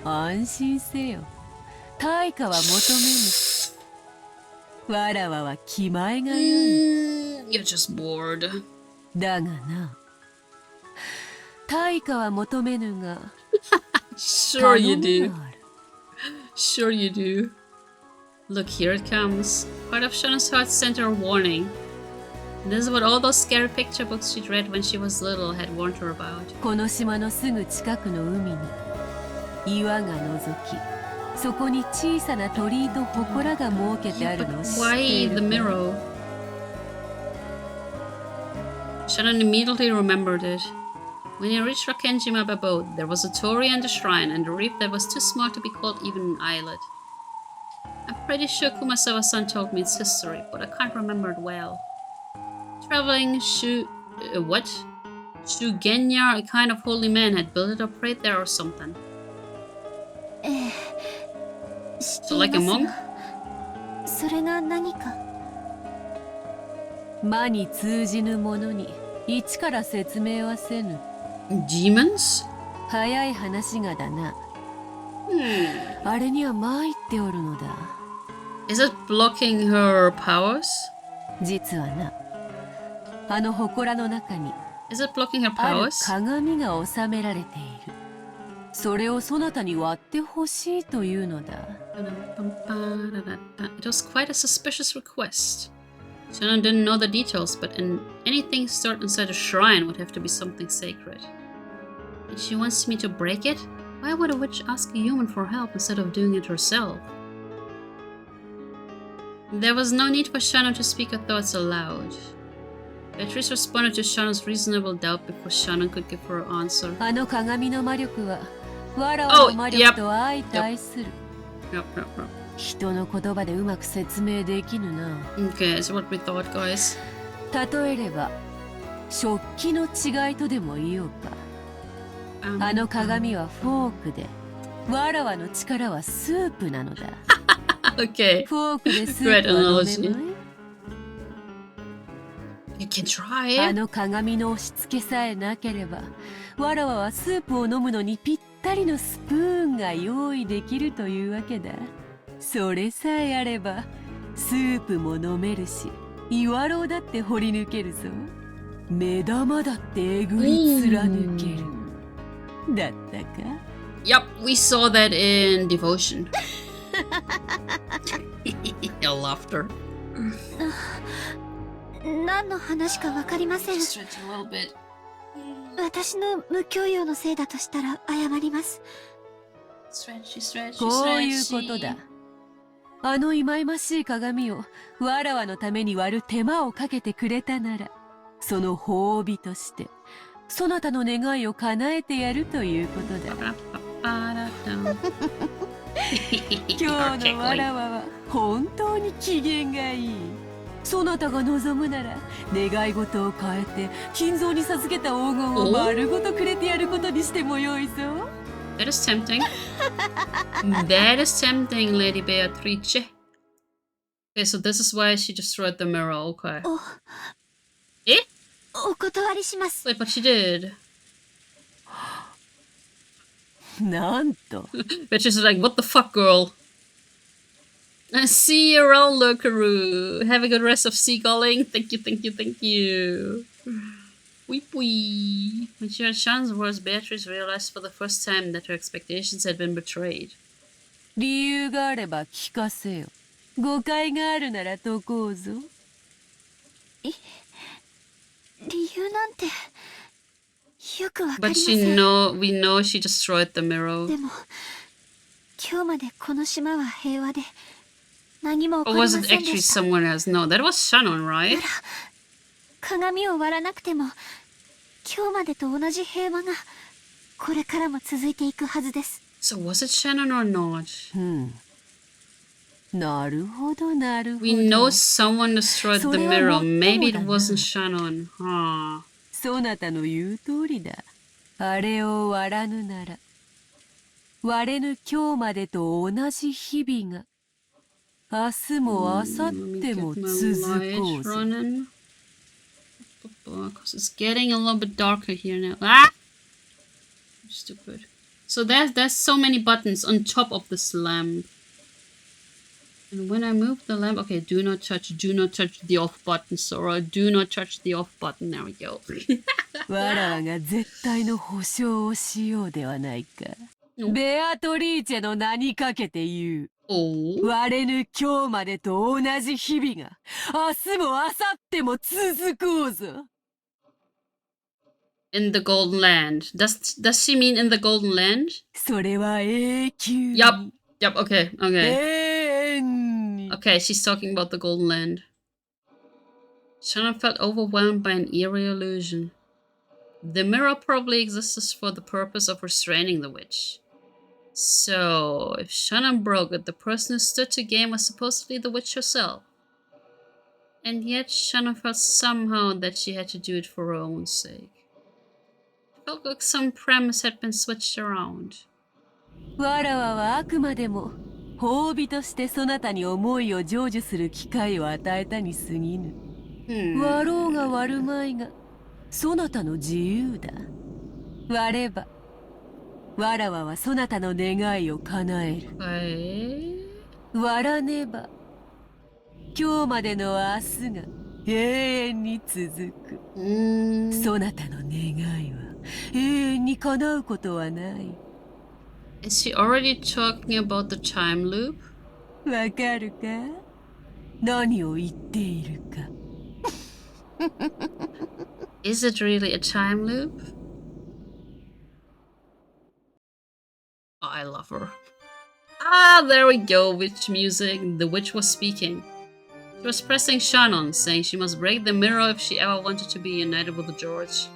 安心せよ。対価は求めぬ。わらわは気前がよい。 You're just bored. だがな。対価は求めぬが。 Sure you 頼 do. みがある。 Sure you do. Look, here it comes. Part of Shannon's heart sent her a warning. This is what all those scary picture books she'd read when she was little had warned her about. この島のすぐ近くの海に岩が覗き、そこに小さな鳥居と祠が設けてあるのを知って Why い the る。 mirror? Shannon immediately remembered it. When he reached Rakenjima by boat, there was a torii and a shrine and a reef that was too small to be called even an islet. I'm pretty sure Kumasawa-san told me its history, but I can't remember it well. Traveling what? Shugenya, a kind of holy man, had built it or prayed there or something. ええ、知って So い like a ます monk? が、それが何か。魔に通じぬものに一から説明はせぬ。 Demons? 早い話がだな。あれには参っておるのだ。 Is it blocking her powers? 実はな、あの祠の中に Is it blocking her ある powers? 鏡が収められている。それをそなたに割ってほしいというのだ。 It was quite a suspicious request. Shannon didn't know the details, but anything stored inside a shrine would have to be something sacred. And she wants me to break it? Why would a witch ask a human for help instead of doing it herself? There was no need for Shannon to speak her thoughts aloud. Beatrice responded to Shannon's reasonable doubt before Shannon could give her an answer. あの鏡の魔力はわらわの魔力と相対する。 Yep. 人の言葉でうまく説明できぬな。 Okay, it's what we thought, guys. 例えれば食器の違いとでも言おうか。あの鏡はフォークで、わらわの力はスープなのだ。Okay. フォークでスープは飲めまい。 You can try あ it. の鏡の押し付けさえなければ、わらわはスープを飲むのにぴったりのスプーンが用意できるというわけだ。それさえあれば、スープも飲めるし、岩ろうだって掘り抜けるぞ。目玉だってえぐり貫ける。だったか？ Yep, we saw that in Devotion. Laughter. 何の話かわかりません。 Stretch a little bit. 私の無教養のせいだとしたら謝ります。 Stretchy. こういうことだ。あの忌々しい鏡をわらわのために割る手間をかけてくれたなら、その褒美としてそなたの願いを叶えてやるということだ。今日のわらわは本当に機嫌がいい。そなたが望むなら願い事を変えて金蔵に授けた黄金を丸ごとくれてやることにしてもよいぞ。 That is tempting. That is tempting, Lady Beatrice. Okay, so this is why she destroyed the mirror. Okay. え？お断りします。 Wait, but she did. なんと Beatrice is like, what the fuck, girl? See you around, Lokaru. Have a good rest of seagulling. Thank you. Weep wee. When she heard Sean's words, Beatrice realized for the first time that her expectations had been betrayed. 理由があれば聞かせよ。誤解があるなら解こうぞ。理由なんてよくわかり But ません。 we know she destroyed the mirror. でも今日までこの島は平和で何も起こ Or りま was せ it んで actually した。 someone else? No, that was Shannon, right? 鏡を割らなくても今日までと同じ平和がこれからも続いていくはずです。 So was it Shannon or not? なるほどなるほど。 We know someone destroyed the それは mirror. もっとも Maybe だ it な。 wasn't Shannon. Huh. そなたの言う通りだ。あれを割らぬなら割れぬ今日までと同じ日々が明日も明後日も続こうぞ。 Because it's getting a little bit darker here now. Ah! Stupid. So there's so many buttons on top of this lamp. And when I move the lamp, okay, do not touch the off button, Sora. Do not touch the off button. There we go. わらわが絶対の保証をしようではないか。ベアトリーチェの名にかけて言う。割れぬ今日までと同じ日々が明日も明後日も続こうぞ。In the Golden Land. Does she mean in the Golden Land? それは永久。Yup, okay. 永遠に。 Okay, she's talking about the Golden Land. Shannon felt overwhelmed by an eerie illusion. The mirror probably exists for the purpose of restraining the witch. So, if Shannon broke it, the person who stood to gain was supposedly the witch herself. And yet, Shannon felt somehow that she had to do it for her own sake. It felt like some premise had been switched around. わらわはあくまでも褒美としてそなたに思いを成就する機会を与えたに過ぎぬ。割ろうが割るまいがそなたの自由だ。割ればわらわはそなたの願いを叶える。割らねば今日までの明日が永遠に続く。そなたの願いは永遠に叶うことはない。 Is she already talking about the time loop? わかるか？何を言っているか。Is it really a time loop? Oh, I love her. Ah, there we go, witch music. The witch was speaking. She was pressing Shannon, saying she must break the mirror if she ever wanted to be united with George.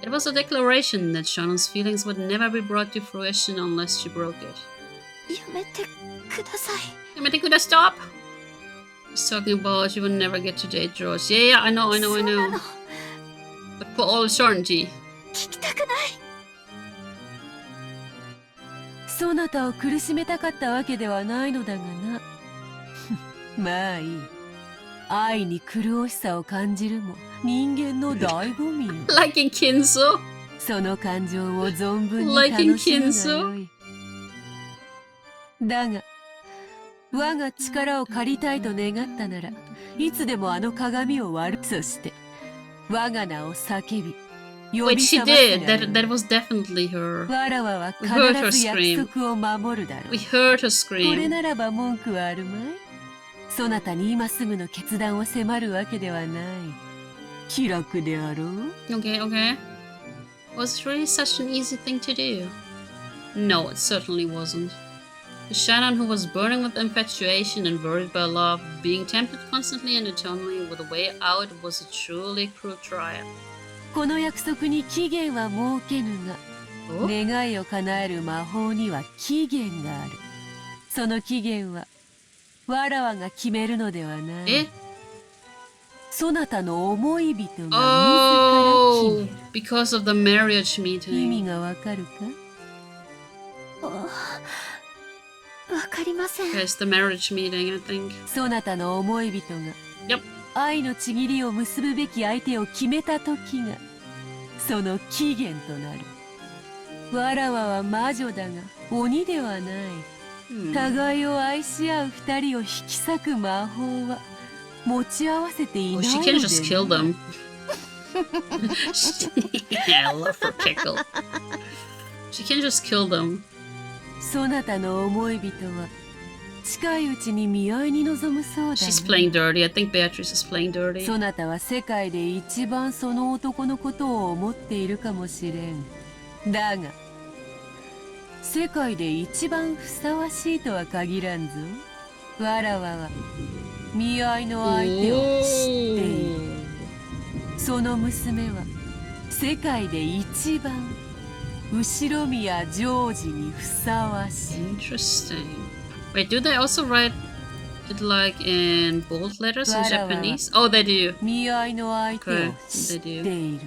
It was a declaration that Shannon's feelings would never be brought to fruition unless she broke it. やめてください。 Yamete, could I stop? She's talking about she would never get to date George. Yeah, I know. But for all certainty. 聞きたくない。そなたを苦しめたかったわけではないのだがな。まあいい。愛に苦しさを感じるも人間の醍醐味よ。Like in Kinzo. その感情を存分に楽しむがよい。だが、我が力を借りたいと願ったなら、いつでもあの鏡を割る。そして、我が名を叫び、Wait, she did. That was definitely her. わらわは必 her ず scream. 約束を守るだろう。 We heard her これ scream. ならば文句はあるまい。そなたに今すぐの決断を迫るわけではない。気楽であろう。 Okay. Was it really such an easy thing to do? No, it certainly wasn't. To Shannon, who was burning with infatuation and worried by love, being tempted constantly and eternally with a way out was a truly cruel trial. この約束に期限は設けぬが、願いを叶える魔法には期限がある。その期限はわらわが決めるのではない。そなたの思い人が自ら決める。Because of the marriage meeting. 意味がわかるか？わかりません。 It's the marriage meeting, I think. そなたの思い人が愛のちぎりを結ぶべき相手を決めた時がその期限となる。わらわは魔女だが鬼ではない。互いを愛し合う二人を引き裂く魔法は持ち合わせていないので。She can just kill them. Yeah, I love her pickle. She can just kill them. そなたの思い人は近いうちに見合いに臨むそうだ。She's playing dirty. I think Beatrice is playing dirty. そなたは世界で一番その男のことを思っているかもしれん。だが世界で一番ふさわしいとは限らんぞ。わらわは見合いの相手を知っている。その娘は世界で一番後宮ジョージにふさわしい。 Interesting. Wait, do they also write it like in bold letters in Japanese? Oh, they do. 見合いの相手を Okay, 知 they ってい do.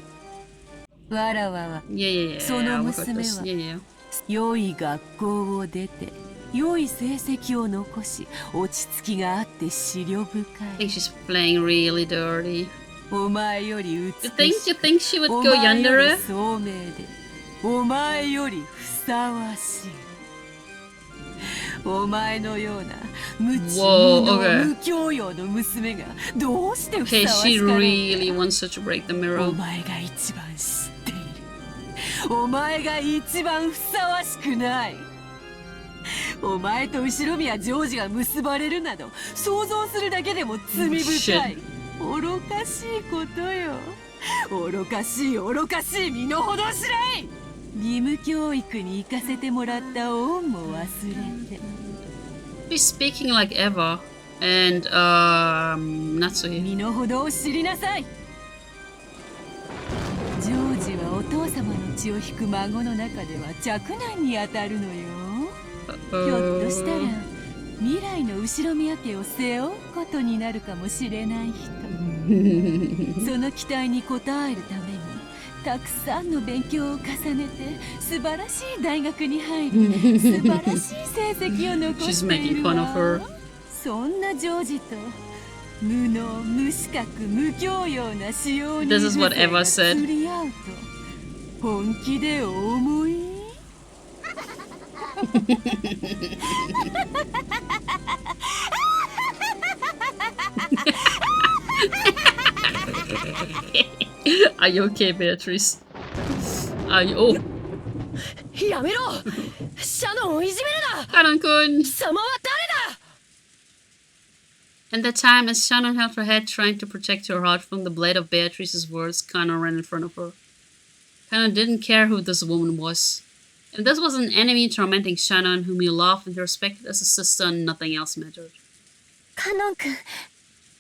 る。わらわは Yeah, その I 娘 got this. は Yeah. 良い学校を出て良い成績を残し落ち着きがあって思慮深 I think she's playing really dirty. い。お前より You 美し think い。 you think she would お go 前よ younger? り聡明でお前よりふさわしい。お前のような無知 Whoa, 無能 okay. 無教養の娘がどうしてふ Okay, さわし she かろうか。 really wants her to break the お mirror. 前が一番知っている。お前が一番ふさわしくない。お前と後宮ジョージが結ばれるなど想像するだけでも罪深い。愚かしいことよ。愚かしい愚かしい身の程知らい。義務教育に行かせてもらった恩も忘れて。 She's speaking like Eva. And, Natsuhi. 身の程を知りなさい。ジョージはお父様の血を引く孫の中では嫡男にあたるのよ。ひょっとしたら未来の後宮家を背負うことになるかもしれない人。その期待に応えるためにたくさんの勉強を重ねて素晴らしい大学に入り素晴らしい成績を残している She's making fun of わ。 her. そんなジョージと無能無資格無教養な使用人 This is what Eva said. 釣り合うと本気でお思い。Are you okay, Beatrice? Are you? Oh, やめろ。シャノンをいじめるな。 Shannon-kun! 貴様は誰だ。 And that time, as Shannon held her head, trying to protect her heart from the blade of Beatrice's words, Kana ran in front of her. Kana didn't care who this woman was. If this was an enemy tormenting Shannon, whom he loved and respected as a sister, nothing else mattered. カノン君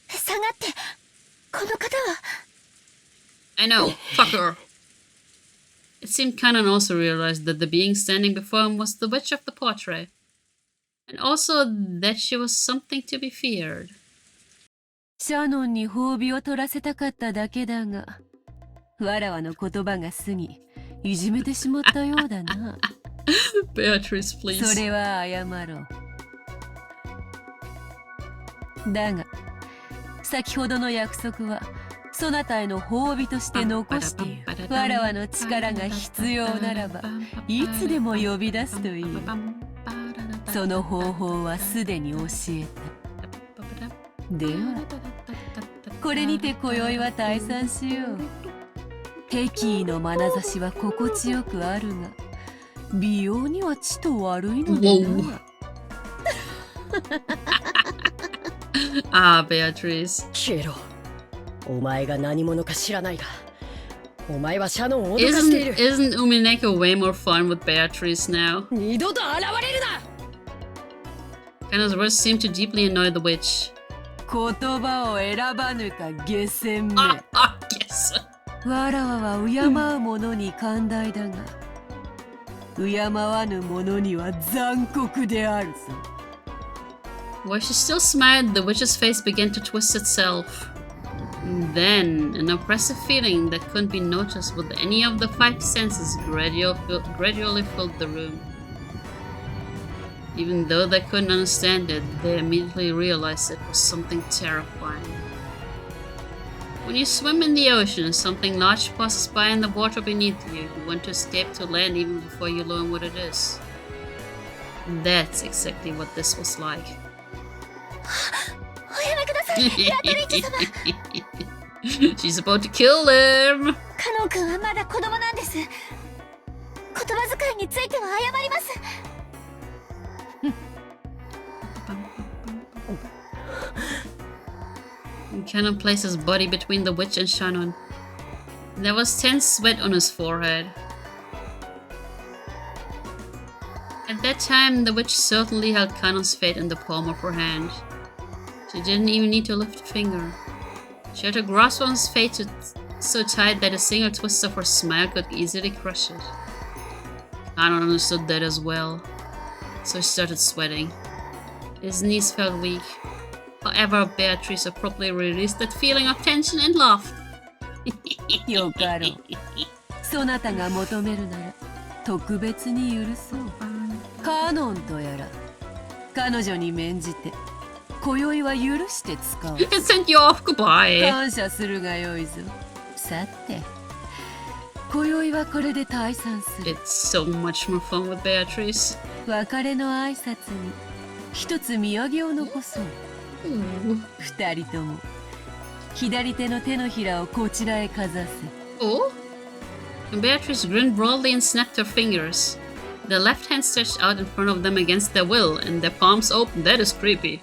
下がって。この方は I know, fuck her. It seemed Kanan also realized that the being standing before him was the witch of the portrait. And also that she was something to be feared. シャノンに褒美を取らせたかっただけだが、わらわの言葉が過ぎ、いじめてしまったようだな。Beatrice, please. それは謝ろう。だが、先ほどの約束は、そなたへの褒美として残している。わらわの力が必要ならば、いつでも呼び出すといい。その方法はすでに教えた。では、これにて今宵は退散しよう。敵意の眼差しは心地よくあるが、美容にはちと悪いのでな。Ah, Beatrice. 消えろ。お前が何者か知らないが、お前はシャノンを脅かしている。 Isn't Umineko way more fun with Beatrice now? 二度と現れるな。 Kana's words seemed to deeply annoy the witch. 言葉を選ばぬか下船め。Yes. わらわは敬う者に寛大だが、敬わぬ者には残酷であるぞ。While she still smiled, the witch's face began to twist itself. Then, an oppressive feeling that couldn't be noticed with any of the five senses gradually filled the room. Even though they couldn't understand it, they immediately realized it was something terrifying. When you swim in the ocean and something large passes by in the water beneath you, you want to escape to land even before you learn what it is. That's exactly what this was like. おやめください。ラトリッチ様。She's about to kill him. カノン君はまだ子供なんです。言葉遣いについては謝ります。Cannon placed his body between the witch and Shannon. There was tense sweat on his forehead. At that time, the witch certainly held Cannon's fate in the palm of her hand. She didn't even need to lift a finger. She had her grasp on his fate so tight that a single twist of her smile could easily crush it. Cannon understood that as well, so he started sweating. His knees felt weak. However, Beatrice abruptly released that feeling of tension and laughed. よかろう。そなたが求めるなら特別に許そう。カノンとやら彼女に免じて今宵は許して使おう。And sent you off. Goodbye. 感謝するがよいぞ。さて、今宵はこれで退散する。It's so much more fun with Beatrice. 別れの挨拶に一つ土産を残そう。二人とも左手の手のひらをこちらへかざせ。Oh? And Beatrice grinned broadly and snapped her fingers. The left hand stretched out in front of them against their will, and their palms open. That is creepy.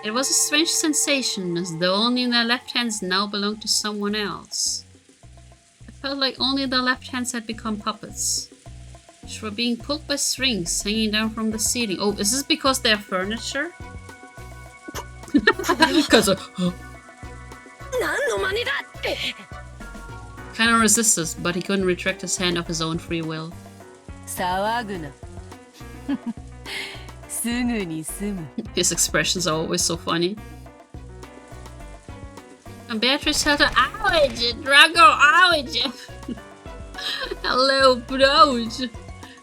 It was a strange sensation, as though only their left hands now belonged to someone else. It felt like only their left hands had become puppets, which were being pulled by strings hanging down from the ceiling. Oh, is this because they're furniture? Because of... Kinda resisted, but he couldn't retract his hand of his own free will. 騒ぐな。すぐに済む。His expressions are always so funny. And Beatrice held her ouch! Drago, ouch! Hello, bros!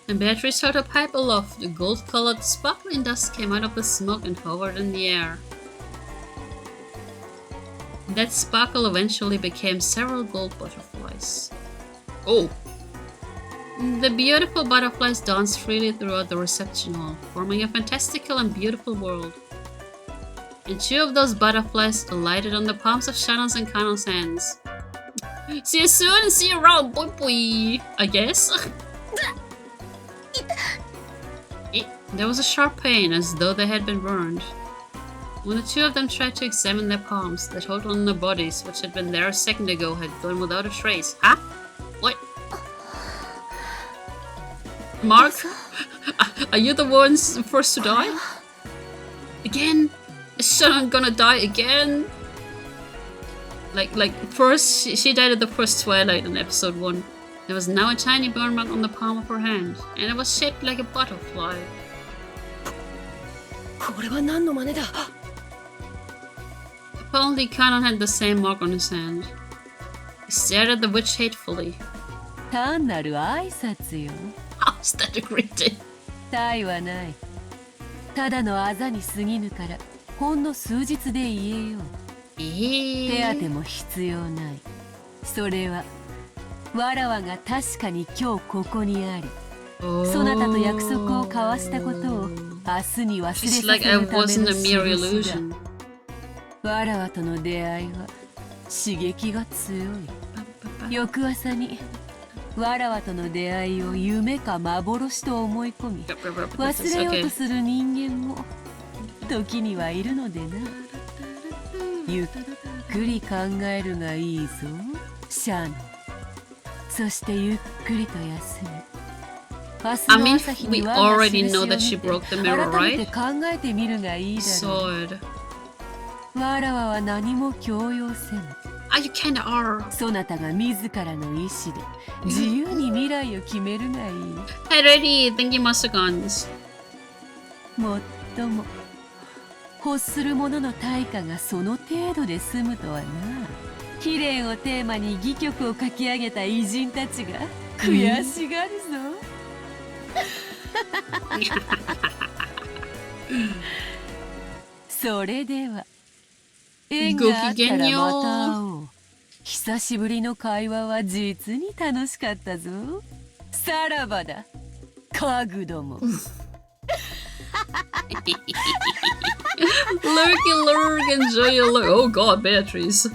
And Beatrice held her pipe aloft. A gold-colored sparkling dust came out of the smoke and hovered in the air. That sparkle eventually became several gold butterflies. Oh! The beautiful butterflies danced freely throughout the reception hall, forming a fantastical and beautiful world. And two of those butterflies alighted on the palms of Shannon's and Cannon's hands. See you soon and see you around, boy boy! I guess? There was a sharp pain, as though they had been burned. When the two of them tried to examine their palms, the total on their bodies, which had been there a second ago, had gone without a trace. Huh? What? Mark? Are you the ones first to die? Again? Is Shannon gonna die again? Like first, she died at the first twilight in episode 1. There was now a tiny burn mark on the palm of her hand, and it was shaped like a butterfly. Apparently, Cannon had the same mark on his hand. He stared at the witch hatefully. 単なる挨拶よ。How's that a greeting? 他はない。ただのあざに過ぎぬから、ほんの数日で言えよう。手当ても必要ない。それは、わらわが確かに今日ここにあり、そなたと約束を交わしたことを明日に忘れさせるための印だ。わらわとの出会いは刺激が強い。翌朝にわらわとの出会いを夢か幻と思い込み、忘れようとする人間も時にはいるのでな。ゆっくり考えるがいいぞ、シャノン。そしてゆっくりと休む。I mean, we already know that she broke the mirror, right? Sword. Ah, you kinda are. そなたが自らの意志で自由に未来を決めるがいい。Hey, ready. Thank you, Master Guns. もっとも欲する者の対価がその程度で済むとはな。綺麗をテーマに戯曲を書き上げた偉人たちが悔しがるぞ。それでは縁があったらまた会おう。久しぶりの会話は実に楽しかったぞ。さらばだ、家具ども。Lurky lurk, enjoy your lurk. Oh god, Beatrice.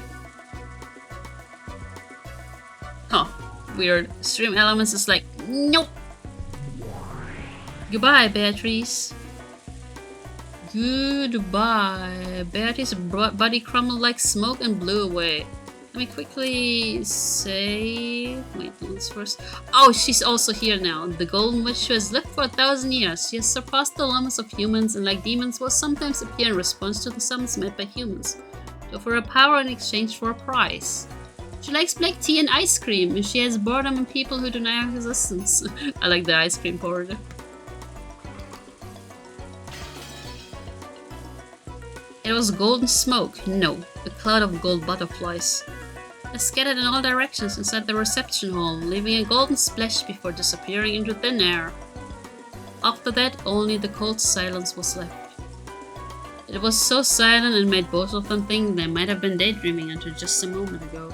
Huh, weird. Stream Elements is like, nope. Goodbye, Beatrice. Goodbye. Beatrice's body crumbled like smoke and blew away. Let me quickly say... Wait, let's first... Oh, she's also here now. The Golden Witch who has lived for 1,000 years. She has surpassed the limits of humans and like demons will sometimes appear in response to the summons made by humans. To offer a power in exchange for a prize. She likes black tea and ice cream, and she has boredom and people who deny her existence. I like the ice cream part. It was golden smoke. No, a cloud of gold butterflies. They scattered in all directions inside the reception hall, leaving a golden splash before disappearing into thin air. After that, only the cold silence was left. It was so silent it made both of them think they might have been daydreaming until just a moment ago.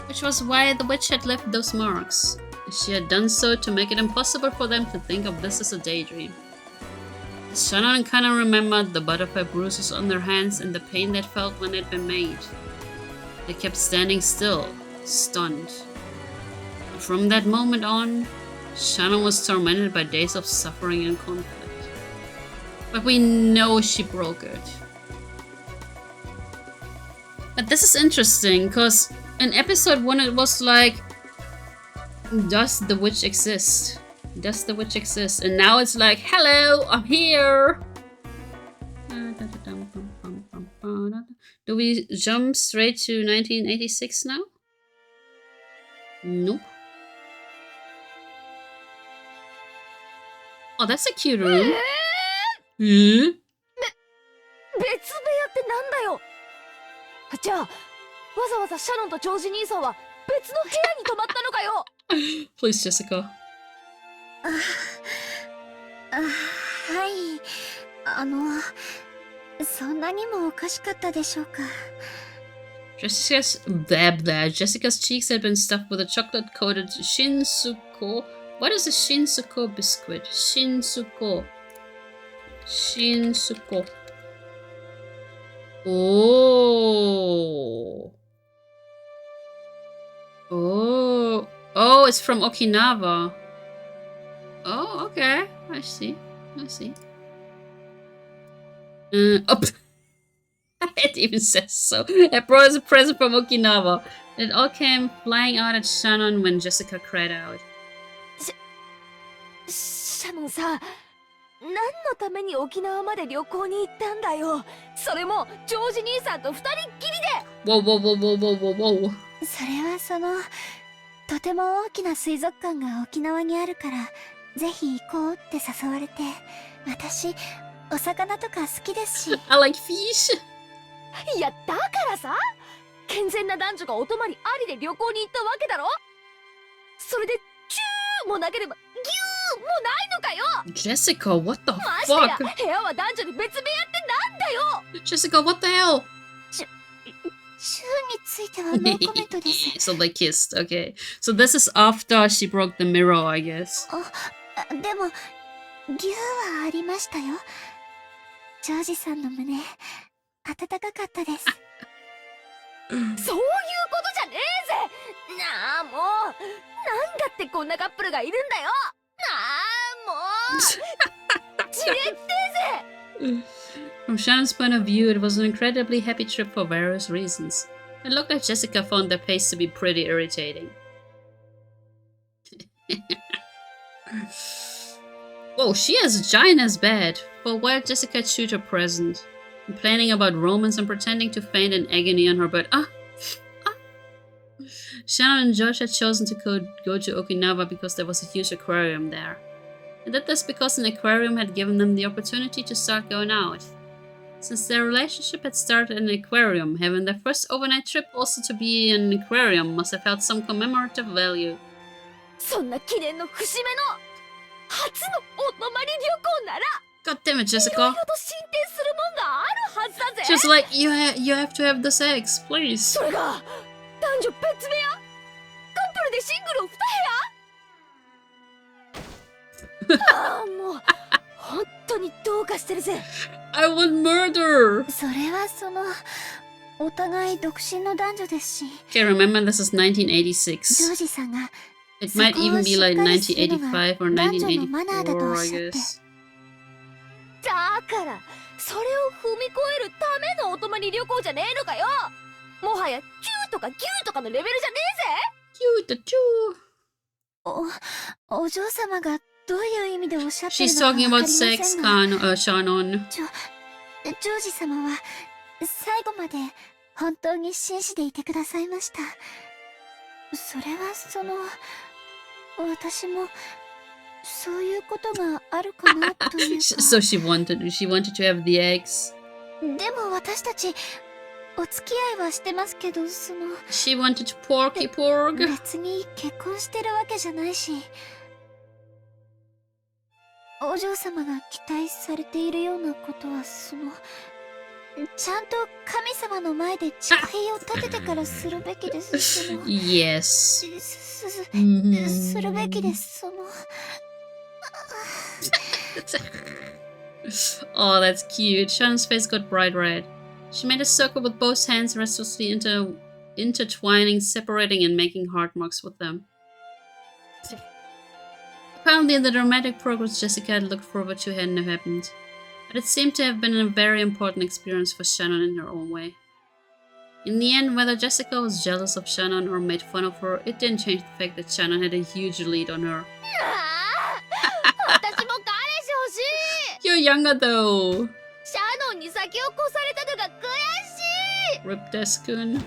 Which was why the witch had left those marks. She had done so to make it impossible for them to think of this as a daydream. Shannon and Kana remembered the butterfly bruises on their hands and the pain they'd felt when they'd been made. They kept standing still, stunned. And from that moment on, Shannon was tormented by days of suffering and conflict. But we know she broke it. But this is interesting, because in episode 1 it was like, does the witch exist? Does the witch exist? And now it's like, hello, I'm here! Do we jump straight to 1986 now? Nope. Oh, that's a cute room. 別部屋ってなんだよ。じゃあ、わざわざシャノンとジョージ兄さんは別の部屋に泊まったのかよ。Please, Jessica. はい。そんなにもおかしかったでしょうか。Jessica's cheeks had been stuffed with a chocolate-coated shinsuko. What is a shinsuko biscuit? Shinsuko. Oh. Oh, it's from Okinawa. Oh, okay. I see. Oh. It even says so. I brought us a present from Okinawa. It all came flying out at Shannon when Jessica cried out. シャノンさ、何のために沖縄まで旅行に行ったんだよ。それもジョージ兄さんと二人っきりで。Whoa. それはとても大きな水族館が沖縄にあるから、ぜひ行こうって誘われて、私、お魚とか好きですし。I like fish. いや、だからさ、健全な男女がお泊まりありで旅行に行ったわけだろ。それで、チューもなければ、ギューもないのかよ。Jessica, what the ましてや、 fuck? 部屋は男女に別部屋ってなんだよ。 Jessica, what the hell? チューについてはノーコメントです。So they kissed, okay. So this is after she broke the mirror, I guess. でも、ギューはありましたよ。ジョージさんの胸、暖かかったです。そういうことじゃねえぜ。なあ、もう、なんだってこんなカップルがいるんだよ。なあ、もう、じれってえぜ。From Shannon's point of view, it was an incredibly happy trip for various reasons. It looked like Jessica found their pace to be pretty irritating. Whoa, she has a giant as bed. For a while, Jessica chewed her present, complaining about romance and pretending to faint in agony on her bed. Shannon and George had chosen to go to Okinawa because there was a huge aquarium there. They did this because an aquarium had given them the opportunity to start going out. Since their relationship had started in an aquarium, having their first overnight trip also to be in an aquarium must have held some commemorative value. そんな記念の節目の初のお泊まり旅行なら God damn it, いろい Jessica. ろと進展するもんがあるはずだぜ。 She's like, you have to have this eggs, please. それが男女別部屋、カップルでシングルを2部屋。ああ、もう本当当にどうかしてるぜ。 I want murder! それはお互い独身の男女ですし。 Okay, remember this is ジョー 1986. ジさんが It might even be like 1985 or 1984, I guess. だからそれを踏み越えるためのお泊まり旅行じゃねえのかよ。もはやキューとかギューとかのレベルじゃねCute, the two. お嬢様がどういう意味でおっしゃってる She's のかわかり talking ま about せ sex, んが、 Shannon. ジョージ様は最後まで本当に紳士でいてくださいました。それは私もそういうことがあるかなというか。So she wanted to have the eggs. でも私たちお付き合いはしてますけど、She wanted to porky pork. 別に結婚してるわけじゃないし、お嬢様が期待されているようなことはちゃんと神様の前で誓いを立ててからするべきです。Yes. するべきです。Oh, that's cute. Shannon's face got bright red. She made a circle with both hands restlessly intertwining, separating, and making heart marks with them. Apparently, the dramatic progress Jessica had looked forward to hadn't happened, but it seemed to have been a very important experience for Shannon in her own way. In the end, whether Jessica was jealous of Shannon or made fun of her, it didn't change the fact that Shannon had a huge lead on her. You're younger though. シャノンに先を越されたのが悔しい。 Rip Deskun.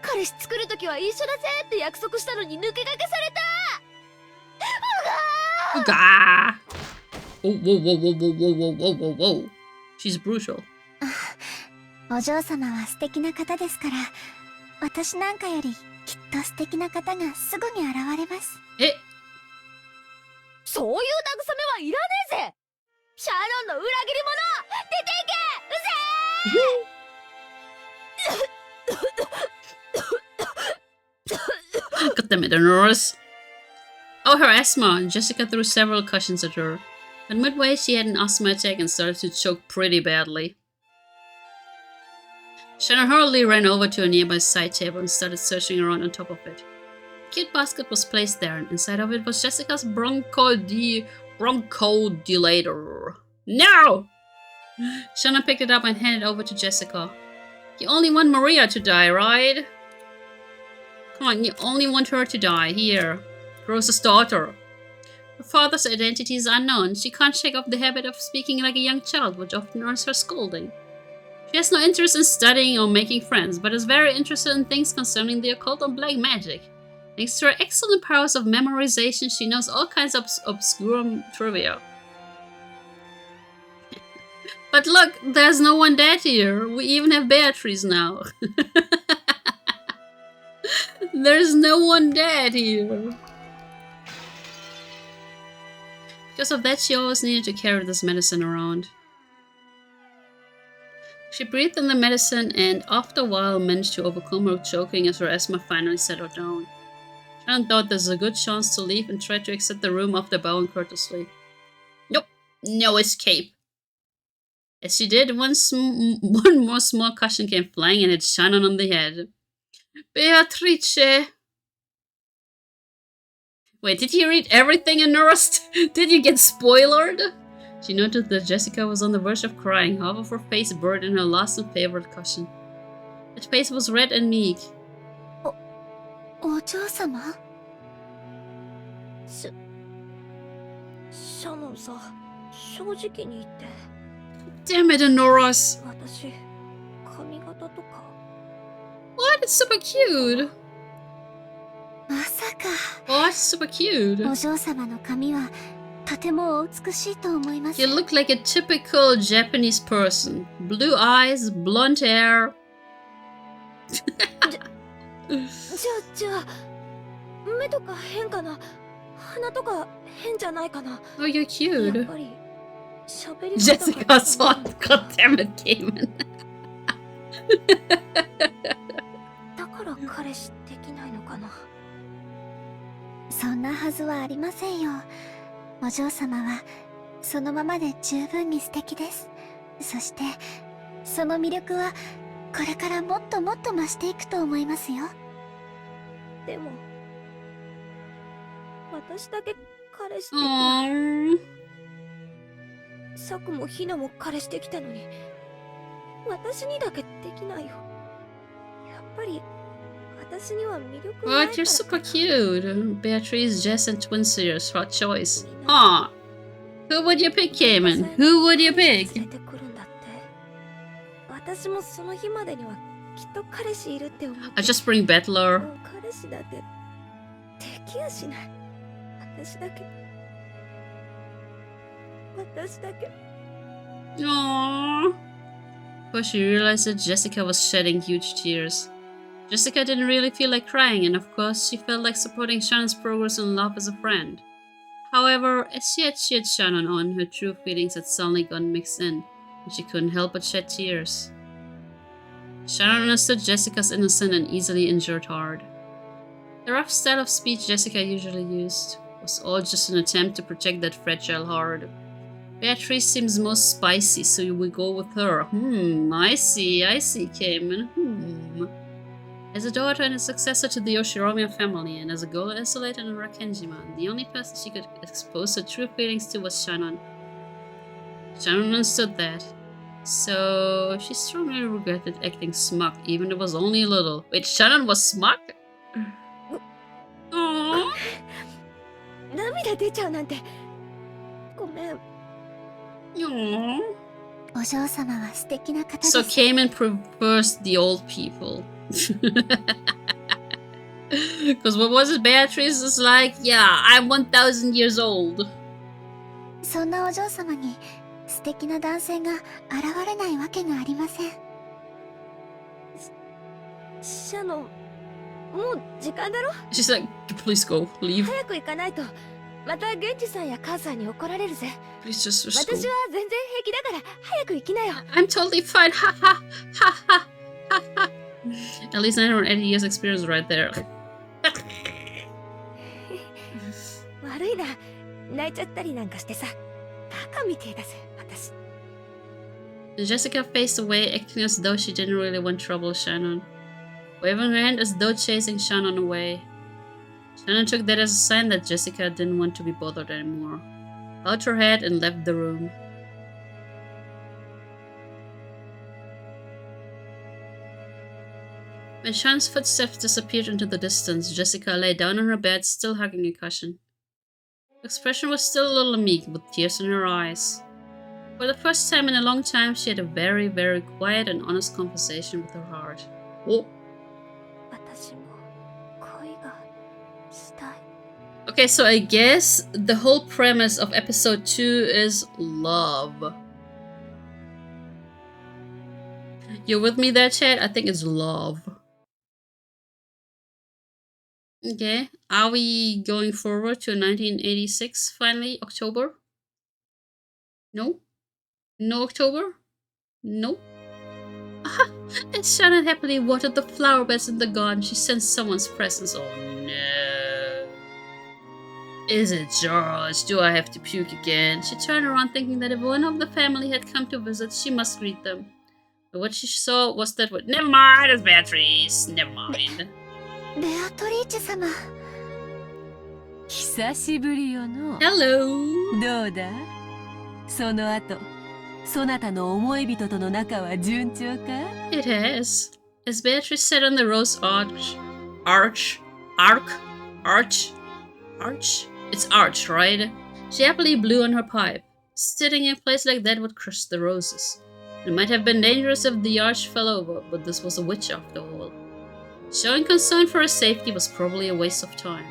彼氏作るときは一緒だぜって約束したのに抜け駆けされた。Gah! Oh, whoa, whoa, whoa, whoa, whoa, whoa, whoa, whoa, whoa. She's brutal. お嬢様は素敵な方ですから、私なんかよりきっと素敵な方がすぐに現れます。え？そういう慰めはいらねえぜ。シャノンの裏切り者、出ていけ。 God damn it, Honoris. Oh, her asthma. Jessica threw several cushions at her. But midway, she had an asthma attack and started to choke pretty badly. Shannon hurriedly ran over to a nearby side table and started searching around on top of it. A cute basket was placed there, and inside of it was Jessica's bronchodilator. No! Shannon picked it up and handed it over to Jessica. You only want Maria to die, right? Come on, you only want her to die. Here. Rosa's daughter. Her father's identity is unknown. She can't shake off the habit of speaking like a young child, which often earns her scolding. She has no interest in studying or making friends, but is very interested in things concerning the occult and black magic. Thanks to her excellent powers of memorization, she knows all kinds of obscure trivia. But look, there's no one dead here. We even have Beatrice now. There's no one dead here. Because of that, she always needed to carry this medicine around. She breathed in the medicine and, after a while, managed to overcome her choking as her asthma finally settled down. Shannon thought there's a good chance to leave and tried to exit the room after bowing courteously. Nope, no escape. As she did, one more small cushion came flying and hit Shannon on the head. Beatrice! Wait, did you read everything in Nurst? Did you get spoiled? She noted that Jessica was on the verge of crying, half of her face buried in her last and favorite cushion. That face was red and meek. お嬢様？シャノンさ、正直に言って。Damn it, Honoris! 私、髪型とか。What? It's super cute! まさか。Oh, it's super cute! お嬢様の髪はとてもお美しいと思います。You look like a typical Japanese person. Blue eyes, blonde hair. じゃあ、目とか変かな？鼻とか変じゃないかな？ Oh, you're やっ cute. ぱり喋り方 Jessica が saw it. God damn it, Cayman. だから彼氏できないのかな？そんなはずはありませんよ。お嬢様はそのままで十分に素敵です。そしてその魅力はこれからもっともっと増していくと思いますよ。でも私だけ彼氏できうない。ん。サクもヒナも彼氏できたのに私にだけできないよ。やっぱり私には魅力ない What? か You're ら super cute. Beatrice, Jess, and twin sisters. Hot choice. Aw. Who would you pick, Cayman? Who would you 連 pick? れてくるんだって。私もその日までにはきっと彼氏いるって思って。 I just bring Battler. もう彼氏だってできやしない。私だけ。Aww. But she realized that Jessica was shedding huge tears. Jessica didn't really feel like crying, and of course, she felt like supporting Shannon's progress in love as a friend. However, as she had cheered Shannon on, her true feelings had suddenly gone mixed in, and she couldn't help but shed tears. Shannon understood Jessica's innocent and easily injured heart. The rough style of speech Jessica usually used was all just an attempt to protect that fragile heart. Beatrice seems most spicy, so we go with her. I see, Cayman. As a daughter and a successor to the Yoshiromiya family, and as a girl isolated in Rakenjima, the only person she could expose her true feelings to was Shannon. Shannon understood that, so she strongly regretted acting smug, even if it was only a little. Wait, Shannon was smug? Aww. 涙出ちゃうなんて。ごめん。Aww. お嬢様は素敵な方です。 So Cayman prefers the old people. Because what was it? Beatrice is like, yeah, I'm 1000 years old. そんなお嬢様に素敵な男性が現れないわけがありません。シャノン、もう時間だろ？ She's like, please go, leave. 早く行かないとまた現地さんや母さんに怒られるぜ。 Please just 私は go. 全然平気だから早く行きなよ。 I'm totally fine. Ha ha ha ha ha ha. At least 980 years experience right there. 悪いな、泣いちゃったりなんかしてさ。バカみてえだぜ、私。Jessica faced away, acting as though she didn't really want trouble with Shannon, waving her hand as though chasing Shannon away. Shannon took that as a sign that Jessica didn't want to be bothered anymore, bowed her head and left the room. When Shannon's footsteps disappeared into the distance, Jessica lay down on her bed, still hugging a cushion. Her expression was still a little meek, with tears in her eyes. For the first time in a long time, she had a very, very quiet and honest conversation with her heart. Oh. Okay, so I guess the whole premise of episode 2 is love. You're with me there, chat? I think it's love. Okay, are we going forward to 1986 finally? October? No? No October? No? Aha! As Shannon happily watered the flower beds in the garden, she sensed someone's presence. Oh no. Is it George? Do I have to puke again? She turned around thinking that if one of the family had come to visit, she must greet them. But what she saw was that what— Never mind, it's Beatrice. Never mind. ベアトリーチェ様。久しぶりよの。Hello. どうだ？その後、そなたの思い人との仲は順調か？ It has. As Beatrice sat on the rose arch. It's arch, right? She happily blew on her pipe. Sitting in a place like that would crush the roses. It might have been dangerous if the arch fell over, but this was a witch after all. Showing concern for her safety was probably a waste of time.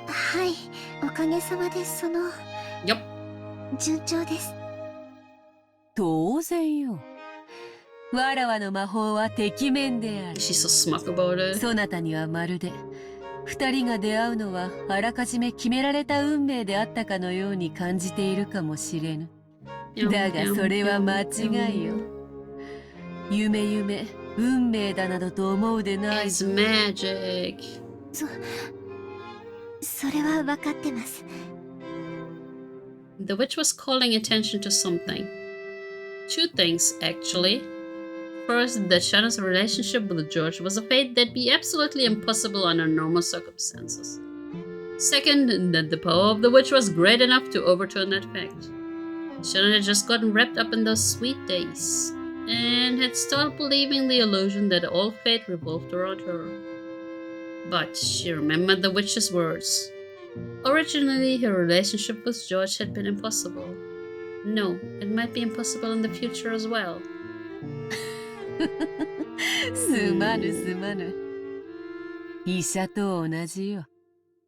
はい、おかげさまでその。Yup. 順調です。当然よ。わらわの魔法はてきめんである。She's so smug about it. そなたにはまるで二人が出会うのはあらかじめ決められた運命であったかのように感じているかもしれぬ。だがそれは間違いよ。夢運命だなどと思うでない。It's magic. それは分かってます。The witch was calling attention to something. Two things, actually. First, that Shannon's relationship with George was a fate that'd be absolutely impossible under normal circumstances. Second, that the power of the witch was great enough to overturn that fact. Shannon had just gotten wrapped up in those sweet days, and had started believing the illusion that all fate revolved around her. But she remembered the witch's words. Originally, her relationship with George had been impossible. No, it might be impossible in the future as well. すまぬすまぬ。医者と同じよ。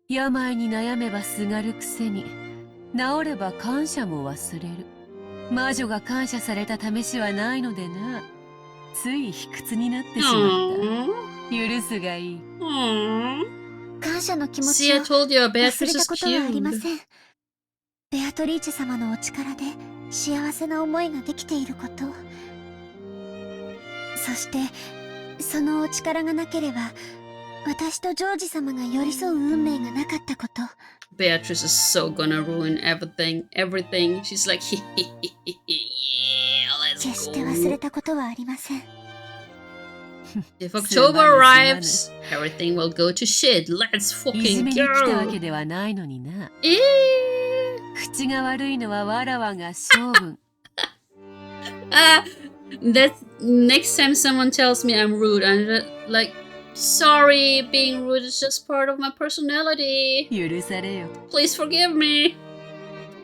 病に悩めばすがるくせに、治れば感謝も忘れる。魔女が感謝された試しはないのでな。つい卑屈になってしまった。許すがいい。感謝の気持 See, ち I を told you, 忘 Beatrice れた is ことはありま cute. せん。ベアトリーチェ様のお力で幸せな思いができていること。そしてそのお力がなければ私とジョージ様が寄り添う運命がなかったこと。Beatrice is so gonna ruin everything. She's like, yeah, 決 let's して忘 go. れたことはありません。 If October arrives, everything will go to shit. Let's いじ fucking めに来たわ go. けではないのにな。 Eh. 口が悪いのはわらわが性分。That next time someone tells me I'm rude, I'm just like, sorry, being rude is just part of my personality. 許されよ。 Please forgive me.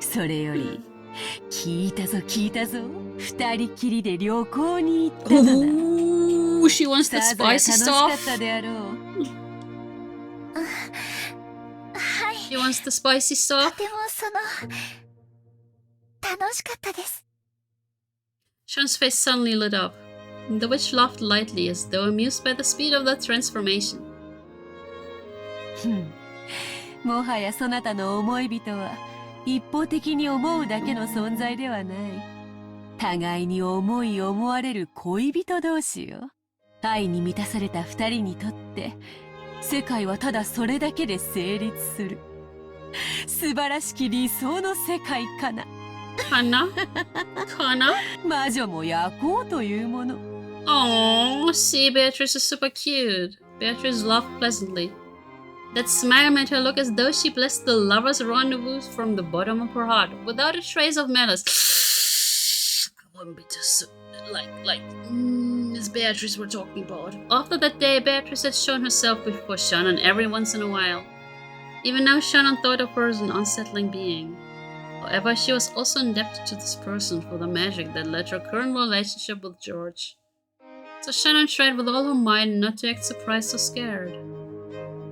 それより、聞いたぞ聞いたぞ。二人きりで旅行に行ったのだ。 Ooh, she wants the さぞや楽 spicy しかっ stuff. たであろう。はい。 She wants the spicy と stuff. ても楽しかったです。 Sean's face suddenly lit up. The witch laughed lightly as though amused by the speed of that transformation. もはやそなたの思い人は一方的に思うだけの存在ではない。互いに思い思われる恋人同士よ。愛に満たされた二人にとって世界はただそれだけで成立する。素晴らしき理想の世界かな。Kana? Kana? 魔女も焼こうというもの。 Oh, see, Beatrice is super cute. Beatrice laughed pleasantly. That smile made her look as though she blessed the lovers' rendezvous from the bottom of her heart, without a trace of malice. I wouldn't be too Miss Beatrice we're talking about. After that day, Beatrice had shown herself before Shannon every once in a while. Even now, Shannon thought of her as an unsettling being. However, she was also indebted to this person for the magic that led to her current relationship with George. So Shannon tried with all her might not to act surprised or scared.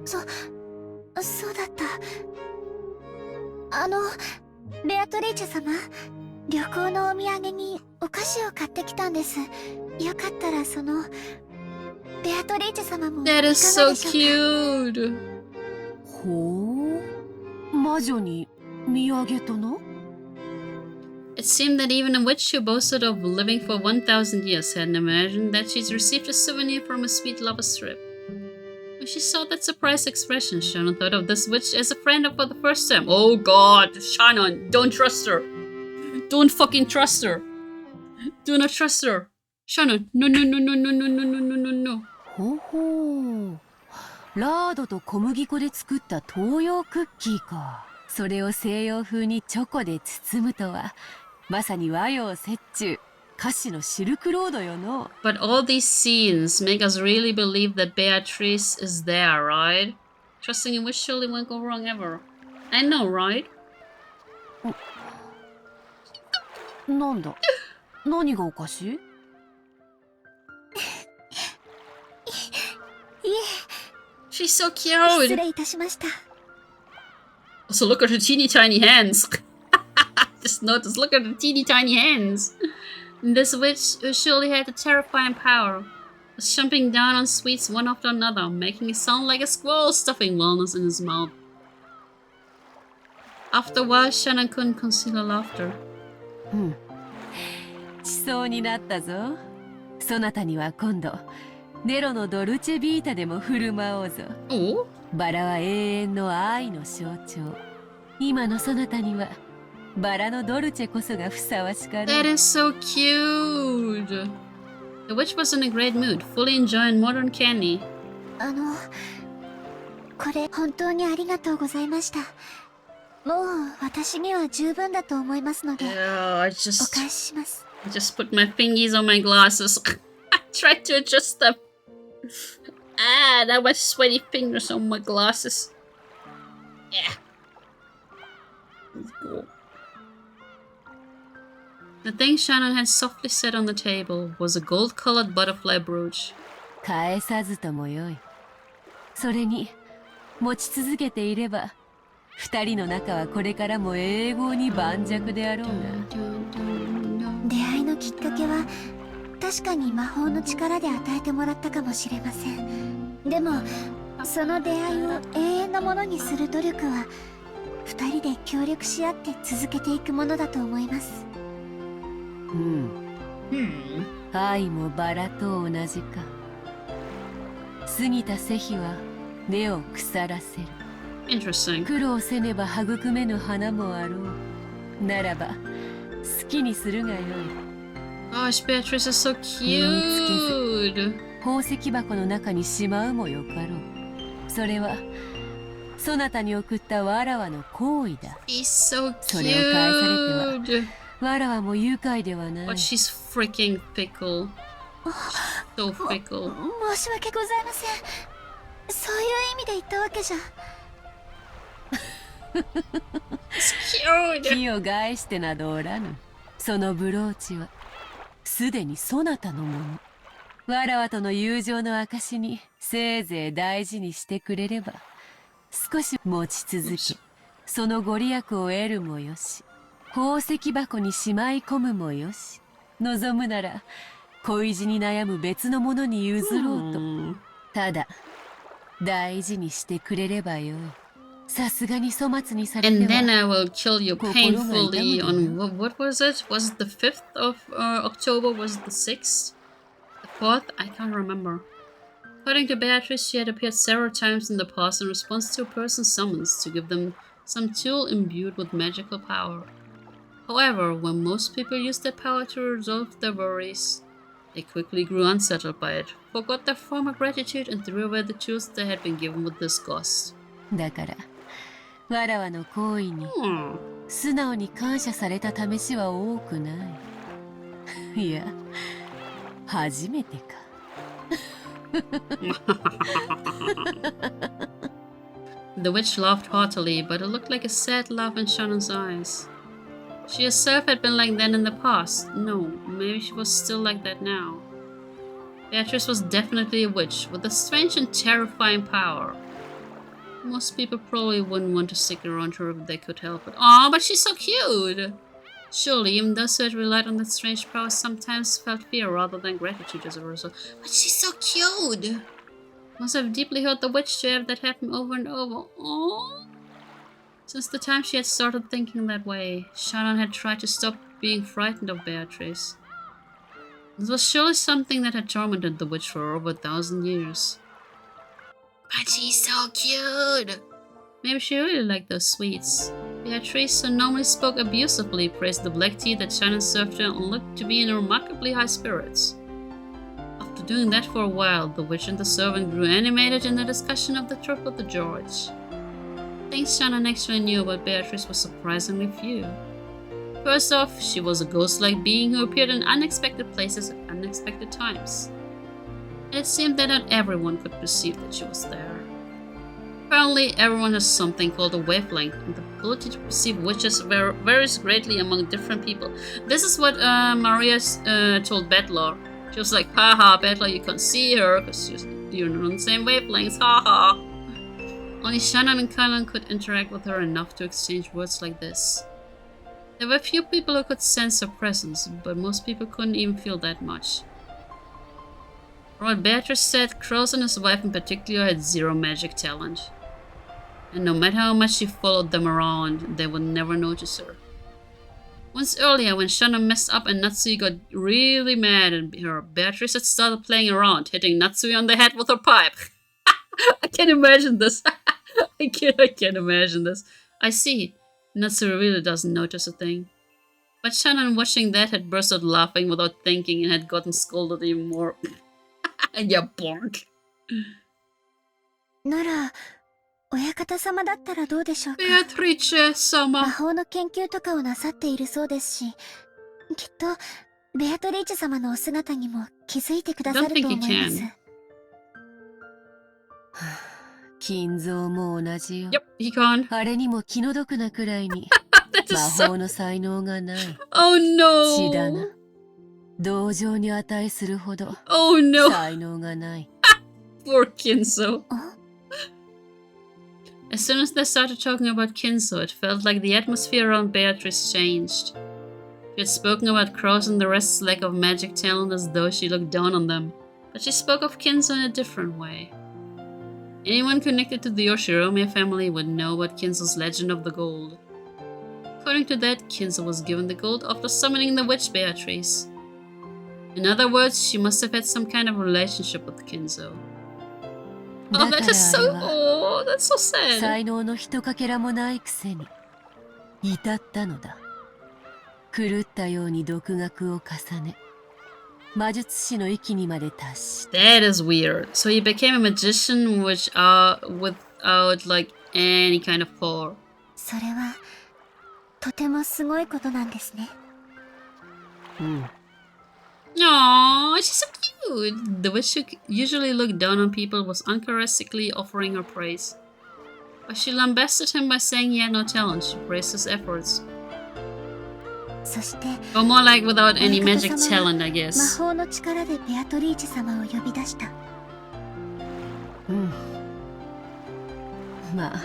そうだった。ベアトリーチェ様、旅行のお土産にお菓子を買ってきたんです。よかったらベアトリーチェ様もいかが That で is しょう so か。 cute. ほう、魔女に土産とな。 It seemed that even a witch who boasted of living for 1,000 years hadn't imagined that she'd received a souvenir from a sweet lover's trip. When she saw that surprised expression, Shannon thought of this witch as a friend for the first time. Oh god, Shannon, don't trust her. Don't fucking trust her. Do not trust her. Shannon, no. ほほう。ラードと小麦粉で作った東洋クッキーか。それを西洋風にチョコで包むとは、まさに和洋折衷、菓子のシルクロードよの。But all these scenes make us really believe that Beatrice is there, right? Trusting in which surely won't go wrong ever. I know, right? なんだ、何がおかしい？いえ。 She's so 失 cute. 礼いたしました。 Also, look at her teeny tiny hands. Just notice, look at her teeny tiny hands. This witch surely had a terrifying power, was jumping down on sweets one after another, making it sound like a squirrel stuffing walnuts in his mouth. After a while, Shannon couldn't conceal her laughter. しそうになったぞ。そなたには今度ネロのドルチェビータでも振る舞おうぞ。 Oh? バラは永遠の愛の象徴。今のそなたにはバラのドルチェこそがふさわしかろう。 That is so cute. The witch was in a great mood, fully enjoying modern candy. これ本当にありがとうございました。もう私には十分だと思いますので、 Yeah, お返しします。I just put my fingies on my glasses. I tried to adjust them. Ah, that was sweaty fingers on my glasses. Yeah. The thing Shannon had softly set on the table was a gold-colored butterfly brooch. 返さずともよい。それに持ち続けていれば、二人の仲はこれからも永劫に盤石であろうが。出会いのきっかけは確かに魔法の力で与えてもらったかもしれません。でもその出会いを永遠のものにする努力は二人で協力し合って続けていくものだと思います。愛もバラと同じか。過ぎた世日は根を腐らせる。Interesting. 苦労せねば育めぬ花もあろう。ならば好きにするがよい。 Gosh, Beatrice is so cute. 宝石箱の中にしまうもよかろう。それはそなたに送ったわらわの好意だ。 He's so それを返されて cute. はわらわも愉快ではない。 But she's freaking fickle. So fickle. 申し訳ございません。そういう意味で言ったわけじゃ。It's cute. 気を害してなどおらぬ。そのブローチはすでにそなたのもの。わらわとの友情の証にせいぜい大事にしてくれれば、少し持ち続け、そのご利益を得るもよし、宝石箱にしまい込むもよし、望むなら恋路に悩む別のものに譲ろうと。ただ大事にしてくれればよい。さすがに粗末にされては。 And then I will kill you painfully on what was it? Was it the 5th of October? Was it the 6th? The 4th? I can't remember. According to Beatrice, she had appeared several times in the past in response to a person's summons to give them some tool imbued with magical power. However, when most people used that power to resolve their worries, they quickly grew unsettled by it, forgot their former gratitude, and threw away the tools they had been given with disgust. だからわらわの行為に素直に感謝された試しは多くない。いや、初めてか。The witch laughed heartily, but it looked like a sad laugh in Shannon's eyes. She herself had been like that in the past. No, maybe she was still like that now. Beatrice was definitely a witch, with a strange and terrifying power. Most people probably wouldn't want to stick around her if they could help it. Aw, but she's so cute! Surely, even those who had relied on that strange power sometimes felt fear rather than gratitude as a result. But she's so cute! Must have deeply hurt the witch to have that happen over and over. Aww. Since the time she had started thinking that way, Shannon had tried to stop being frightened of Beatrice. This was surely something that had tormented the witch for over 1,000 years. But she's so cute! Maybe she really liked those sweets. Beatrice, who normally spoke abusively, praised the black tea that Shannon served her and looked to be in remarkably high spirits. After doing that for a while, the witch and the servant grew animated in the discussion of the trip of the George. Things Shannon actually knew about Beatrice was surprisingly few. First off, she was a ghost-like being who appeared in unexpected places at unexpected times. It seemed that not everyone could perceive that she was there. Apparently, everyone has something called a wavelength, and the ability to perceive witches varies greatly among different people. This is what Maria told Bedlar. She was like, haha, Bedlar, you can't see her because you're not on the same wavelengths, haha. Only Shannon and Cullen could interact with her enough to exchange words like this. There were few people who could sense her presence, but most people couldn't even feel that much. What Beatrice said, Crows and his wife in particular had zero magic talent. And no matter how much she followed them around, they would never notice her. Once earlier, when Shannon messed up and Natsui got really mad at her, Beatrice had started playing around, hitting Natsui on the head with her pipe. I can't imagine this. I can't imagine this. I see. Natsu really doesn't notice a thing. But Shannon, watching that, had burst out laughing without thinking and had gotten scolded even more. Yeah, bonk. なら、親方様だったらどうでしょうか。 Beatrice-sama. 魔法の研究とかをなさっているそうですし、きっとベアトリーチェ様のお姿にも気づいてくださると思います。金蔵も同じよ。Yep, he can. あれにも気の毒なくらいに魔法の才能がない。Oh no! 血だな。同情に値するほど Oh no! 才能がない。Poor Kinzo. As soon as they started talking about Kinzo, it felt like the atmosphere around Beatrice changed. She had spoken about Crows and the rest's lack of magic talent as though she looked down on them, but she spoke of Kinzo in a different way. Anyone connected to the Yoshirome family would know about Kinzo's legend of the gold. According to that, Kinzo was given the gold after summoning the witch Beatrice. In other words, she must have had some kind of relationship with Kinzo. Oh, that is so... Oh, that's so sad. 才能のひとかけらもないくせに至ったのだ。狂ったように独学を重ね、魔術師の域にまで達し。That is weird. So he became a magician without like any kind of power. それはとてもすごいことなんですね。Aww, she's so cute. The witch who usually looked down on people was uncharacteristically offering her praise. But she lambasted him by saying he had no talent. She praised his efforts. そして、 Or more like without any magic talent, I 魔 guess. 法の力でベアトリーチェ様を呼び出した。まあ、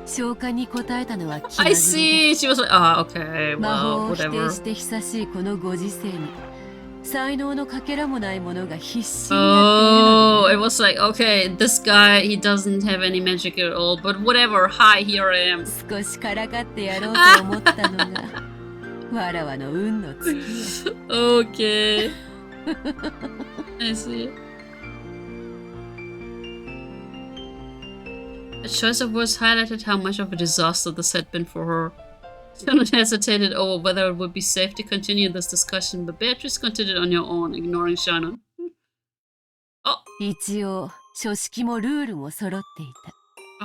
召喚に応えたのは気まぐ I れで。 see. She was like, ah, okay, 魔 well, 法を否定 whatever. して久しいこのご時世に才能のかけらもないものが必死になってい Oh, るの it was like, okay, this guy, he doesn't have any magic at all, but whatever, hi, here I am. で少しからかってやろうと思ったのがわらわの運の尽きよ。 Okay. I see. The choice of words highlighted how much of a disaster this had been for her. Shannon hesitated over whether it would be safe to continue this discussion, but Beatrice continued on her own, ignoring Shannon. Oh, 一応書式もルールも揃っていた。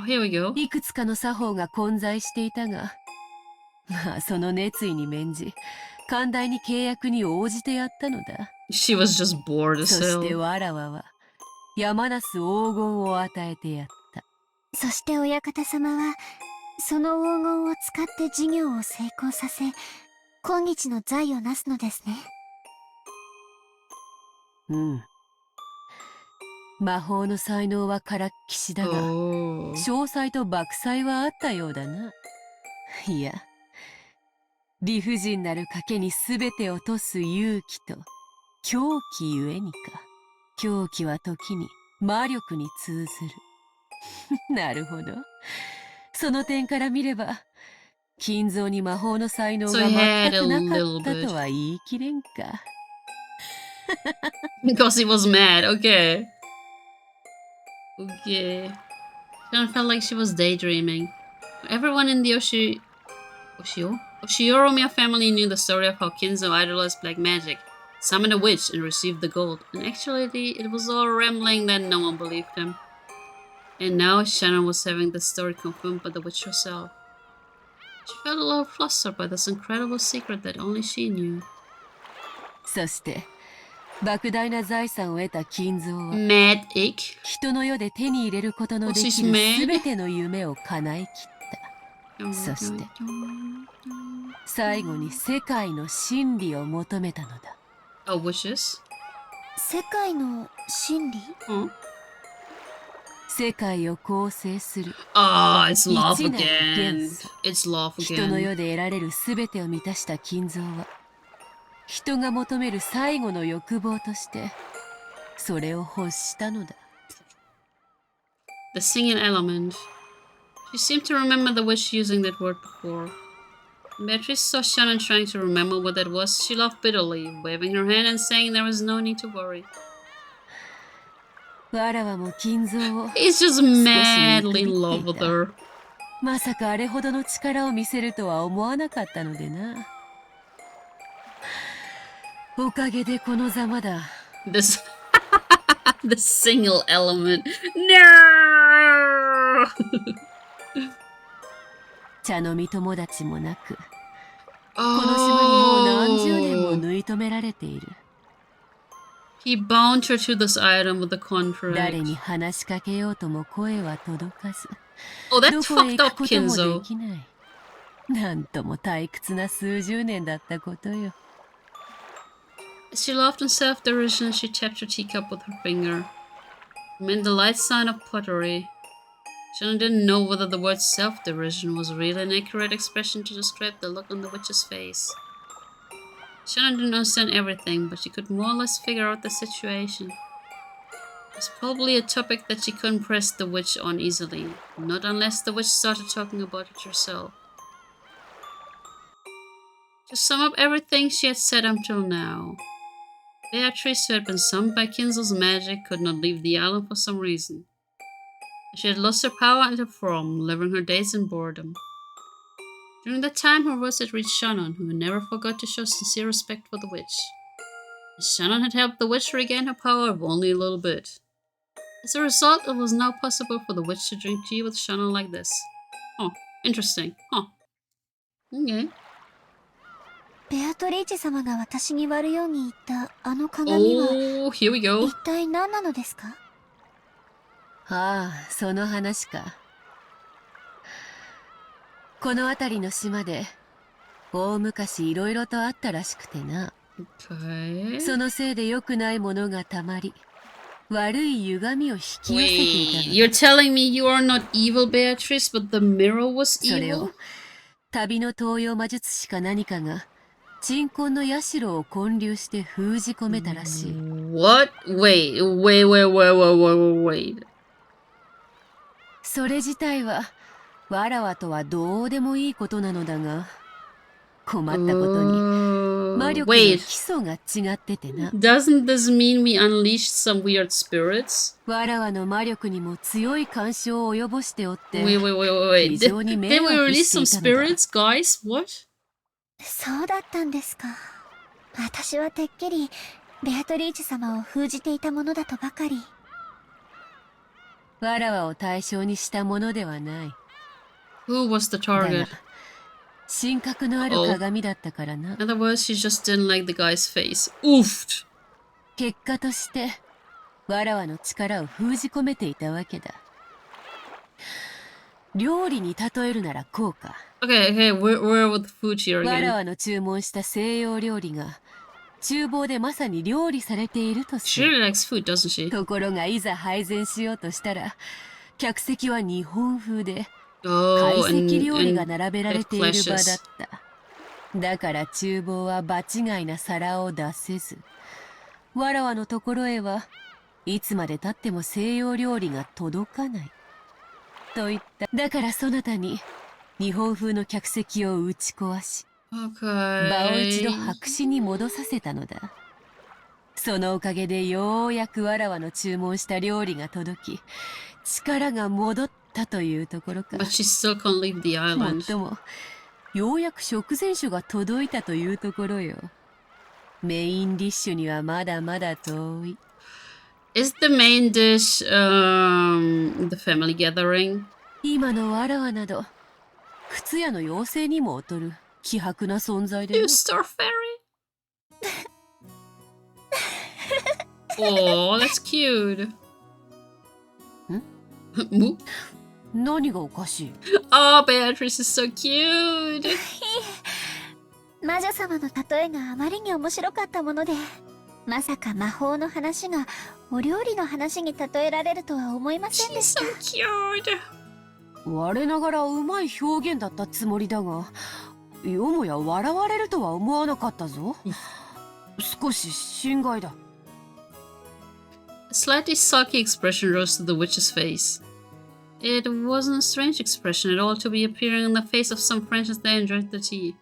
oh, here we go. いくつかの作法が混在していたが、まあその熱意に免じ寛大に契約に応じてやったのだ。 She was just bored as そして hell. わらわは山なす黄金を与えてやった。そして親方様はその黄金を使って事業を成功させ、今日の財をなすのですね。魔法の才能はからっきしだが、 Oh. 詳細と莫細はあったようだな。いや、理不尽なる賭けに全てを賭す勇気と狂気ゆえにか。狂気は時に魔力に通ずる。なるほど。その点から見れば、金蔵に魔法の才能が So he 全 had く a な little かった bit. とは言い切れんか。Because he was mad, okay. Okay. Shannon felt like she was daydreaming. Everyone in the Oshioromia family knew the story of how Kinzo idolized black magic, summoned a witch, and received the gold. And actually, it was all rambling that no one believed him. And now Shannon was having the story confirmed by the witch herself. She felt a little flustered by this incredible secret that only she knew. そして莫大な財産を得た金蔵は Magic. 人の世で手に入れることのでき She's る mad. 全ての夢を叶えきった。そして最後に世界の真理を求めたのだ。 Oh, wishes? 世界の真理？ Huh? 世界を構成する Ah, it's love 一なる again. 元素。 It's love 人の again. 世で得られる全てを満たした金蔵は人が求める最後の欲望としてそれを欲したのだ。 The singing element. She seemed to remember the witch using that word before. Beatrice saw Shannon trying to remember what that was. She laughed bitterly, waving her hand and saying there was no need to worry. わらわも金蔵を He's just madly in love with her. まさかあれほどの力を見せるとは思わなかったのでな。おかげでこのざまだ。This the single element. No! 茶飲み友達もなく、この島にもう何十年も縫い止められている。He bound her to this island with a contract. 誰に話しかけようとも声は届かず、 Oh, that どこへ fucked 行く up ことも Kinzo. できない。なんとも退屈な数十年だったことよ。She laughed in self-derision as she tapped her teacup with her finger. It meant the light sign of pottery. Shannon didn't know whether the word self-derision was really an accurate expression to describe the look on the witch's face. Shannon didn't understand everything, but she could more or less figure out the situation. It was probably a topic that she couldn't press the witch on easily, not unless the witch started talking about it herself. To sum up everything she had said until now, Beatrice, who had been summoned by Kinzo's magic, could not leave the island for some reason. She had lost her power and her form, living her days in boredom. During that time, her words had reached Shannon, who never forgot to show sincere respect for the witch. And Shannon had helped the witch regain her power, if only a little bit. As a result, it was now possible for the witch to drink tea with Shannon like this. Oh, interesting. Huh. Okay. ベアトリーチェ様が私に割るように言ったあの鏡は、 Oh, here we go. 一体何なのですか？ああ、その話か。この辺りの島で大昔いろいろとあったらしくてな。Okay. そのせいで良くないものがたまり、悪い歪みを引き寄せていた Wait, の。 you're telling me you are not evil, Beatrice, but the mirror was それを evil? 旅の東洋魔術師か何かが鎮魂の社を建立して封じ込めたらしい。What? Wait. それ自体はわらわとはどうでもいいことなのだが、困ったことに魔力の基 Wait, 礎が違っててな。 doesn't this mean we unleashed some weird spirits? わらわの魔力にも強い干渉を及ぼしておって、 Wait. 非 Did, 常に did 迷 we 惑 release して some いたのだ。 spirits, guys? What? そうだったんですか。私はてっきりベアトリーチェ様を封じていたものだとばかり。わらわを対象にしたものではない。 Who was the だが target? 神格のある鏡だったからな。 In other words, she just didn't like the guy's face. Oofed. 結果としてわらわの力を封じ込めていたわけだ。料理に例えるならこうか。 Okay, we're with food here わら again. わの注文した西洋料理が厨房でまさに料理されているとす She る。 really likes food, doesn't she? ところがいざ配膳しようとしたら客席は日本風で Oh, 懐石料理 and が並べられ it ている場だっ clashes. た。だから厨房は場違いな皿を出せず、わらわのところへはいつまで経っても西洋料理が届かないと言った。だからそなたに日本風の客席を打ち壊し、 Okay. 場を一度白紙に戻させたのだ。そのおかげでようやくわらわの注文した料理が届き、力が戻ったというところか。 But she still can't leave the もっ island. ともようやく食前酒が届いたというところよ。メインディッシュにはまだまだ遠い。 Is the main dish the family gathering? 今のわらわなど靴屋の妖精にも劣る希薄な存在で You な。 star fairy? Oh, that's cute. ん何がおかしい？ Oh, Beatrice is so cute. 魔女様の例えがあまりに面白かったもので、まさか魔法の話がお料理の話に例えられるとは思いませんで She's した。 so cute. 我ながらうまい表現だったつもりだが、よもや笑われるとは思わなかったぞ。少し心外だ。A slightly sulky expression rose to the witch's face. It wasn't a strange expression at all to be appearing on the face of some friends as they enjoyed the tea.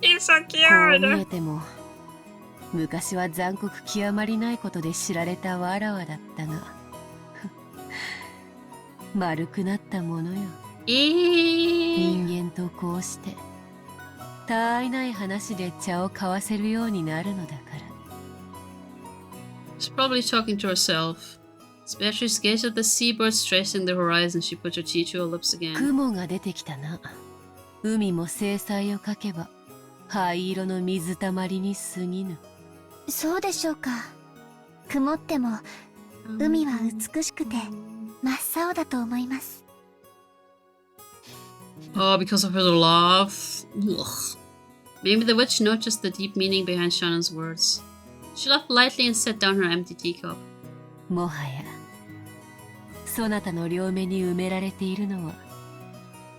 He's so こう見え cute! ても昔は残酷極まりないことで知られたわらわだったが丸くなったものよ。人間とこうしてたあいない話で茶を交わせるようになるのだから。 She's probably talking to herself. As Beatrice gazed at the seabirds tracing the horizon, she put her tea to her lips again. 雲が出てきたな。海も精彩をかけば灰色の水たまりに過ぎぬ。そうでしょうか。曇っても海は美しくて真っ青だと思います。 Oh, because of her laugh. Ugh. Maybe the witch noticed the deep meaning behind Shannon's words. She laughed lightly and set down her empty teacup. もはやそなたの両目に埋められているのは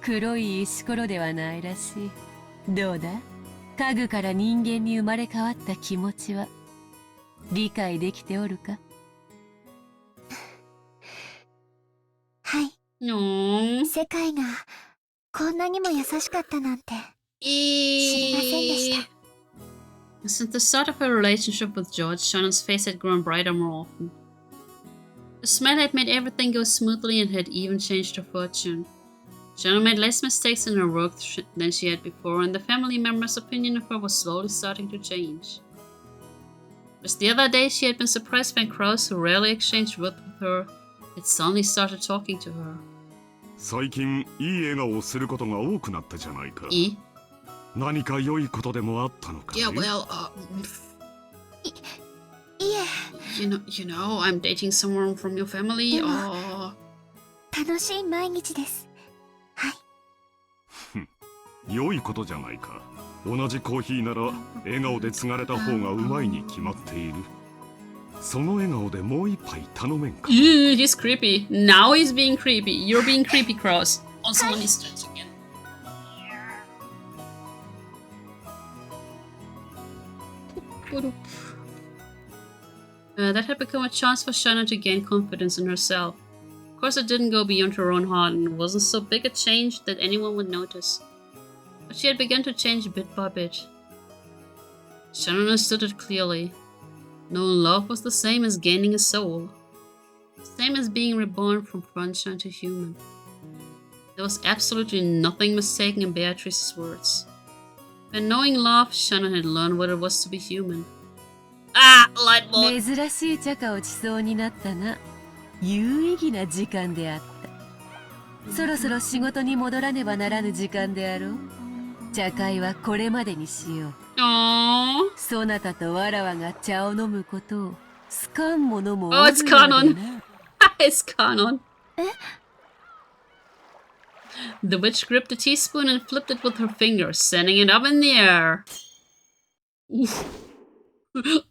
黒い石ころではないらしい。どうだ、家具から人間に生まれ変わった気持ちは理解できておるか。はい。世界がこんなにも優しかったなんて知りませんでした。 Since the start of her relationship with George, Shannon's face had grown brighter more often. The smile had made everything go smoothly and had even changed her fortune. Shannon made less mistakes in her work than she had before, and the family members' opinion of her was slowly starting to change. Just the other day, she had been surprised when crows who rarely exchanged words with her had suddenly started talking to her. 最近いい笑顔をすることが多くなったじゃないか。何か良いことでもあったのかね。 Yeah, well, you know, I'm dating someone from your family. 楽しい毎日です。はい。良いことじゃないか。同じコーヒーなら笑顔で継がれた方がうまいに決まっている。その笑顔でもう一杯頼めんか。He's creepy. Now he's being creepy. You're being creepy, Cross. Also, let me stretch again. That had become a chance for Shannon to gain confidence in herself. Of course, it didn't go beyond her own heart and wasn't so big a change that anyone would notice. But she had begun to change bit by bit. Shannon understood it clearly. Knowing love was the same as gaining a soul. The same as being reborn from sunshine to human. There was absolutely nothing mistaken in Beatrice's words. By knowing love, Shannon had learned what it was to be human. Ah, light bulb! 珍しい茶化をしそうになったな。有意義な時間であった。そろそろ仕事に戻らねばならぬ時間であろう。茶会はこれまでにしよう。そなたとわらわが茶を飲むことを好かん者もおるのでな。 Oh, it's canon! It's canon! The witch gripped a teaspoon and flipped it with her fingers, sending it up in the air.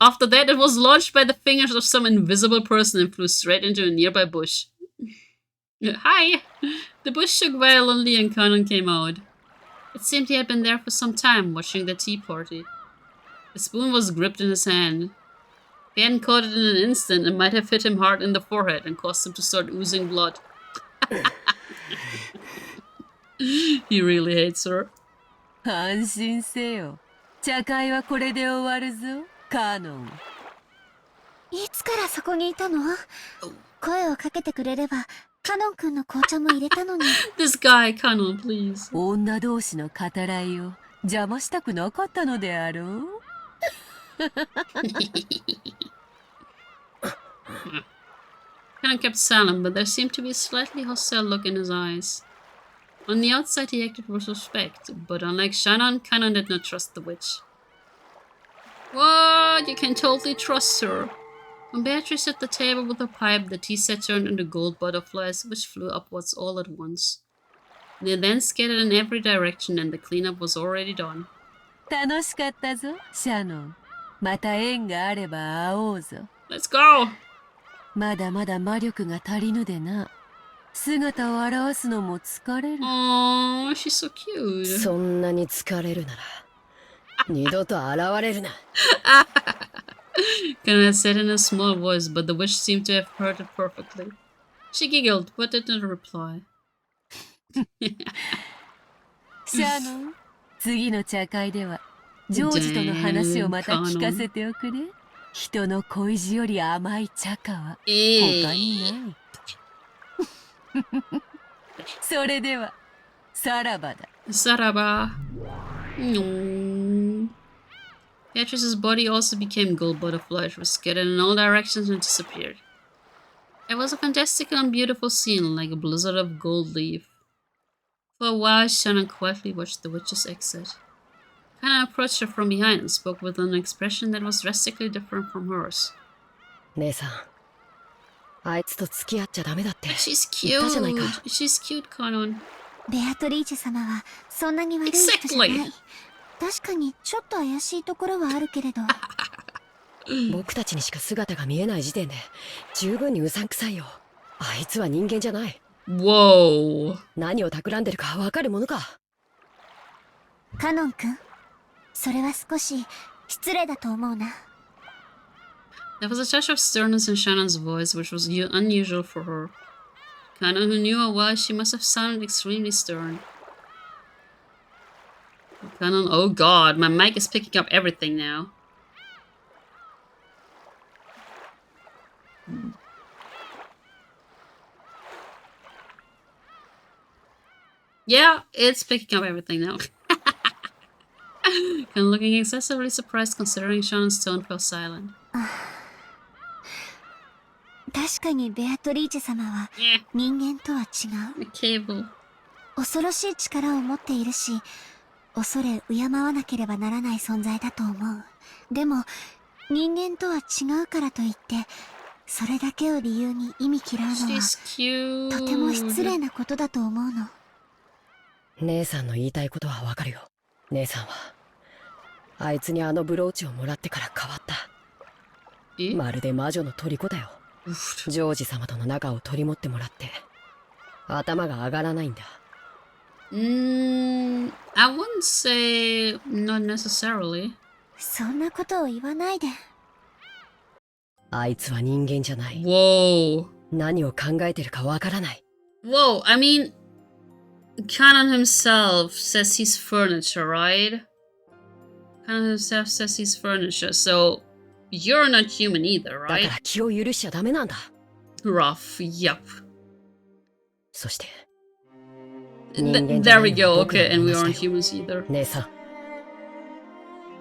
After that, it was launched by the fingers of some invisible person and flew straight into a nearby bush. Hi! The bush shook violently and Conan came out. It seemed he had been there for some time, watching the tea party. The spoon was gripped in his hand. If he hadn't caught it in an instant, it might have hit him hard in the forehead and caused him to start oozing blood. He really hates her. 安心せよ。茶会はこれで終わるぞ、カノン。いつからそこにいたの？声をかけてくれれば、カノン君の紅茶も入れたのに。This guy, Canon, please. 女同士の語らいを邪魔したくなかったのであろう。Canon kept silent, but there seemed to be a slightly hostile look in his eyes. On the outside, he acted with respect, but unlike Shannon, Canon did not trust the witch. What? You can totally trust her. When Beatrice hit the table with her pipe, the tea set turned into gold butterflies, which flew upwards all at once. They then scattered in every direction, and the cleanup was already done. 楽しかったぞ、シャノン。また縁があれば会おうぞ。Let's go! まだまだ魔力が足りぬでな。姿を現すのも疲れる。Oh, she's so cute. そんなに疲れるなら、二度と現れるな。Kana said in a small voice, but the witch seemed to have heard it perfectly. She giggled, but did not reply. シャノン、次の茶会ではジョージとの話をまた聞かせておくれ。人の恋路より甘い茶化は他にない。それではさらばだ。Saraba. No. Beatrice's body also became gold butterflies, which scattered in all directions and disappeared. It was a fantastic and beautiful scene, like a blizzard of gold leaf. For a while, Shannon quietly watched the witch's exit. Hannah approached her from behind and spoke with an expression that was drastically different from hers. 姉さん、あいつと付き合っちゃダメだって She's 言ったじゃないか。 cute. She's cute, Kanon. ベアトリーチェ様はそんなに悪い人じゃない。 Exactly. 確かにちょっと怪しいところはあるけれど。僕たちにしか姿が見えない時点で十分にうさんくさいよ。あいつは人間じゃない。 Whoa. 何を企んでるかわかるものか。カノン君、それは少し失礼だと思うな。 There was a touch of sternness in Shannon's voice, which was unusual for her. Kanon, who knew her well, she must have sounded extremely stern. Kanon, oh god, my mic is picking up everything now. Yeah, it's picking up everything now. Kanon looking excessively surprised considering Shannon's tone fell silent. 確かにベアトリーチェ様は人間とは違う。 Cable. 恐ろしい力を持っているし、恐れ敬わなければならない存在だと思う。でも人間とは違うからといってそれだけを理由に意味嫌うのは She's cute. とても失礼なことだと思うの。姉さんの言いたいことはわかるよ。姉さんはあいつにあのブローチをもらってから変わった。まるで魔女の虜だよ。ジョージ様との仲を取り持ってもらって頭が上がらないんだ。I wouldn't say not necessarily. そんなことを言わないで。あいつは人間じゃない。 Whoa. 何を考えてるかわからない。 Whoa, I mean, Kanon himself says he's furniture, right? Kanon himself says he's furniture, so you're not human either, だか right? ら気を許しちゃダメなんだ。 Rough, yup. そして There we go, okay, and we aren't humans either. 姉さん、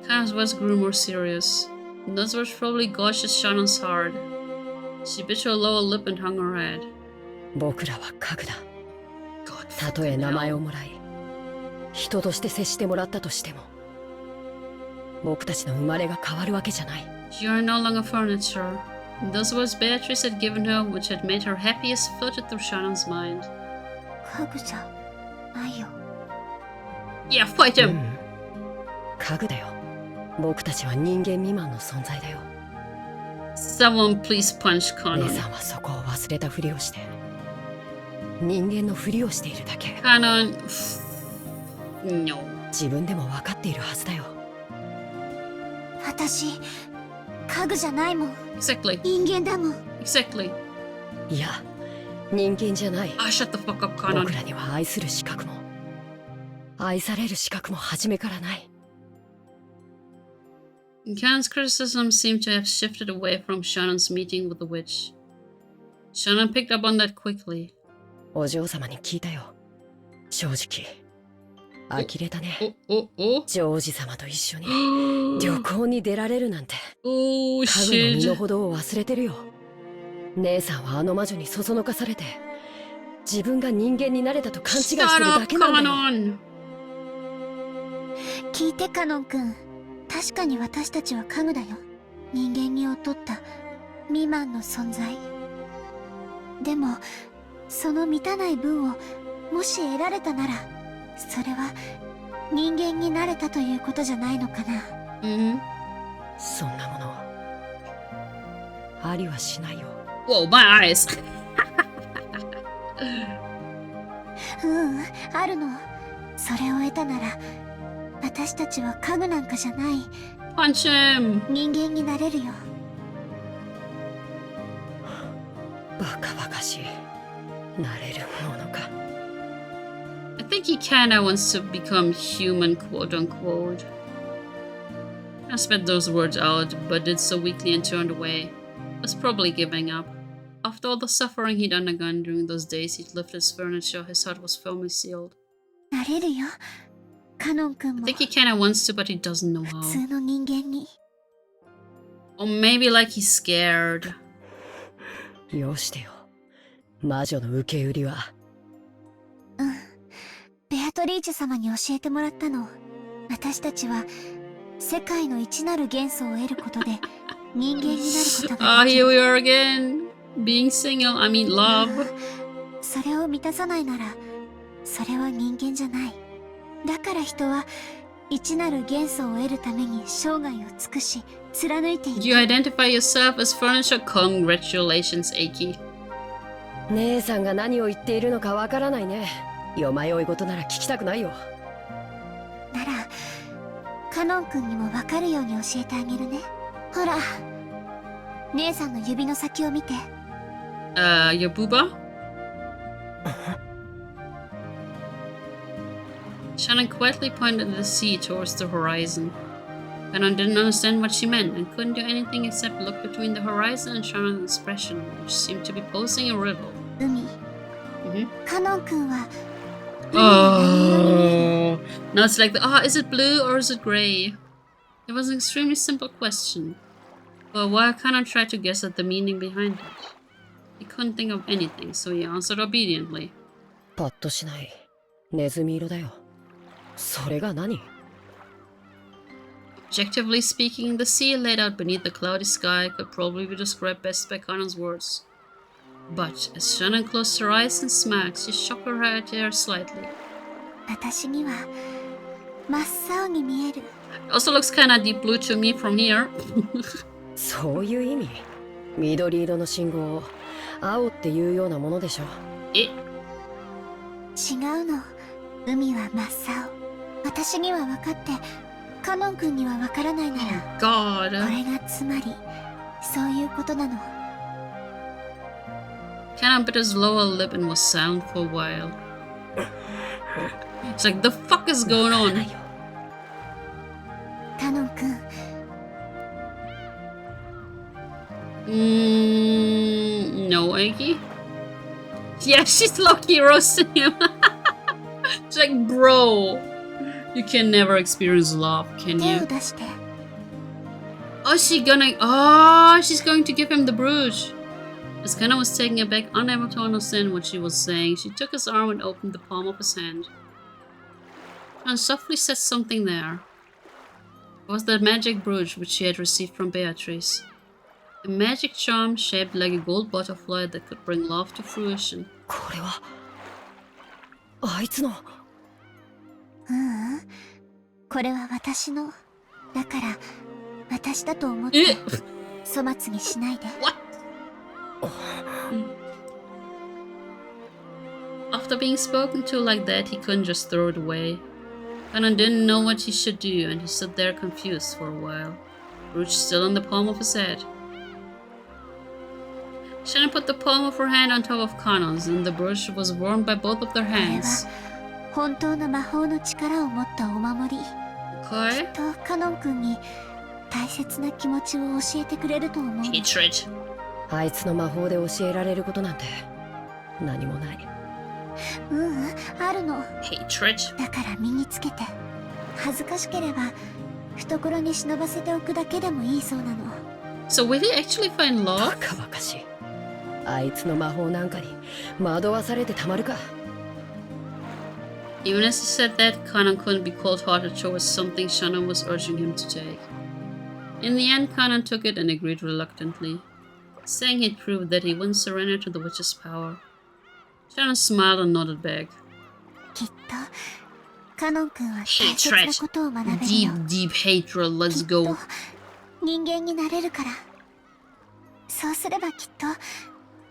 Kanon's voice grew more serious. Those words probably gouged at Shannon's heart. She bit her lower lip and hung her head. 僕らは家具だ。 God, たとえ fucking 名前 hell. をもらい人として接してもらったとしても僕たちの生まれが変わるわけじゃない。 You are no longer furniture. Those words Beatrice had given her, which had made her happiest, floated through Shannon's mind. 家具じゃないよ。 Yeah, fight う him! ん、家具だよ。僕たちは人間未満の存在だよ。 Someone please punch 姉 Kanon. さんはそこを忘れたふりをして人間のふりをしているだけ。 Kanon. No. 自分でも分かっているはずだよ。私家具じゃないもん。 Exactly. 人間だもん。 Exactly. いや、人間じゃない。 Ah, shut the fuck up, Kanon. 僕らには愛する資格も愛される資格も初めからない。 Kanon's criticism seemed to have shifted away from Shannon's meeting with the witch. Shannon picked up on that quickly. お嬢様に聞いたよ。正直呆れたね。 Oh. ジョージ様と一緒に旅行に出られるなんて Oh, 家具の身の shit. 程を忘れてるよ。姉さんはあの魔女にそそのかされて自分が人間になれたと勘違いしてる Shut だ up, けなんだよ。 Kanon. 聞いてカノン君、確かに私たちは家具だよ。人間に劣った未満の存在。でもその満たない分をもし得られたならそれは人間になれたということじゃないのかな。 Mm-hmm. そんなものありはしないよ。 Whoa, my eyes. あるの。それを得たなら私たちは家具なんかじゃない Punch him. 人間になれるよ。バカバカしい。なれるものか。 I think he kinda wants to become human, quote unquote. I spat those words out, but did so weakly and turned away. Was probably giving up. After all the suffering he'd undergone during those days, he'd lifted his furniture, his heart was firmly sealed. なれるよ。カノン君 I も think he kinda wants to, but he doesn't know 普 how. 通の人間に。 Or maybe like he's scared. よしてよ。魔女の受け売りは。ベアトリーチェ様に教えてもらったの。私たちは世界の一なる元素を得ることで人間になることが Ah, でき here る。 we are again. Being single, I mean love. それを満たさないなら、それは人間じゃない。だから人は一なる元素を得るために生涯を尽くし、貫いていく。 You identify yourself as furniture? Congratulations, Eiki. 姉さんが何を言っているのかわからないね。よまよい事なら聞きたくないよ。なら、カノン君にもわかるように教えてあげるね。ほら、姉さんの指の先を見て。Your booba? Shannon quietly pointed at the sea towards the horizon. Shannon didn't understand what she meant and couldn't do anything except look between the horizon and Shannon's expression, which seemed to be posing a riddle. 海。カノン君は Oh, now it's like, is it blue or is it gray? It was an extremely simple question. For a while, Kanon tried to guess at the meaning behind it. He couldn't think of anything, so he answered obediently. パッとしない。ネズミ色だよ。それが何？ Objectively speaking, the sea laid out beneath the cloudy sky could probably be described best by Kanon's words. But as Shannon closed her eyes and smiled, she shook her head slightly. 私には真っ青に見える。 It also looks kinda deep blue to me from here. そういう意味。緑色の信号を青っていうようなものでしょ。違うの。海は真っ青。私には分かって、カノン君には分からないなら、God. これがつまり、そういうことなの。Kanon bit his lower lip and was silent for a while. It's like, the fuck is going on? カノン君。No, Eiki? Yeah, she's lucky roasting him. She's like, bro, you can never experience love, can 手を you? 出して。 She's going to give him the brooch. As Kanon was taken aback, unable to understand what she was saying, she took his arm and opened the palm of his hand. And softly said something there. It was the magic brooch which she had received from Beatrice. A magic charm shaped like a gold butterfly that could bring love to fruition. これはあいつの。これは私の。だから、私だと思って、粗末にしないで。After being spoken to like that, he couldn't just throw it away. Kanon didn't know what he should do, and he stood there confused for a while, brooch still in the palm of his head. Shannon put the palm of her hand on top of Kanon's, and the brooch was worn by both of their hands. 本当の魔法の力を持ったお守り。 Okay. きっとカノン君に大切な気持ちを教えてくれると思う。Hatred. あいつの魔法で教えられることなんて何もない。あるの。 Hatred. だから身につけて。恥ずかしければ懐に忍ばせておくだけでもいいそうなの。So will he actually find バ love? カバカしい。あいつの魔法なんかに惑わされてたまるか。Even as he said that, Kanon couldn't be cold-hearted towards something Shannon was urging him to take. In the end, Kanon took it and agreed reluctantly, saying he'd proved that he wouldn't surrender to the witch's power. Shannon smiled and nodded back. きっとカノン君は大切なことを学べるよ。 Deep hatred, let's きっと go. 人間になれるから。そうすればきっと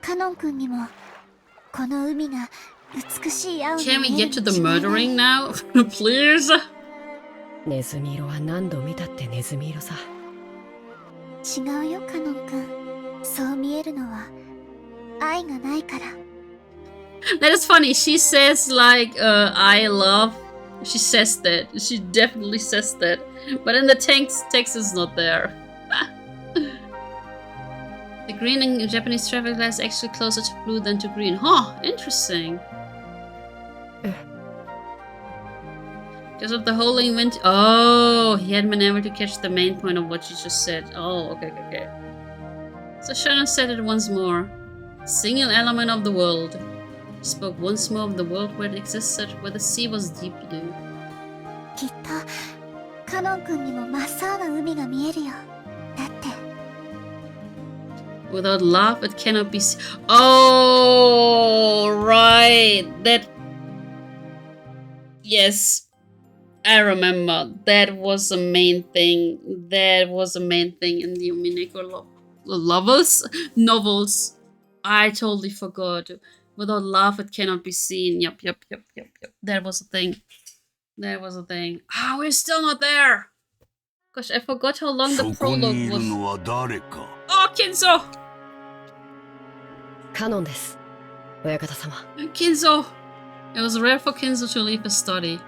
カノン君にもこの海が美しい青に Can we 見え get る to に the 違いない。 murdering now? Please? ネズミ色は何度見たってネズミ色さ。違うよカノン君。そう見えるのは愛がないから。 That is funny. She says like, I love. She says that. She definitely says that. But in the text it's not there. The green in Japanese traffic lights is actually closer to blue than to green. Huh, interesting. Because of the holding wind. Oh, he hadn't been able to catch the main point of what you just said. Oh, okay. So Shannon said it once more. Single element of the world. He spoke once more of the world where it existed, where the sea was deep blue. きっとカノン君にも真っ青な海が見えるよ。だって Without love, it cannot be seen. Oh, right. That. Yes. I remember. That was the main thing. That was the main thing in the Umineko novels. I totally forgot. Without love, it cannot be seen. Yep. That was the thing. Ah, we're still not there. Gosh, I forgot how long the prologue was. Oh, Kinzo! カノンです。親方様。Kinzo! It was rare for Kinzo to leave his study.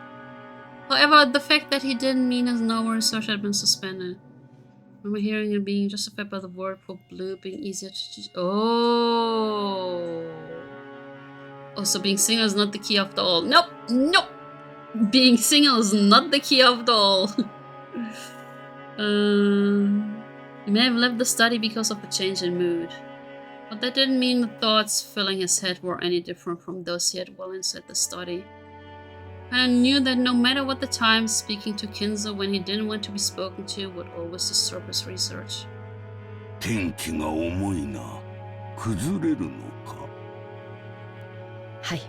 However, the fact that he didn't mean his normal research had been suspended. Remember hearing and being justified by the word for blue being easier to teach. Oh. Also, being single is not the key after all. Nope. Being single is not the key after all. He may have left the study because of a change in mood. But that didn't mean the thoughts filling his head were any different from those he had well inside the study. And I knew that no matter what the time, speaking to Kinzo when he didn't want to be spoken to would always disturb his research. 天気が重いな。崩れるのか。はい。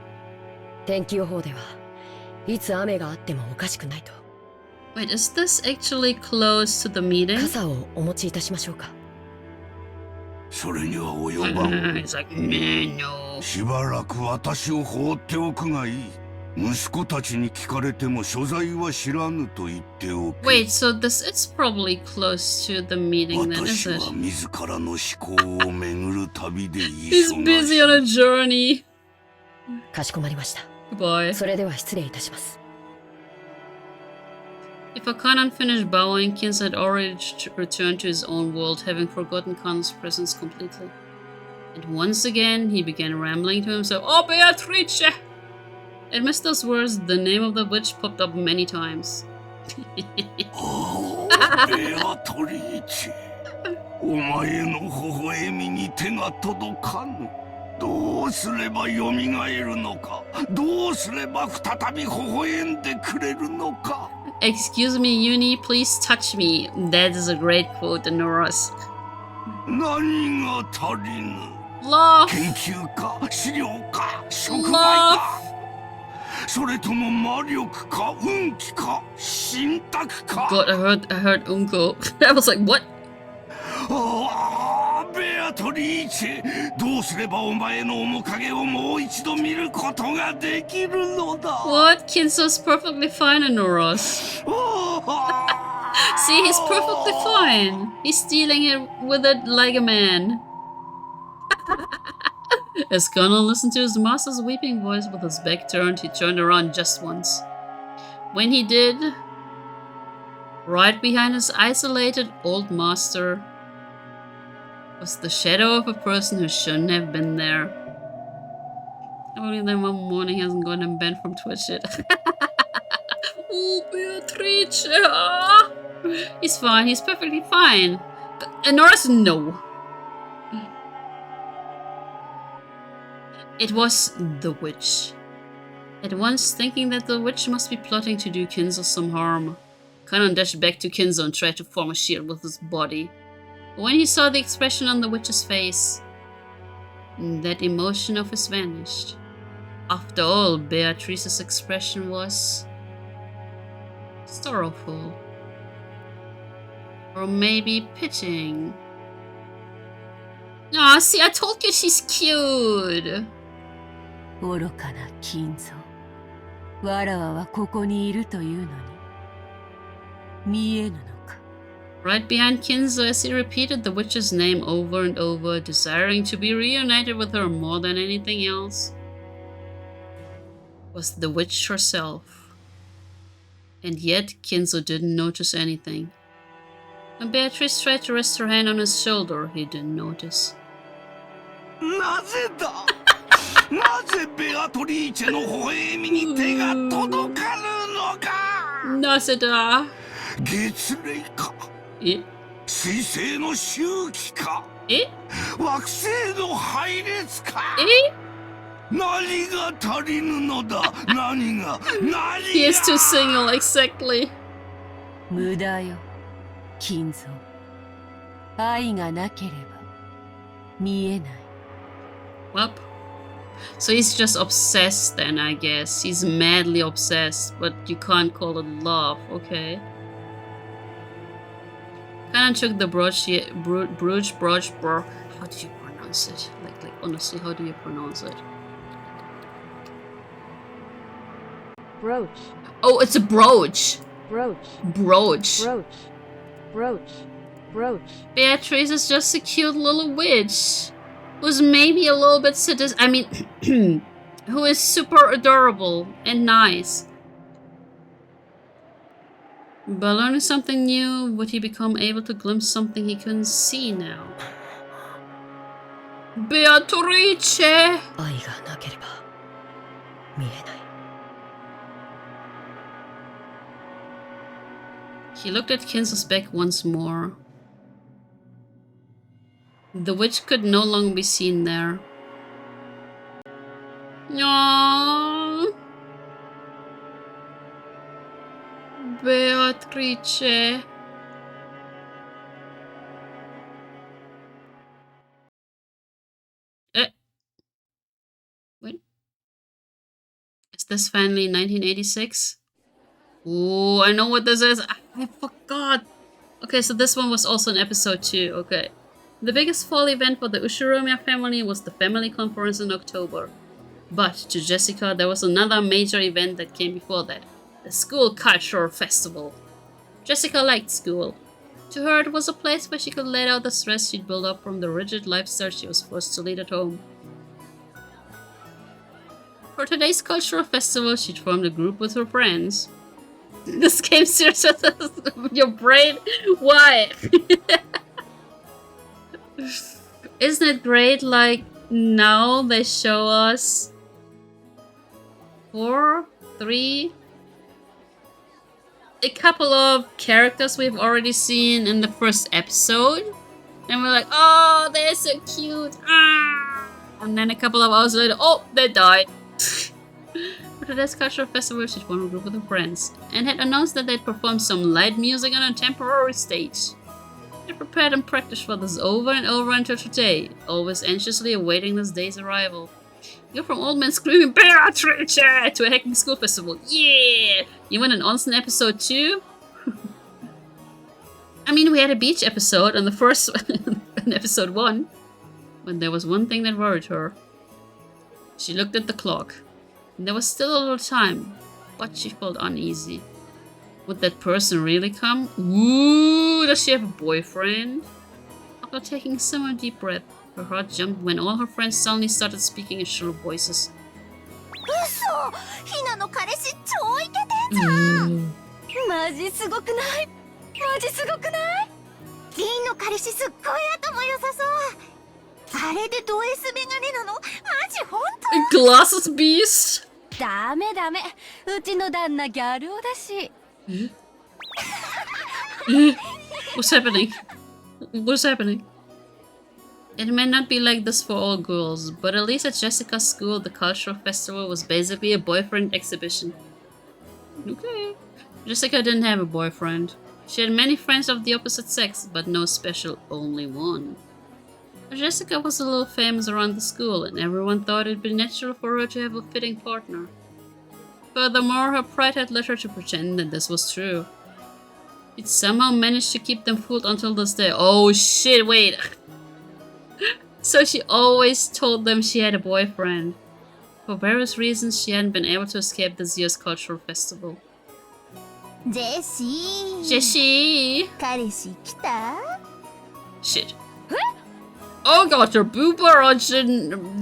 天気予報ではいつ雨があってもおかしくないと。Wait, is this actually close to the meeting? 傘をお持ちいたしましょうか。それには及ばん。It's like, no. しばらく私を放っておくがいい。息子たちに聞かれても所在は知らぬと言っておけ。Wait, so this is probably close to the meeting then, is 私 it? は自らの思考を巡る旅で He's 忙 busy し on a journey. かしこまりました。 Goodbye. それでは失礼いたします。 Before Kanan finished bowing, Kinzo had already returned to his own world, having forgotten Kanan's presence completely. And once again, he began rambling to himself. Oh, Beatrice! Amidst those words, the name of the witch popped up many times. おお、ベアトリーチェ。お前の微笑みに手が届かぬ。どうすれば蘇るのか。どうすれば再び微笑んでくれるのか。Excuse me, Uni, please touch me. That is a great quote in Nora's. 何が足りぬ。 Love. 研究か、資料か、触媒か。それとも魔力か、運気か、神託か。God, I heard Unko. I was like, what? ああ、ベアトリーチェ、どうすればお前の面影をもう一度見ることができるのだ。What? Kinzo's perfectly fine in Nora's. See, he's perfectly fine. He's dealing it with it like a man. As Kanan listened to his master's weeping voice with his back turned, he turned around just once. When he did, right behind his isolated old master was the shadow of a person who shouldn't have been there. Only then one morning hasn't gotten banned from Twitch yet. Oh, Beatrice! Ah! He's fine, he's perfectly fine. But Norris, no. It was the witch. At once thinking that the witch must be plotting to do Kinzo some harm, Kanan dashed back to Kinzo and tried to form a shield with his body. But when he saw the expression on the witch's face, that emotion of his vanished. After all, Beatrice's expression was sorrowful. Or maybe pitying. Aw, see, I told you she's cute! 愚かな金蔵。わらわはここにいるというのに見えぬのか。 Right behind Kinzo as he repeated the witch's name over and over, desiring to be reunited with her more than anything else, was the witch herself. And yet Kinzo didn't notice anything. When Beatrice tried to rest her hand on his shoulder, he didn't notice. なぜだなぜベアトリーチェの微笑みに手が届かぬのかなぜだ月齢か水星の周期か惑星の配列か何が足りぬのだ何が He is too single, exactly. 無駄よ金蔵愛がなければ見えない Well, so he's just obsessed then, I guess. He's madly obsessed, but you can't call it love, okay? Kinda took the brooch, bro. How do you pronounce it? Like honestly, how do you pronounce it? Brooch. Oh, it's a brooch. Brooch. Brooch. Brooch. Brooch. Brooch. Beatrice is just a cute little witch. Who's maybe a little bit sadistic. I mean, who is super adorable and nice. By learning something new, would he become able to glimpse something he couldn't see now? Beatrice! 愛がなければ見えない He looked at Kinzo's back once more. The witch could no longer be seen there. Aww. Beatrice. Wait. Is this finally 1986? Oh, I know what this is. I forgot. Okay, so this one was also in episode 2. Okay. The biggest fall event for the Ushiromiya family was the family conference in October. But to Jessica, there was another major event that came before that. The school cultural festival. Jessica liked school. To her, it was a place where she could let out the stress she'd built up from the rigid lifestyle she was forced to lead at home. For today's cultural festival, she'd formed a group with her friends. This game serious with your brain? Why? Isn't it great? Like, now they show us 3 a couple of characters we've already seen in the first episode. And we're like, oh, they're so cute. Ah! And then a couple of hours later, oh, they died. For today's cultural festival, she formed a group with her friends and had announced that they'd perform some light music on a temporary stage. They prepared and practiced for this over and over until today, always anxiously awaiting this day's arrival. Go from old men screaming Beatrice to a hacking school festival. Yeah! You went an onsen episode 2? I mean, we had a beach episode on the first in episode 1, when there was one thing that worried her. She looked at the clock. There was still a little time, but she felt uneasy. Would that person really come? Ooh, does she have a boyfriend? After taking a similar deep breath, her heart jumped when all her friends suddenly started speaking in shrill voices. 嘘ひなの彼氏超イケてんじゃんマジすごくないマジすごくないディーンの彼氏すっごい頭良さそうあれでド S メガネなのマジ本当 Glasses beast? ダメダメうちの旦那ギャル男だし What's happening? What's happening? It may not be like this for all girls, but at least at Jessica's school, the cultural festival was basically a boyfriend exhibition. Okay. Jessica didn't have a boyfriend. She had many friends of the opposite sex, but no special only one. Jessica was a little famous around the school, and everyone thought it'd be natural for her to have a fitting partner. Furthermore, her pride had led her to pretend that this was true. She'd somehow managed to keep them fooled until this day. Oh shit, wait. So she always told them she had a boyfriend. For various reasons, she hadn't been able to escape this year's cultural festival. ジェシー Jessie! 彼氏来た Shit. Oh god, your boob are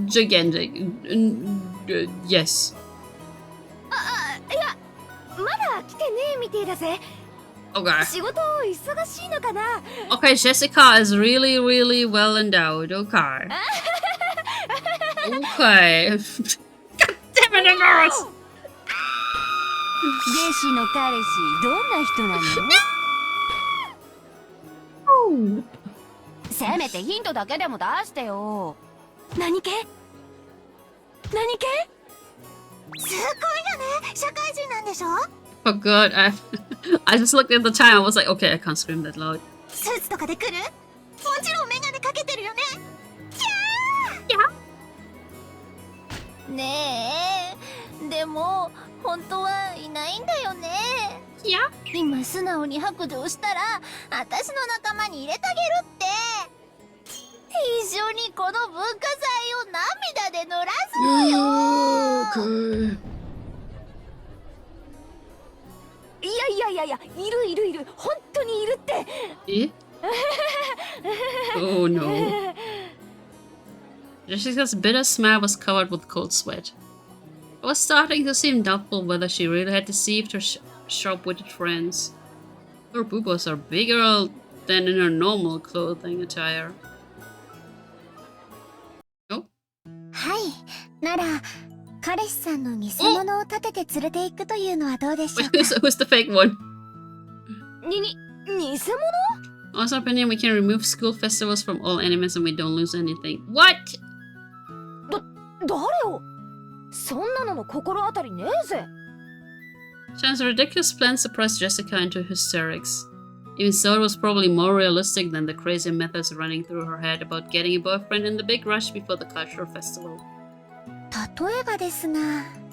gigantic. Yes. いやまだ来てねえみてえだぜ Okay. 仕事忙しいのかな Okay, Jessica is really, really well endowed. Okay. Okay. God damn it, girls! 弟子の彼氏どんな人なの？せめてヒントだけでも出してよ。何系？何系？すごいよね。社会人なんでしょ？ Oh god, I just looked at the time. I was like, okay, I can't scream that loud. スーツとかで来る？もちろんメガネかけてるよね。キャー！ねえ、でも本当はいないんだよね。いや、今素直に白状したら私の仲間に入れてあげるって。一緒にこの文化祭を涙で濡らそうよ。いやいる本当にいるって。え？Oh no. Jessica's bitter smile was covered with cold sweat. It was starting to seem doubtful whether she really had deceived her sharp-witted friends. Her boobas are bigger than in her normal clothing attire. Oh? はい。なら彼氏さんの偽物を立てて連れて行くというのはどうでしょうか。Who's the fake one? 偽物？ Also, opinion, we can remove school festivals from all animes and we don't lose anything. What? 誰を？そんなのの心当たりねえぜ。 Chan's ridiculous plan suppressed Jessica into hysterics. Even so, it was probably more realistic than the crazy methods running through her head about getting a boyfriend in the big rush before the cultural festival. 例えばですが、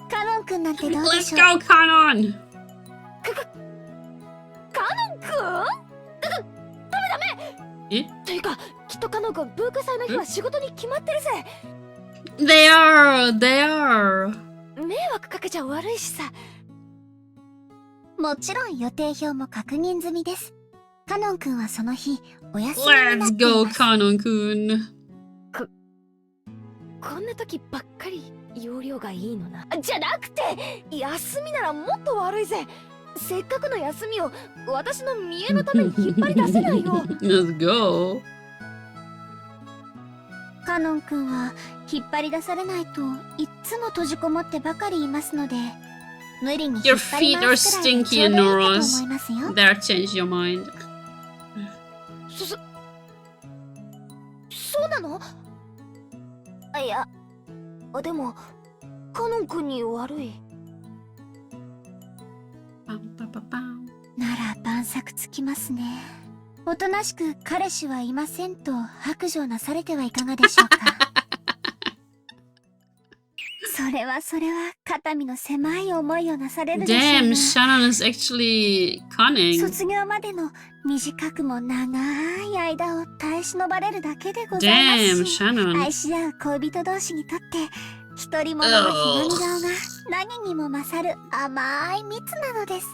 カノン君なんてどうで Let's しょう。 go, Kanon! カノン君？ダメ。え？というか、きっとカノン君文化祭の日は仕事に決まってるぜ。They are! 迷惑かけちゃ悪いしさ。もちろん予定表も確認済みです。カノン君はその日お休みになっています。 Let's go, Kanon-kun! こんな時ばっかり容量がいいのな。じゃなくて、休みならもっと悪いぜ。せっかくの休みを私の見栄のために引っ張り出せないよ。Let's go! カノン君は引っ張り出されないといっつも閉じこもってばかりいますので、無理に引っ Your 張り feet 回 are すくらいが stinky ちょう and どいいかと Nora's. 思いますよ。 There, change your mind. そうなの？いや、でもカノン君に悪い。なら晩作つきますね。おとなしく彼氏はいませんと白状なされてはいかがでしょうか。それは肩身の狭い思いをなされるでしょう Damn, が。 Shannon is actually cunning. 卒業までの短くも長い間を耐え忍ばれるだけでござい Damn, ますし、 Shannon. 愛し合う恋人同士にとって一人者のひがみ顔が何にも勝る甘い蜜なのです。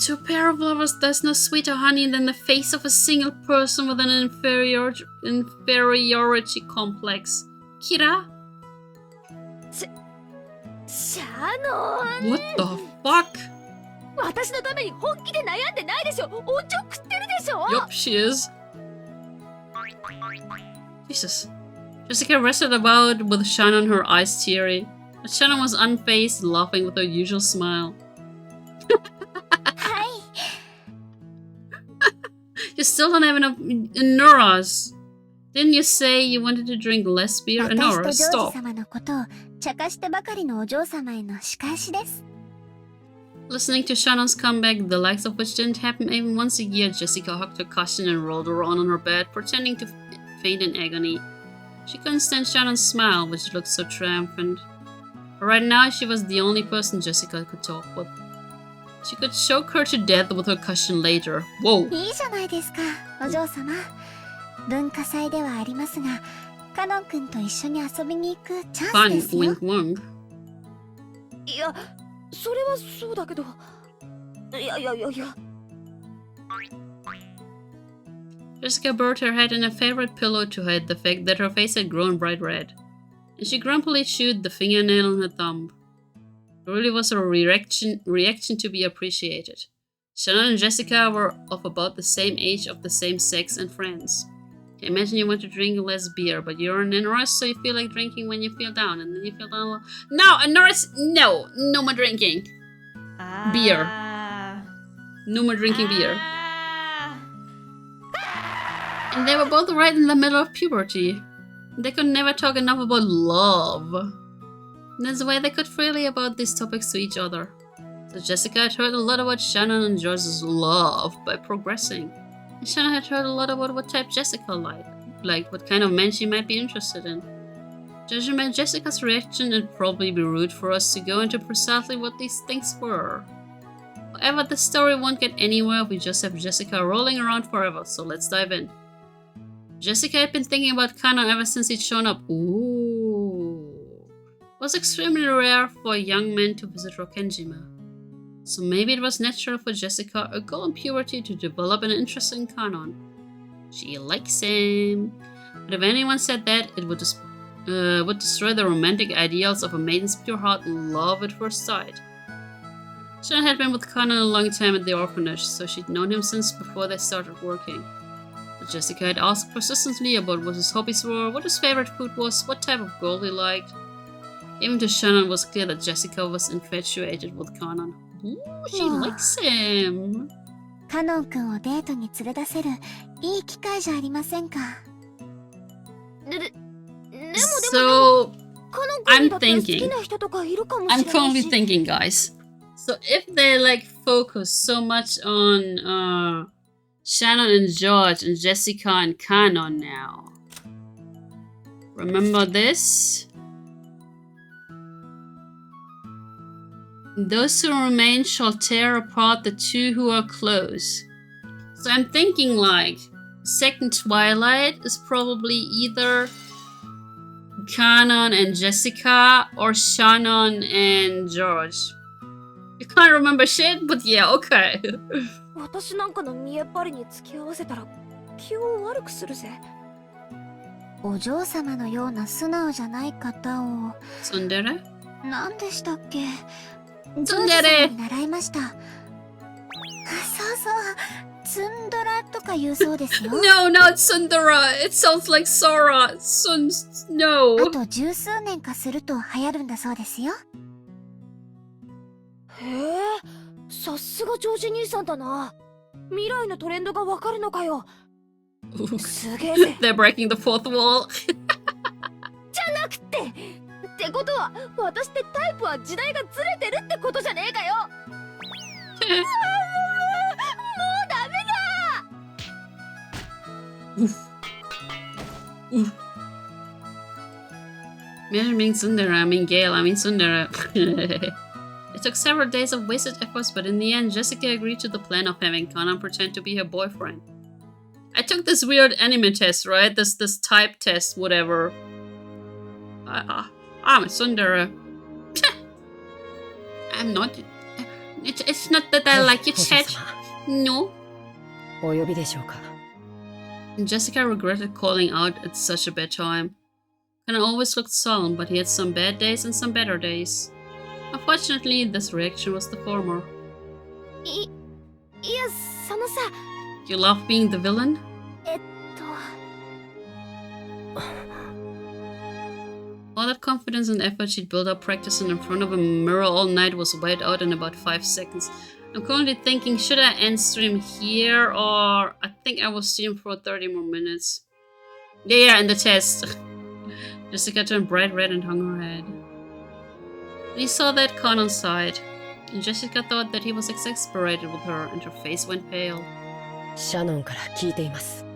To a pair of lovers, there's no sweeter honey than the face of a single person with an inferiority complex. Kira? シャノン。 What the fuck? 私のために本気で悩んでないでしょ。おちょくってるでしょ。 Yup, she is. Jesus. Jessica wrestled about with Shannon, her eyes teary. But Shannon was unfazed, laughing with her usual smile. はい。 You still don't have enough Nora's. Didn't you say you wanted to drink less beer? 私と Nora, ジョー stop. ジ様のことを茶化してばかりのお嬢様への仕返しです。 Listening to Shannon's comeback, the likes of which didn't happen even once a year, Jessica hugged her cousin and rolled around on her bed, pretending to faint in agony. She couldn't stand Shannon's smile, which looked so triumphant. But right now, she was the only person Jessica could talk with. She could choke her to death with her cousin later. Whoa! いいじゃないですか、お嬢様。文化祭ではありますが、カノン君と一緒に遊びに行くチャンス Fun, ですよ。 wink wink. いや、それはそうだけど。いや。 Jessica buried her head in a favorite pillow to hide the fact that her face had grown bright red, and she grumpily chewed the fingernail on her thumb. It really was a reaction to be appreciated. Shannon and Jessica were of about the same age, of the same sex, and friends. Okay, imagine you want to drink less beer, but you're in a rush, so you feel like drinking when you feel down, and then you feel down. No, a nurse, no more drinking. Beer. No more drinking beer. And they were both right in the middle of puberty. They could never talk enough about love. That's why they could freely about these topics to each other. So Jessica had heard a lot about Shannon and George's love by progressing. And Shannon had heard a lot about what type Jessica liked, like what kind of man she might be interested in. Judging by Jessica's reaction, it'd probably be rude for us to go into precisely what these things were. However, the story won't get anywhere if we just have Jessica rolling around forever, so let's dive in. Jessica had been thinking about Kana ever since he'd shown up. Ooh. It was extremely rare for a young man to visit Rokkenjima. So maybe it was natural for Jessica, a girl in puberty, to develop an interest in Kanon. She likes him. But if anyone said that, it would destroy the romantic ideals of a maiden's pure heart and love at first sight. Shannon had been with Kanon a long time at the orphanage, so she'd known him since before they started working. But Jessica had asked persistently about what his hobbies were, what his favorite food was, what type of girl he liked. Even to Shannon, it was clear that Jessica was infatuated with Kanon. Ooh, she likes him. カノン君をデートに連れ出せるいい機会じゃありませんか。So I'm currently thinking, guys. So if they like focus so much on Shannon and George and Jessica and Kanon now, remember this? Those who remain shall tear apart the two who are close. So I'm thinking like second Twilight is probably either Kanon and Jessica or Shannon and George. You can't remember shit, but yeah, okay. 私なんかの見えっ張りに付き合わせたら気を悪くするぜ。お嬢様のような素直じゃない方を。Tsundere? 何でしたっけ？ツンデレ。習いました。そうそう、ツンドラとか言うそうですよ。No, not Tsundera. It sounds like Sora. No. あと十数年かすると流行るんだそうですよ。へえ、さすがジョージ兄さんだな。未来のトレンドがわかるのかよ。すげえぜ。They're breaking the fourth wall. じゃなくて。ってことは私ってタイプは時代がずれてるってことじゃねえかよ。もうダメだ。Imagine being Tsundere, I mean Gale, I mean Tsundere. It took several days of wasted efforts, but in the end, Jessica agreed to the plan of having Kanon pretend to be her boyfriend. I took this weird anime test, right? This type test, whatever. I'm a Tsundere. I'm not. It's not that I like it, chat. No. お呼びでしょうか。 Jessica regretted calling out at such a bad time. Kanon always looked solemn, but he had some bad days and some better days. Unfortunately, this reaction was the former. いや、そのさ。You love being the villain? All that confidence and effort she'd built up practicing in front of a mirror all night was wiped out in about 5 seconds. I'm currently thinking, should I end stream here, or I think I will stream for 30 more minutes. Yeah, in the test. Jessica turned bright red and hung her head. And he saw that Kanon sighed, and Jessica thought that he was exasperated with her, and her face went pale. シャノンから聞いています。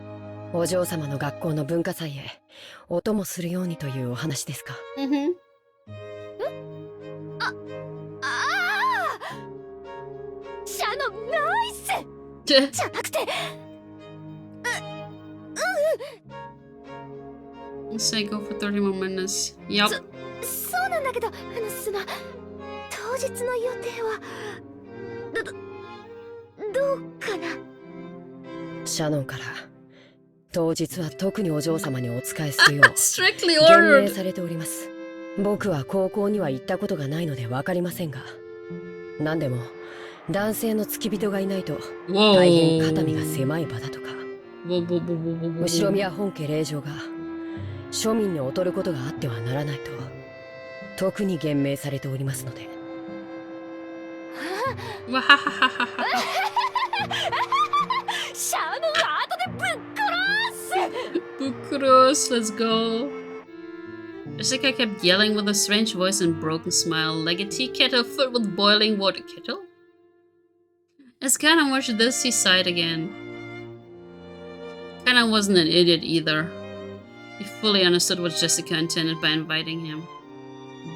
お嬢様の学校の文化祭へお供するようにというお話ですか。シャノンナイス。じゃなくて。Let's say go for 30 more minutes. Yup. そうなんだけど、当日の予定はどうかな。シャノンから当日は特にお嬢様にお仕えするよう言命されております。僕は高校には行ったことがないのでわかりませんが、何でも男性の付き人がいないと大変肩身が狭い場だとか。後宮本家令嬢が庶民に劣ることがあってはならないと特に言明されておりますので。シャノンは後でぶっ殺す。ぶっ殺す let's go. Jessica kept yelling with a strange voice and broken smile, like a tea kettle filled with boiling water. Kettle? As Kanan watched this, he sighed again. Kanan wasn't an idiot either. He fully understood what Jessica intended by inviting him.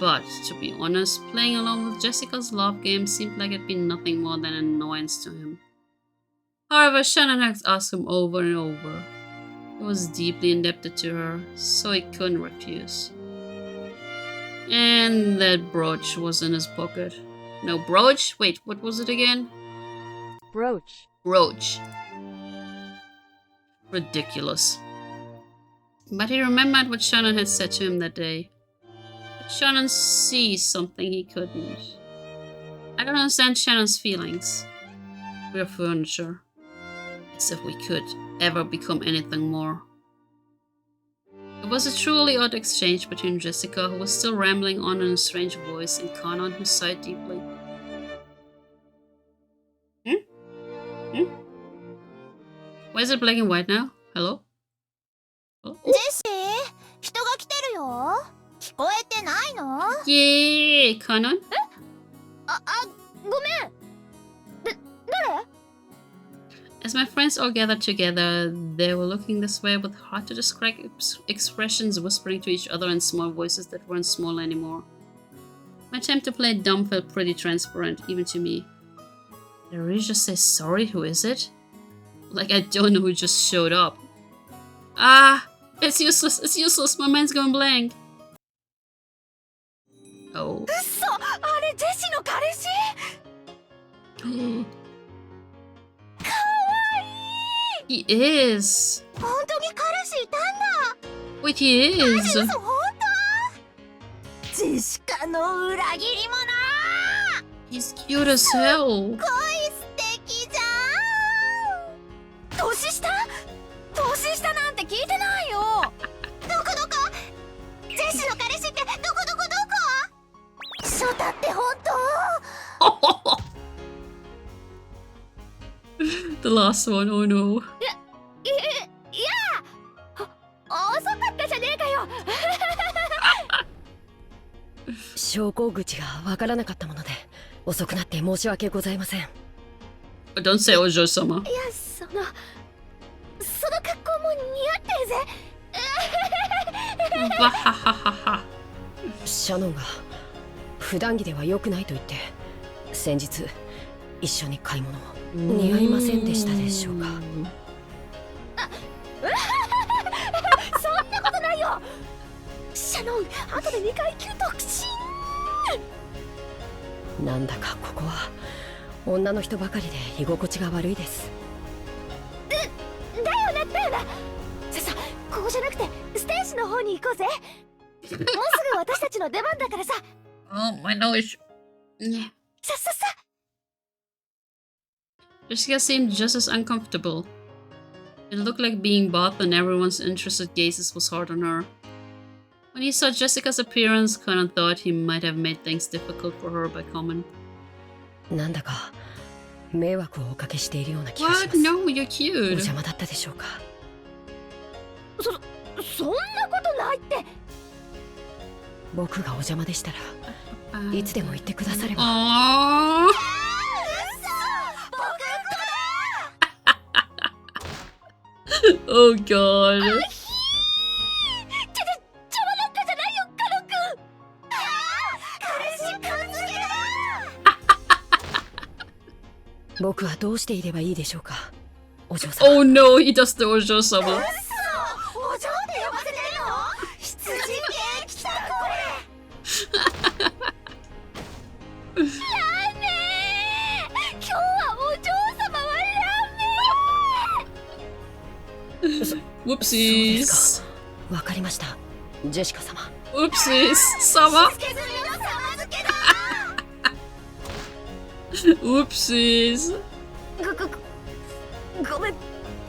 But, to be honest, playing along with Jessica's love game seemed like it'd be nothing more than an annoyance to him. However, Shannon had asked him over and over. He was deeply indebted to her, so he couldn't refuse. And that brooch was in his pocket. No, brooch? Wait, what was it again? Brooch. Brooch. Ridiculous. But he remembered what Shannon had said to him that day. But Shannon sees something he couldn't. I don't understand Shannon's feelings. We're furniture. As if we could ever become anything more. It was a truly odd exchange between Jessica, who was still rambling on in a strange voice, and Kanan, who sighed deeply. Why is it black and white now? Hello? Oh. Jessie, 人が来てるよ。聞こえてないの？ Yay, Kanan? ごめん。誰？ As my friends all gathered together, they were looking this way with hard to describe expressions, whispering to each other in small voices that weren't small anymore. My attempt to play dumb felt pretty transparent, even to me. Did I really just say sorry? Who is it? Like I don't know who just showed up. Ah! It's useless! It's useless! My mind's going blank! Oh. 嘘！あれジェシーの彼氏？He is! 本当に彼氏いたんだ。 Wait, he is! 嘘、本当？ジェシカの裏切り者。 He's cute as hell! 恋素敵じゃん。年下？年下なんて聞いてないよ。どこどこ？ジェシーの彼氏ってどこどこどこ？ショタって本当？ The last one, oh no. いや、遅かったじゃねえかよ。昇降口がわからなかったもので遅くなって申し訳ございません。 Don't say Ojo sama. いや、その格好も似合ってるぜ。わはははは。シャノンが普段着では良くないと言って先日一緒に買い物を似合いませんでしたでしょうか。そんなことないよ。シャノン、後で2階級特進。なんだかここは女の人ばかりで居心地が悪いです。だよな。さ、こうじゃなくてステージの方に行こうぜ。もうすぐ私たちの出番だからさ。Oh, my nose. さ。Jessica seemed just as uncomfortable. It looked like being bothered and everyone's interested gazes was hard on her. When he saw Jessica's appearance, Conan thought he might have made things difficult for her by comment. なんだか迷惑をおかけしているような気がします。 What? No, you're お cute. 邪魔だったでしょうか。そんなことないって。僕がお邪魔でしたらいつでも言ってくだされば。Aww. Oh god. 邪魔なんかじゃないよ、カノ君。彼氏感づけだ。僕はどうしていればいいでしょうか、お嬢様。 Oh no, he does the Ojo sama. お嬢って呼ばせてるの？羊系来たこれ。ラーメン。今日はお嬢様はラーメン。Whoopsies. わかりました、ジェシカ様。 Whoopsies. Sama. つけずみの様漬けだ。 Whoopsies. ごめん、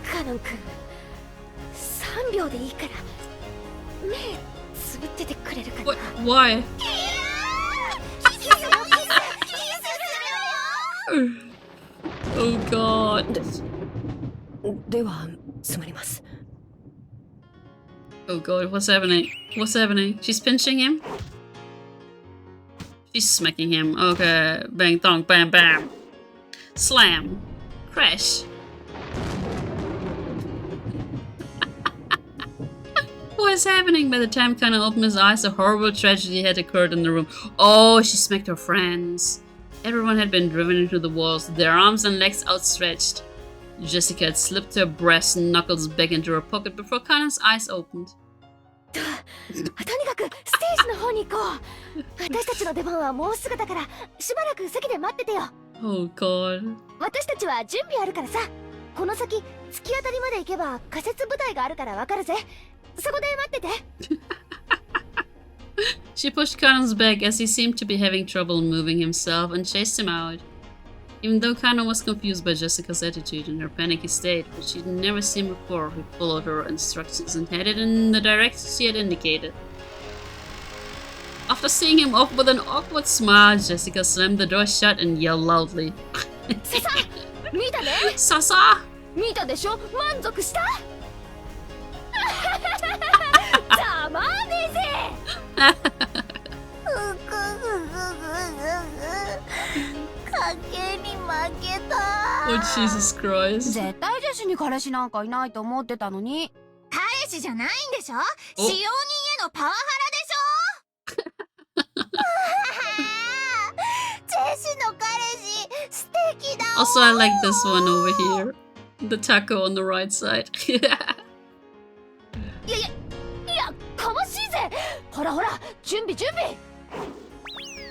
カノン君。3秒でいいから目つぶっててくれるかな。 What? Why? Oh god. ではつまります。 Oh god, what's happening? What's happening? She's pinching him? She's smacking him. Okay. Bang, thong, bam, bam. Slam. Crash. What is happening? By the time Kana opened his eyes, a horrible tragedy had occurred in the room. Oh, she smacked her friends. Everyone had been driven into the walls, their arms and legs outstretched. Jessica had slipped her brass knuckles back into her pocket before Kana's eyes opened. とにかくステージの方に行こう。私たちの出番はもうすぐだからしばらく席で待っててよ。 Oh god. 私たちは準備あるからさ。この先突き当たりまで行けば仮設舞台があるからわかるぜ。そこで待ってて。She pushed Kana's back as he seemed to be having trouble moving himself and chased him out. Even though Kana was confused by Jessica's attitude and her panicky state, which she'd never seen before, he followed her instructions and headed in the direction she had indicated. After seeing him off with an awkward smile, Jessica slammed the door shut and yelled loudly. ささ、見たね。 Sasa! 見たでしょ。満足した。ざまあねえぜ。Oh, Jesus Christ. 絶対ジェシに彼氏なんかいないと思ってたのに。彼氏じゃないんでしょ。使用人へのパワハラでしょ。ジェシの彼氏素敵だ。 Also, I like this one over here. The taco on the right side. いや、かましいぜ。ほらほら、準備準備。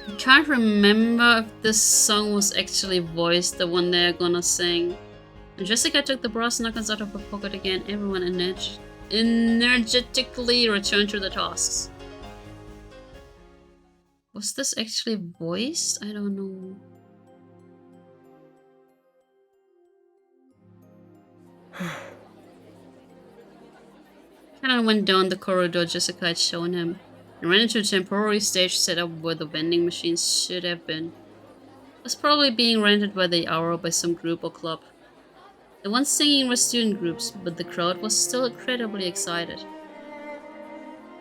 I can't remember if this song was actually voiced, the one they're gonna sing. When Jessica took the brass knuckles out of her pocket again, everyone energetically returned to their tasks. Was this actually voiced? I don't know. Kanan went down the corridor Jessica had shown him and ran into a temporary stage set up where the vending machines should have been. It was probably being rented by the hour by some group or club. The ones singing were student groups, but the crowd was still incredibly excited.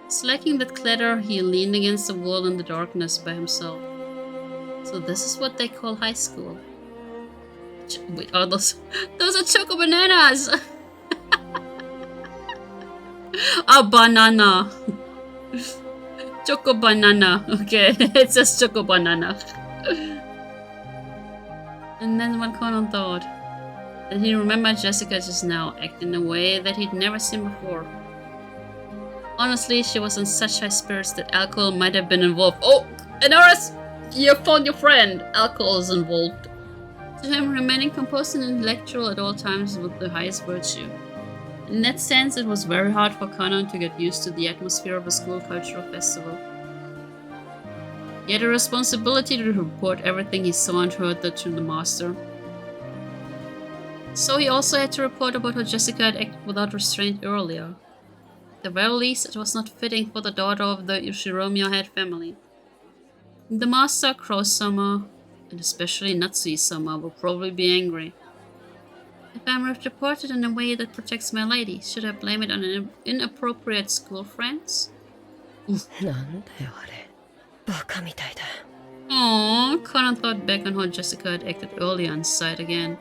Slacking that clatter, he leaned against the wall in the darkness by himself. So this is what they call high school. Wait, are those are choco bananas! A banana! Choco banana. Okay, it says choco banana. And then what Conan thought. Then he remembered Jessica just now, acting in a way that he'd never seen before. Honestly, she was in such high spirits that alcohol might have been involved. Oh! Enoris! You found your friend! Alcohol is involved. To him, remaining composed and intellectual at all times was the highest virtue. In that sense, it was very hard for Conan to get used to the atmosphere of a school cultural festival. He had a responsibility to report everything he saw and heard to the master. So he also had to report about how Jessica had acted without restraint earlier. At the very least, it was not fitting for the daughter of the Yoshiromiya head family. The master, Crow-sama, and especially Natsui-sama will probably be angry. If I'm reported in a way that protects my lady, should I blame it on inappropriate school friends? Aww, Conan thought back on how Jessica had acted earlier and sighed again.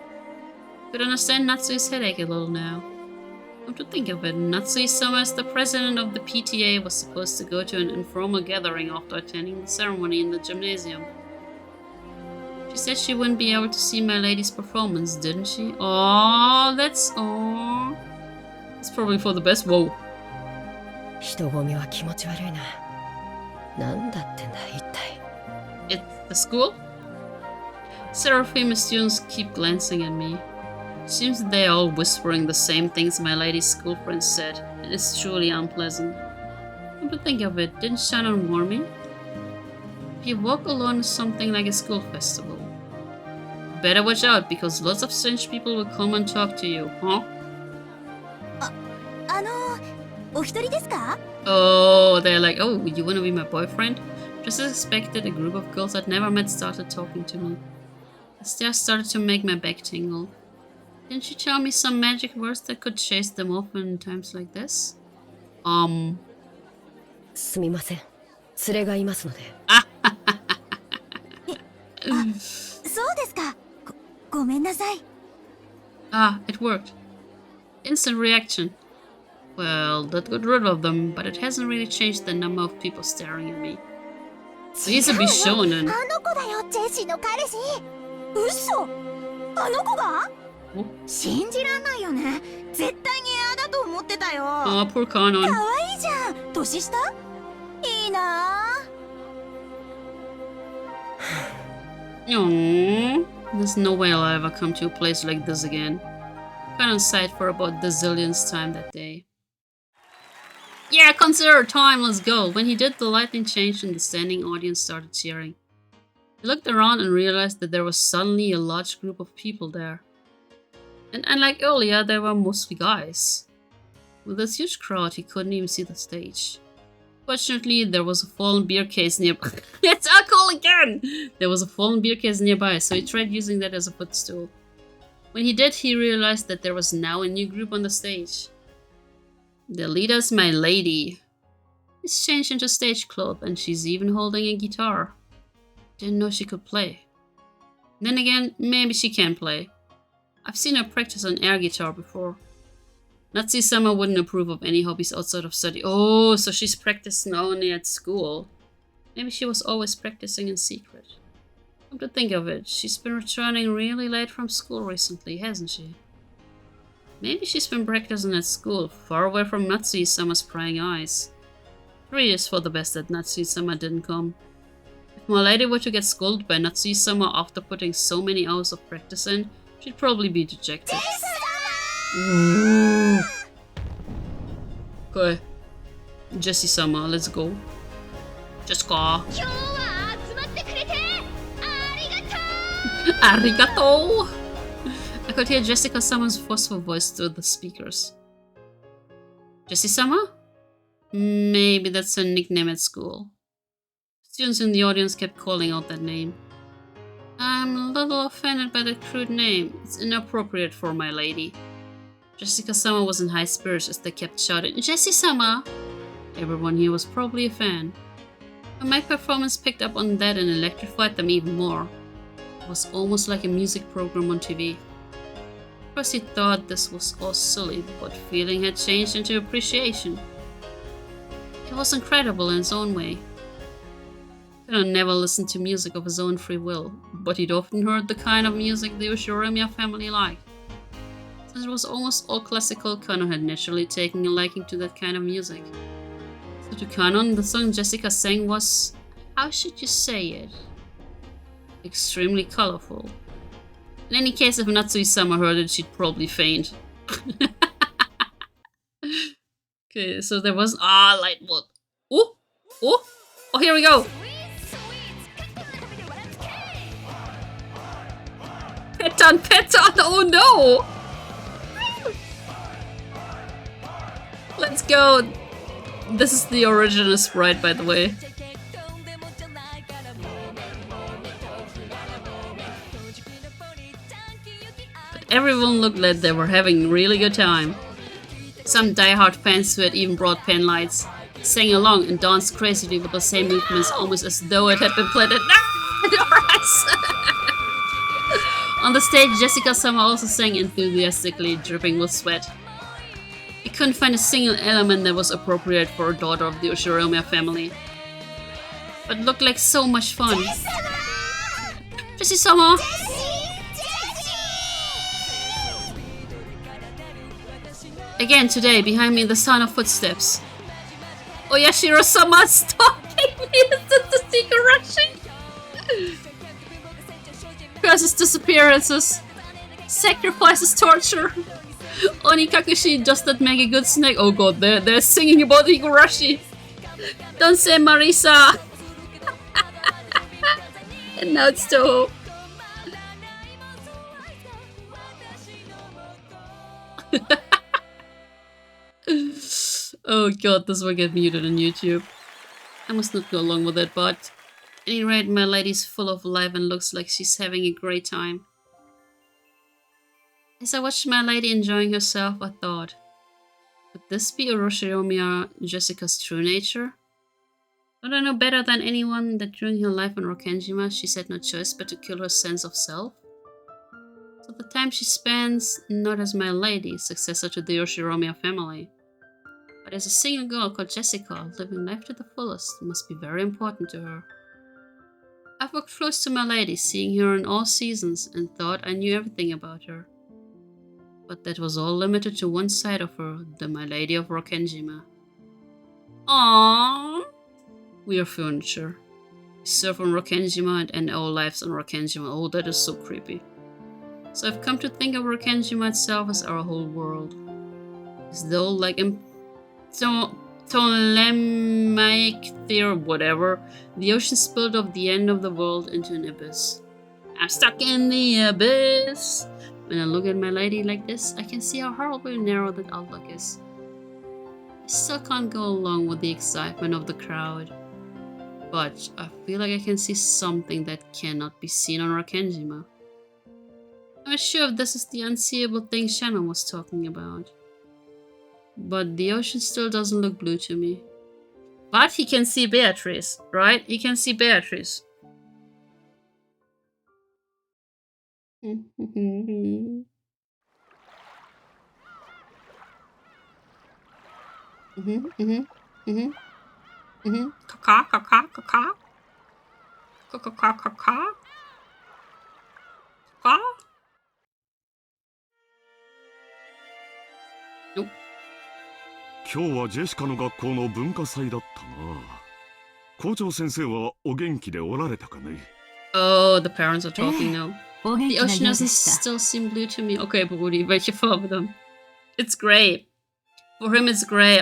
Could understand Natsui's headache a little now. Come to think of it, Natsui-sama, as the president of the PTA, was supposed to go to an informal gathering after attending the ceremony in the gymnasium. She said she wouldn't be able to see my lady's performance, didn't she? Oh, that's... Aww. It's probably for the best. Whoa. It's the school? Several famous students keep glancing at me. Seems they're all whispering the same things my lady's school friends said. It is truly unpleasant. Come to think of it, didn't Shannon warn me? If you walk alone is something like a school festival. Better watch out, because lots of strange people will come and talk to you, huh? お一人ですか? Oh, they're like, oh, you wanna be my boyfriend? Just as expected, a group of girls I'd never met started talking to me. The stare started to make my back tingle. Didn't you tell me some magic words that could chase them off in times like this? すみません。連れがいますので。そうですか。ごめんなさい。Ah, it worked. Instant reaction. Well, that got rid of them, but it hasn't really changed the number of people staring at me. So he's a Bishonen. あの子だよ、ジェシーの彼氏。嘘？あの子が？信じらんないよね。絶対に嫌だと思ってたよ。Oh, poor Kanon. 可愛いじゃん。年下？いいなぁ。Aww. There's no way I'll ever come to a place like this again. Kanon sighed for about the zillionth time that day. Yeah, consider time, let's go. When he did, the lighting changed and the standing audience started cheering. He looked around and realized that there was suddenly a large group of people there. And unlike earlier, they were mostly guys. With this huge crowd, he couldn't even see the stage. Fortunately, there was a fallen beer case nearby. It's alcohol again! There was a fallen beer case nearby, so he tried using that as a footstool. When he did, he realized that there was now a new group on the stage. The leader's my lady. It's changed into stage club, and she's even holding a guitar. Didn't know she could play. Then again, maybe she can play. I've seen her practice on air guitar before. Natsui-sama wouldn't approve of any hobbies outside of study. Oh, so she's practicing only at school. Maybe she was always practicing in secret. Come to think of it, she's been returning really late from school recently, hasn't she? Maybe she's been practicing at school, far away from Natsui-sama's prying eyes. 3 years for the best that Natsui-sama didn't come. If my lady were to get scolded by Natsui-sama after putting so many hours of practice in, she'd probably be dejected. Okay. Jessie-sama, let's go. Just go. Arigato! I could hear Jessica-sama's forceful voice through the speakers. Jessie-sama? Maybe that's her nickname at school. Students in the audience kept calling out that name. I'm a little offended by that crude name. It's inappropriate for my lady. Jessica-sama was in high spirits as they kept shouting, Jessie-sama! Everyone here was probably a fan. But my performance picked up on that and electrified them even more. It was almost like a music program on TV. First he thought this was all silly, but feeling had changed into appreciation. It was incredible in its own way. Kanon never listened to music of his own free will, but he'd often heard the kind of music the Ushiromya family liked. Since it was almost all classical, Kanon had naturally taken a liking to that kind of music. So to Kanon, the song Jessica sang was, how should you say it? Extremely colorful. In any case, if Natsui-sama heard it, she'd probably faint. Okay, so there was... Ah, light wood. Oh! Oh! Oh, here we go! Petan, petan! Oh no! Let's go! This is the original sprite, by the way. But everyone looked like they were having a really good time. Some die-hard fans who had even brought pen lights sang along and danced crazily with the same movements, almost as though it had been planted. On the stage, Jessica-sama also sang enthusiastically, dripping with sweat. He couldn't find a single element that was appropriate for a daughter of the Ushiromya family. But it looked like so much fun. Jessie-sama! Again today, behind me the sound of footsteps. Oyashiro-sama, stalking me! Is this the secret rushing? Curses disappearances. Sacrifices torture. Onikakushi just that make a good snack. Oh god, they're singing about Higurashi. Don't say Marisa. And now it's Toho. Oh god, this will get muted on YouTube. I must not go along with it, but at any rate, my lady's full of life and looks like she's having a great time. As I watched my lady enjoying herself, I thought, could this be Uroshiromiya Jessica's true nature? Don't I know better than anyone that during her life on Rokkenjima she had no choice but to kill her sense of self? So the time she spends not as my lady, successor to the Uroshiromiya family, but as a single girl called Jessica, living life to the fullest, must be very important to her. I've walked close to my lady, seeing her in all seasons, and thought I knew everything about her. But that was all limited to one side of her, the my lady of Rokkenjima. Aww. We are furniture. We serve on Rokkenjima and end our lives on Rokkenjima. Oh, that is so creepy. So I've come to think of Rokkenjima itself as our whole world. As though, like Ptolemaic theory, whatever, the ocean spilled off the end of the world into an abyss. I'm stuck in the abyss! When I look at my lady like this, I can see how horribly narrow that outlook is. I still can't go along with the excitement of the crowd. But I feel like I can see something that cannot be seen on Rokkenjima. I'm not sure if this is the unseeable thing Shannon was talking about. But the ocean still doesn't look blue to me. But he can see Beatrice, right? He can see Beatrice. Caca, caca, caca. Caca, caca, caca. Caca. Nope. 今日はジェシカの学校の文化祭だったな。校長先生はお元気でおられたかね。Oh, the parents are talking now. The ocean doesn't still seem blue to me. Okay, Brody, welche Farbe dann? It's grey. For him, it's grey.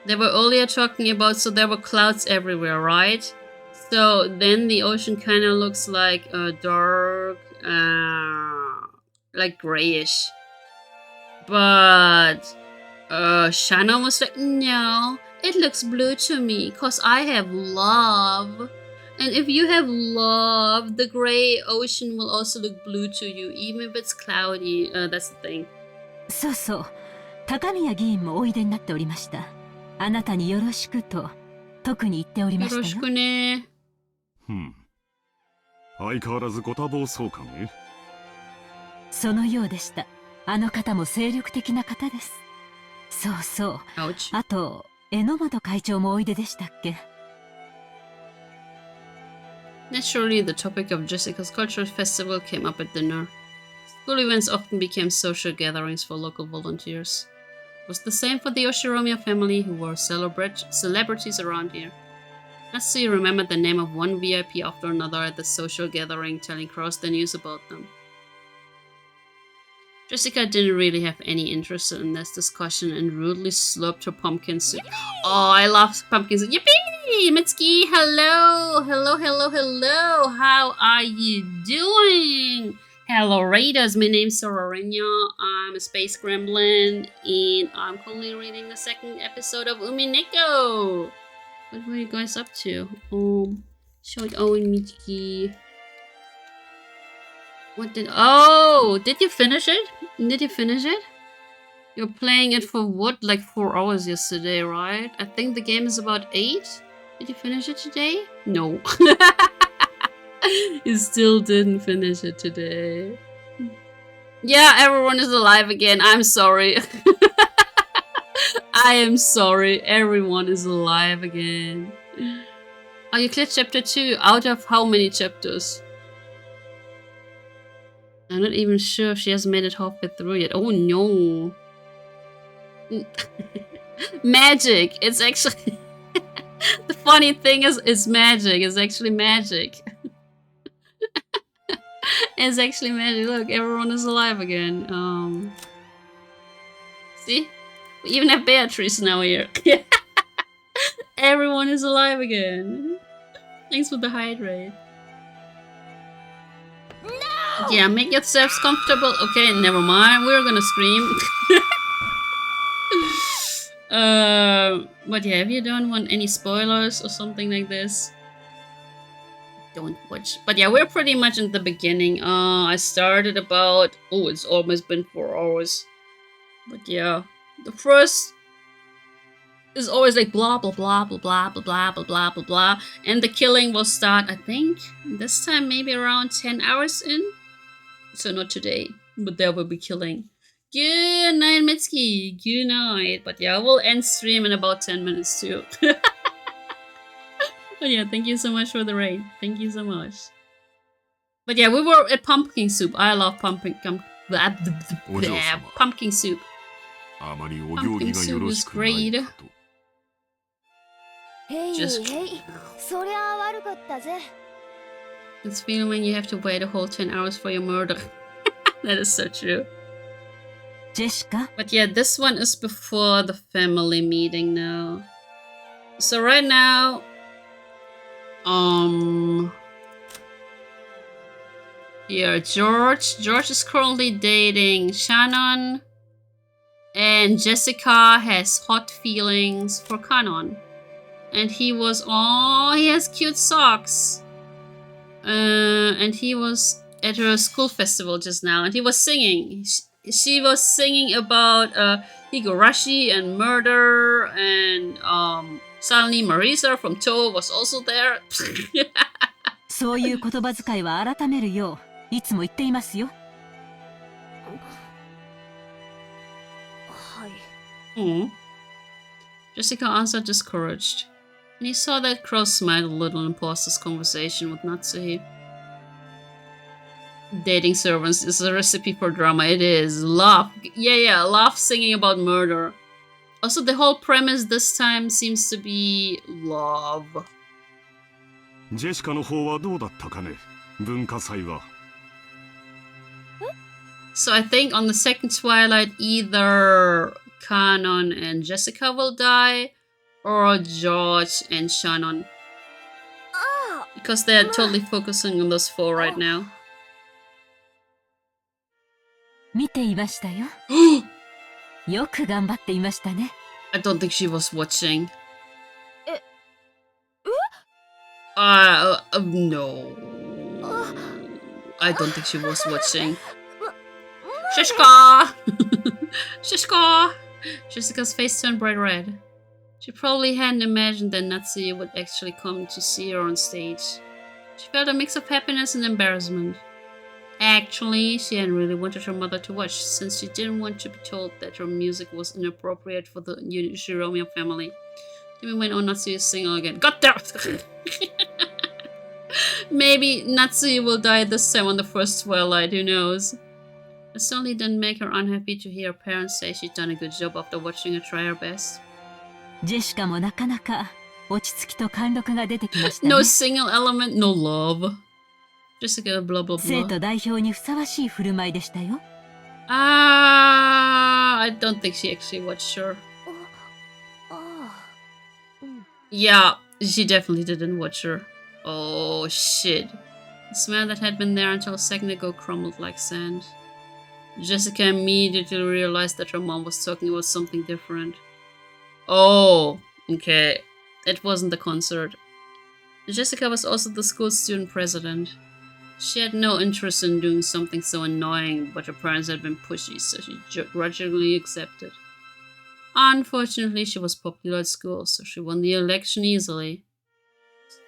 They were earlier talking about, so there were clouds everywhere, right? So then the ocean kind of looks like dark, like grayish. But Shannon was like, no, it looks blue to me, cause I have love. And if you have love, the gray ocean will also look blue to you, even if it's cloudy. That's the thing. そうそう。高宮議員もおいでになっておりました。あなたによろしくと特に言っておりましたよ。よろしくね。相変わらずご多忙そうかね。そのようでした。あの方も精力的な方です。そうそう。あと、榎本会長もおいででしたっけ。Naturally, the topic of Jessica's cultural festival came up at dinner. School events often became social gatherings for local volunteers. It was the same for the Oshiromiya family, who were celebrities around here. Natsuya remembered the name of one VIP after another at the social gathering, telling Cross the news about them. Jessica didn't really have any interest in this discussion and rudely slurped her pumpkin soup. Oh, I love pumpkin soup. Yippee! Mitsuki, hello! Hello, hello, hello! How are you doing? Hello, Raiders! My name's Sororinya. I'm a space gremlin, and I'm currently reading the second episode of Umineko! What were you guys up to? Showed Owen Mitsuki. What did... Oh! Did you finish it? Did you finish it? You're playing it for what? Like 4 hours yesterday, right? I think the game is about 8? Did you finish it today? No. You still didn't finish it today. Yeah, everyone is alive again. I'm sorry. I am sorry. Everyone is alive again. Oh, you cleared chapter 2. Out of how many chapters? I'm not even sure if she has made it halfway through yet. Oh no. Magic. It's actually... The funny thing is, it's magic. It's actually magic. It's actually magic. Look, everyone is alive again. See? We even have Beatrice now here. Everyone is alive again. Thanks for the hydrate. No! Yeah, make yourselves comfortable. Okay, never mind. We're gonna scream. But yeah, if you don't want any spoilers or something like this, don't watch. But yeah, we're pretty much in the beginning. I started about, oh, it's almost been 4 hours. But yeah, the first is always like blah blah blah blah blah blah blah blah blah blah blah, and the killing will start, I think this time maybe around 10 hours in. So not today, but there will be killing. Good night, Mitsuki. Good night. But yeah, we'll end stream in about 10 minutes too. But yeah, thank you so much for the raid. Thank you so much. But yeah, we were at pumpkin soup. I love pumpkin soup. Pumpkin soup is great. Just it's feeling when you have to wait a whole 10 hours for your murder. That is so true. Jessica? But yeah, this one is before the family meeting now. So right now, yeah, George is currently dating Shannon, and Jessica has hot feelings for Kanon. And he was, oh, he has cute socks. And he was at her school festival just now, and he was singing. She was singing about Higurashi and murder, and suddenly Marisa from Toho was also there. そういう言葉遣いは改めるよういつも言っていますよ。Jessica answered discouraged, and he saw that Crow smiled a little and paused his conversation with Natsuhi. Dating servants is a recipe for drama. It is. Love. Yeah, love singing about murder. Also, the whole premise this time seems to be love. ジェシカの方はどうだったかね、文化祭は。So I think on the second Twilight, either Kanon and Jessica will die, or George and Shannon. Because they're totally focusing on those 4 right now. 見ていましたよ。よく頑張っていましたね。I don't think she was watching. No. I don't think she was watching. Shishka! Shishka! Jessica's face turned bright red. She probably hadn't imagined that Natsuya would actually come to see her on stage. She felt a mix of happiness and embarrassment. Actually, she hadn't really wanted her mother to watch, since she didn't want to be told that her music was inappropriate for the Shiromiya family. Even when Natsuya is single again. God damn it! Maybe Natsuya will die this time on the first Twilight, who knows? It certainly didn't make her unhappy to hear her parents say she'd done a good job after watching her try her best. ジェシカもなかなか落ち着きと貫禄が出てきましたね。No single element, no love. Jessica, blah blah blah. 生徒代表にふさわしい振る舞いでしたよ。I don't think she actually watched her. Yeah, she definitely didn't watch her. Oh shit. The smell that had been there until a second ago crumbled like sand. Jessica immediately realized that her mom was talking about something different. Oh, okay. It wasn't the concert. Jessica was also the school student president. She had no interest in doing something so annoying, but her parents had been pushy, so she grudgingly accepted. Unfortunately, she was popular at school, so she won the election easily.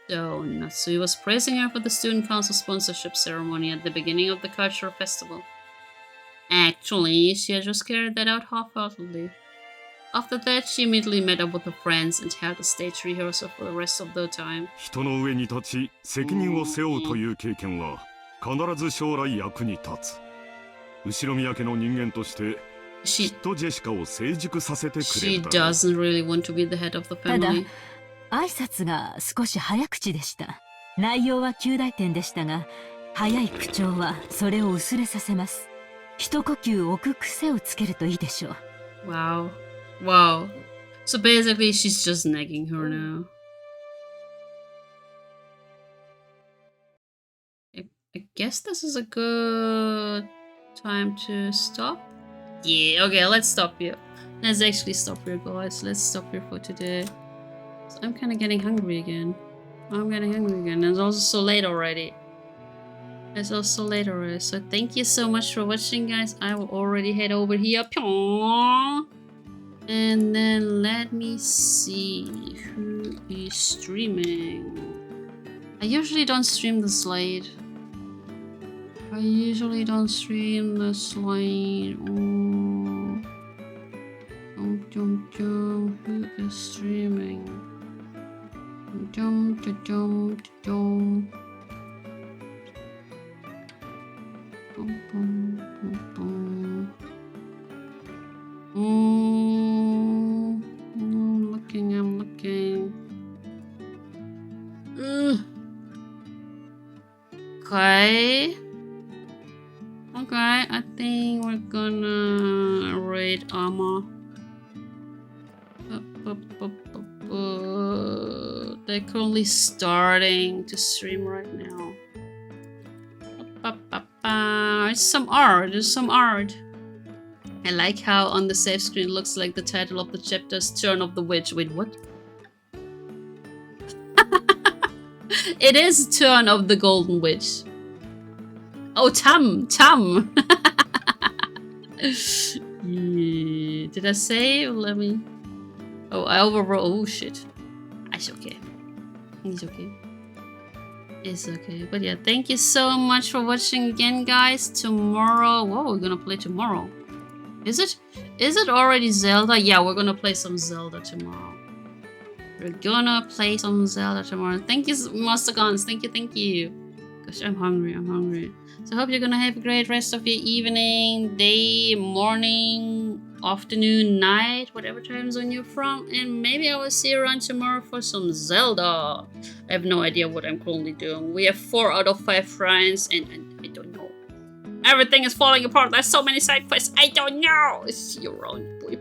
So, Natsui was praising her for the student council sponsorship ceremony at the beginning of the cultural festival. Actually, she had just carried that out half-heartedly. After that, she immediately met up with her friends and held a stage rehearsal for the rest of the time. 人の上に立ち責任を背負うという経験は必ず将来役に立つ。後ろ宮家の人間としてきっとジェシカを成熟させてくれるだろう。She doesn't really want to be the head of the family. ただ、挨拶が少し早口でした。内容は及第点でしたが、早い口調はそれを薄れさせます。一呼吸置く癖をつけるといいでしょう。Wow. Wow. So basically, she's just nagging her now. guess this is a good time to stop. Yeah, okay, let's stop here. Let's actually stop here, guys. Let's stop here for today. So I'm kind of getting hungry again. It's also so late already. So thank you so much for watching, guys. I will already head over here. And then let me see who is streaming. I usually don't stream the slide. Who is streaming? I'm looking. Okay, I think we're gonna raid armor. They're currently starting to stream right now. There's some art. I like how on the save screen looks like the title of the chapter is Turn of the Witch. Wait, what? It is Turn of the Golden Witch. Oh, Tam! Yeah. Did I save? Let me... Oh, I overwrote. Oh, shit. It's okay. It's okay. But yeah, thank you so much for watching again, guys. Tomorrow... Whoa, we're gonna play tomorrow. Is it already Zelda? Yeah, we're gonna play some Zelda tomorrow. Thank you, Master Guns. Thank you. Gosh, I'm hungry. So I hope you're gonna have a great rest of your evening, day, morning, afternoon, night, whatever time zone you're from. And maybe I will see you around tomorrow for some Zelda. I have no idea what I'm currently doing. We have 4 out of 5 friends, and I don't know. Everything is falling apart. There's so many side quests. I don't know. See you around, boy.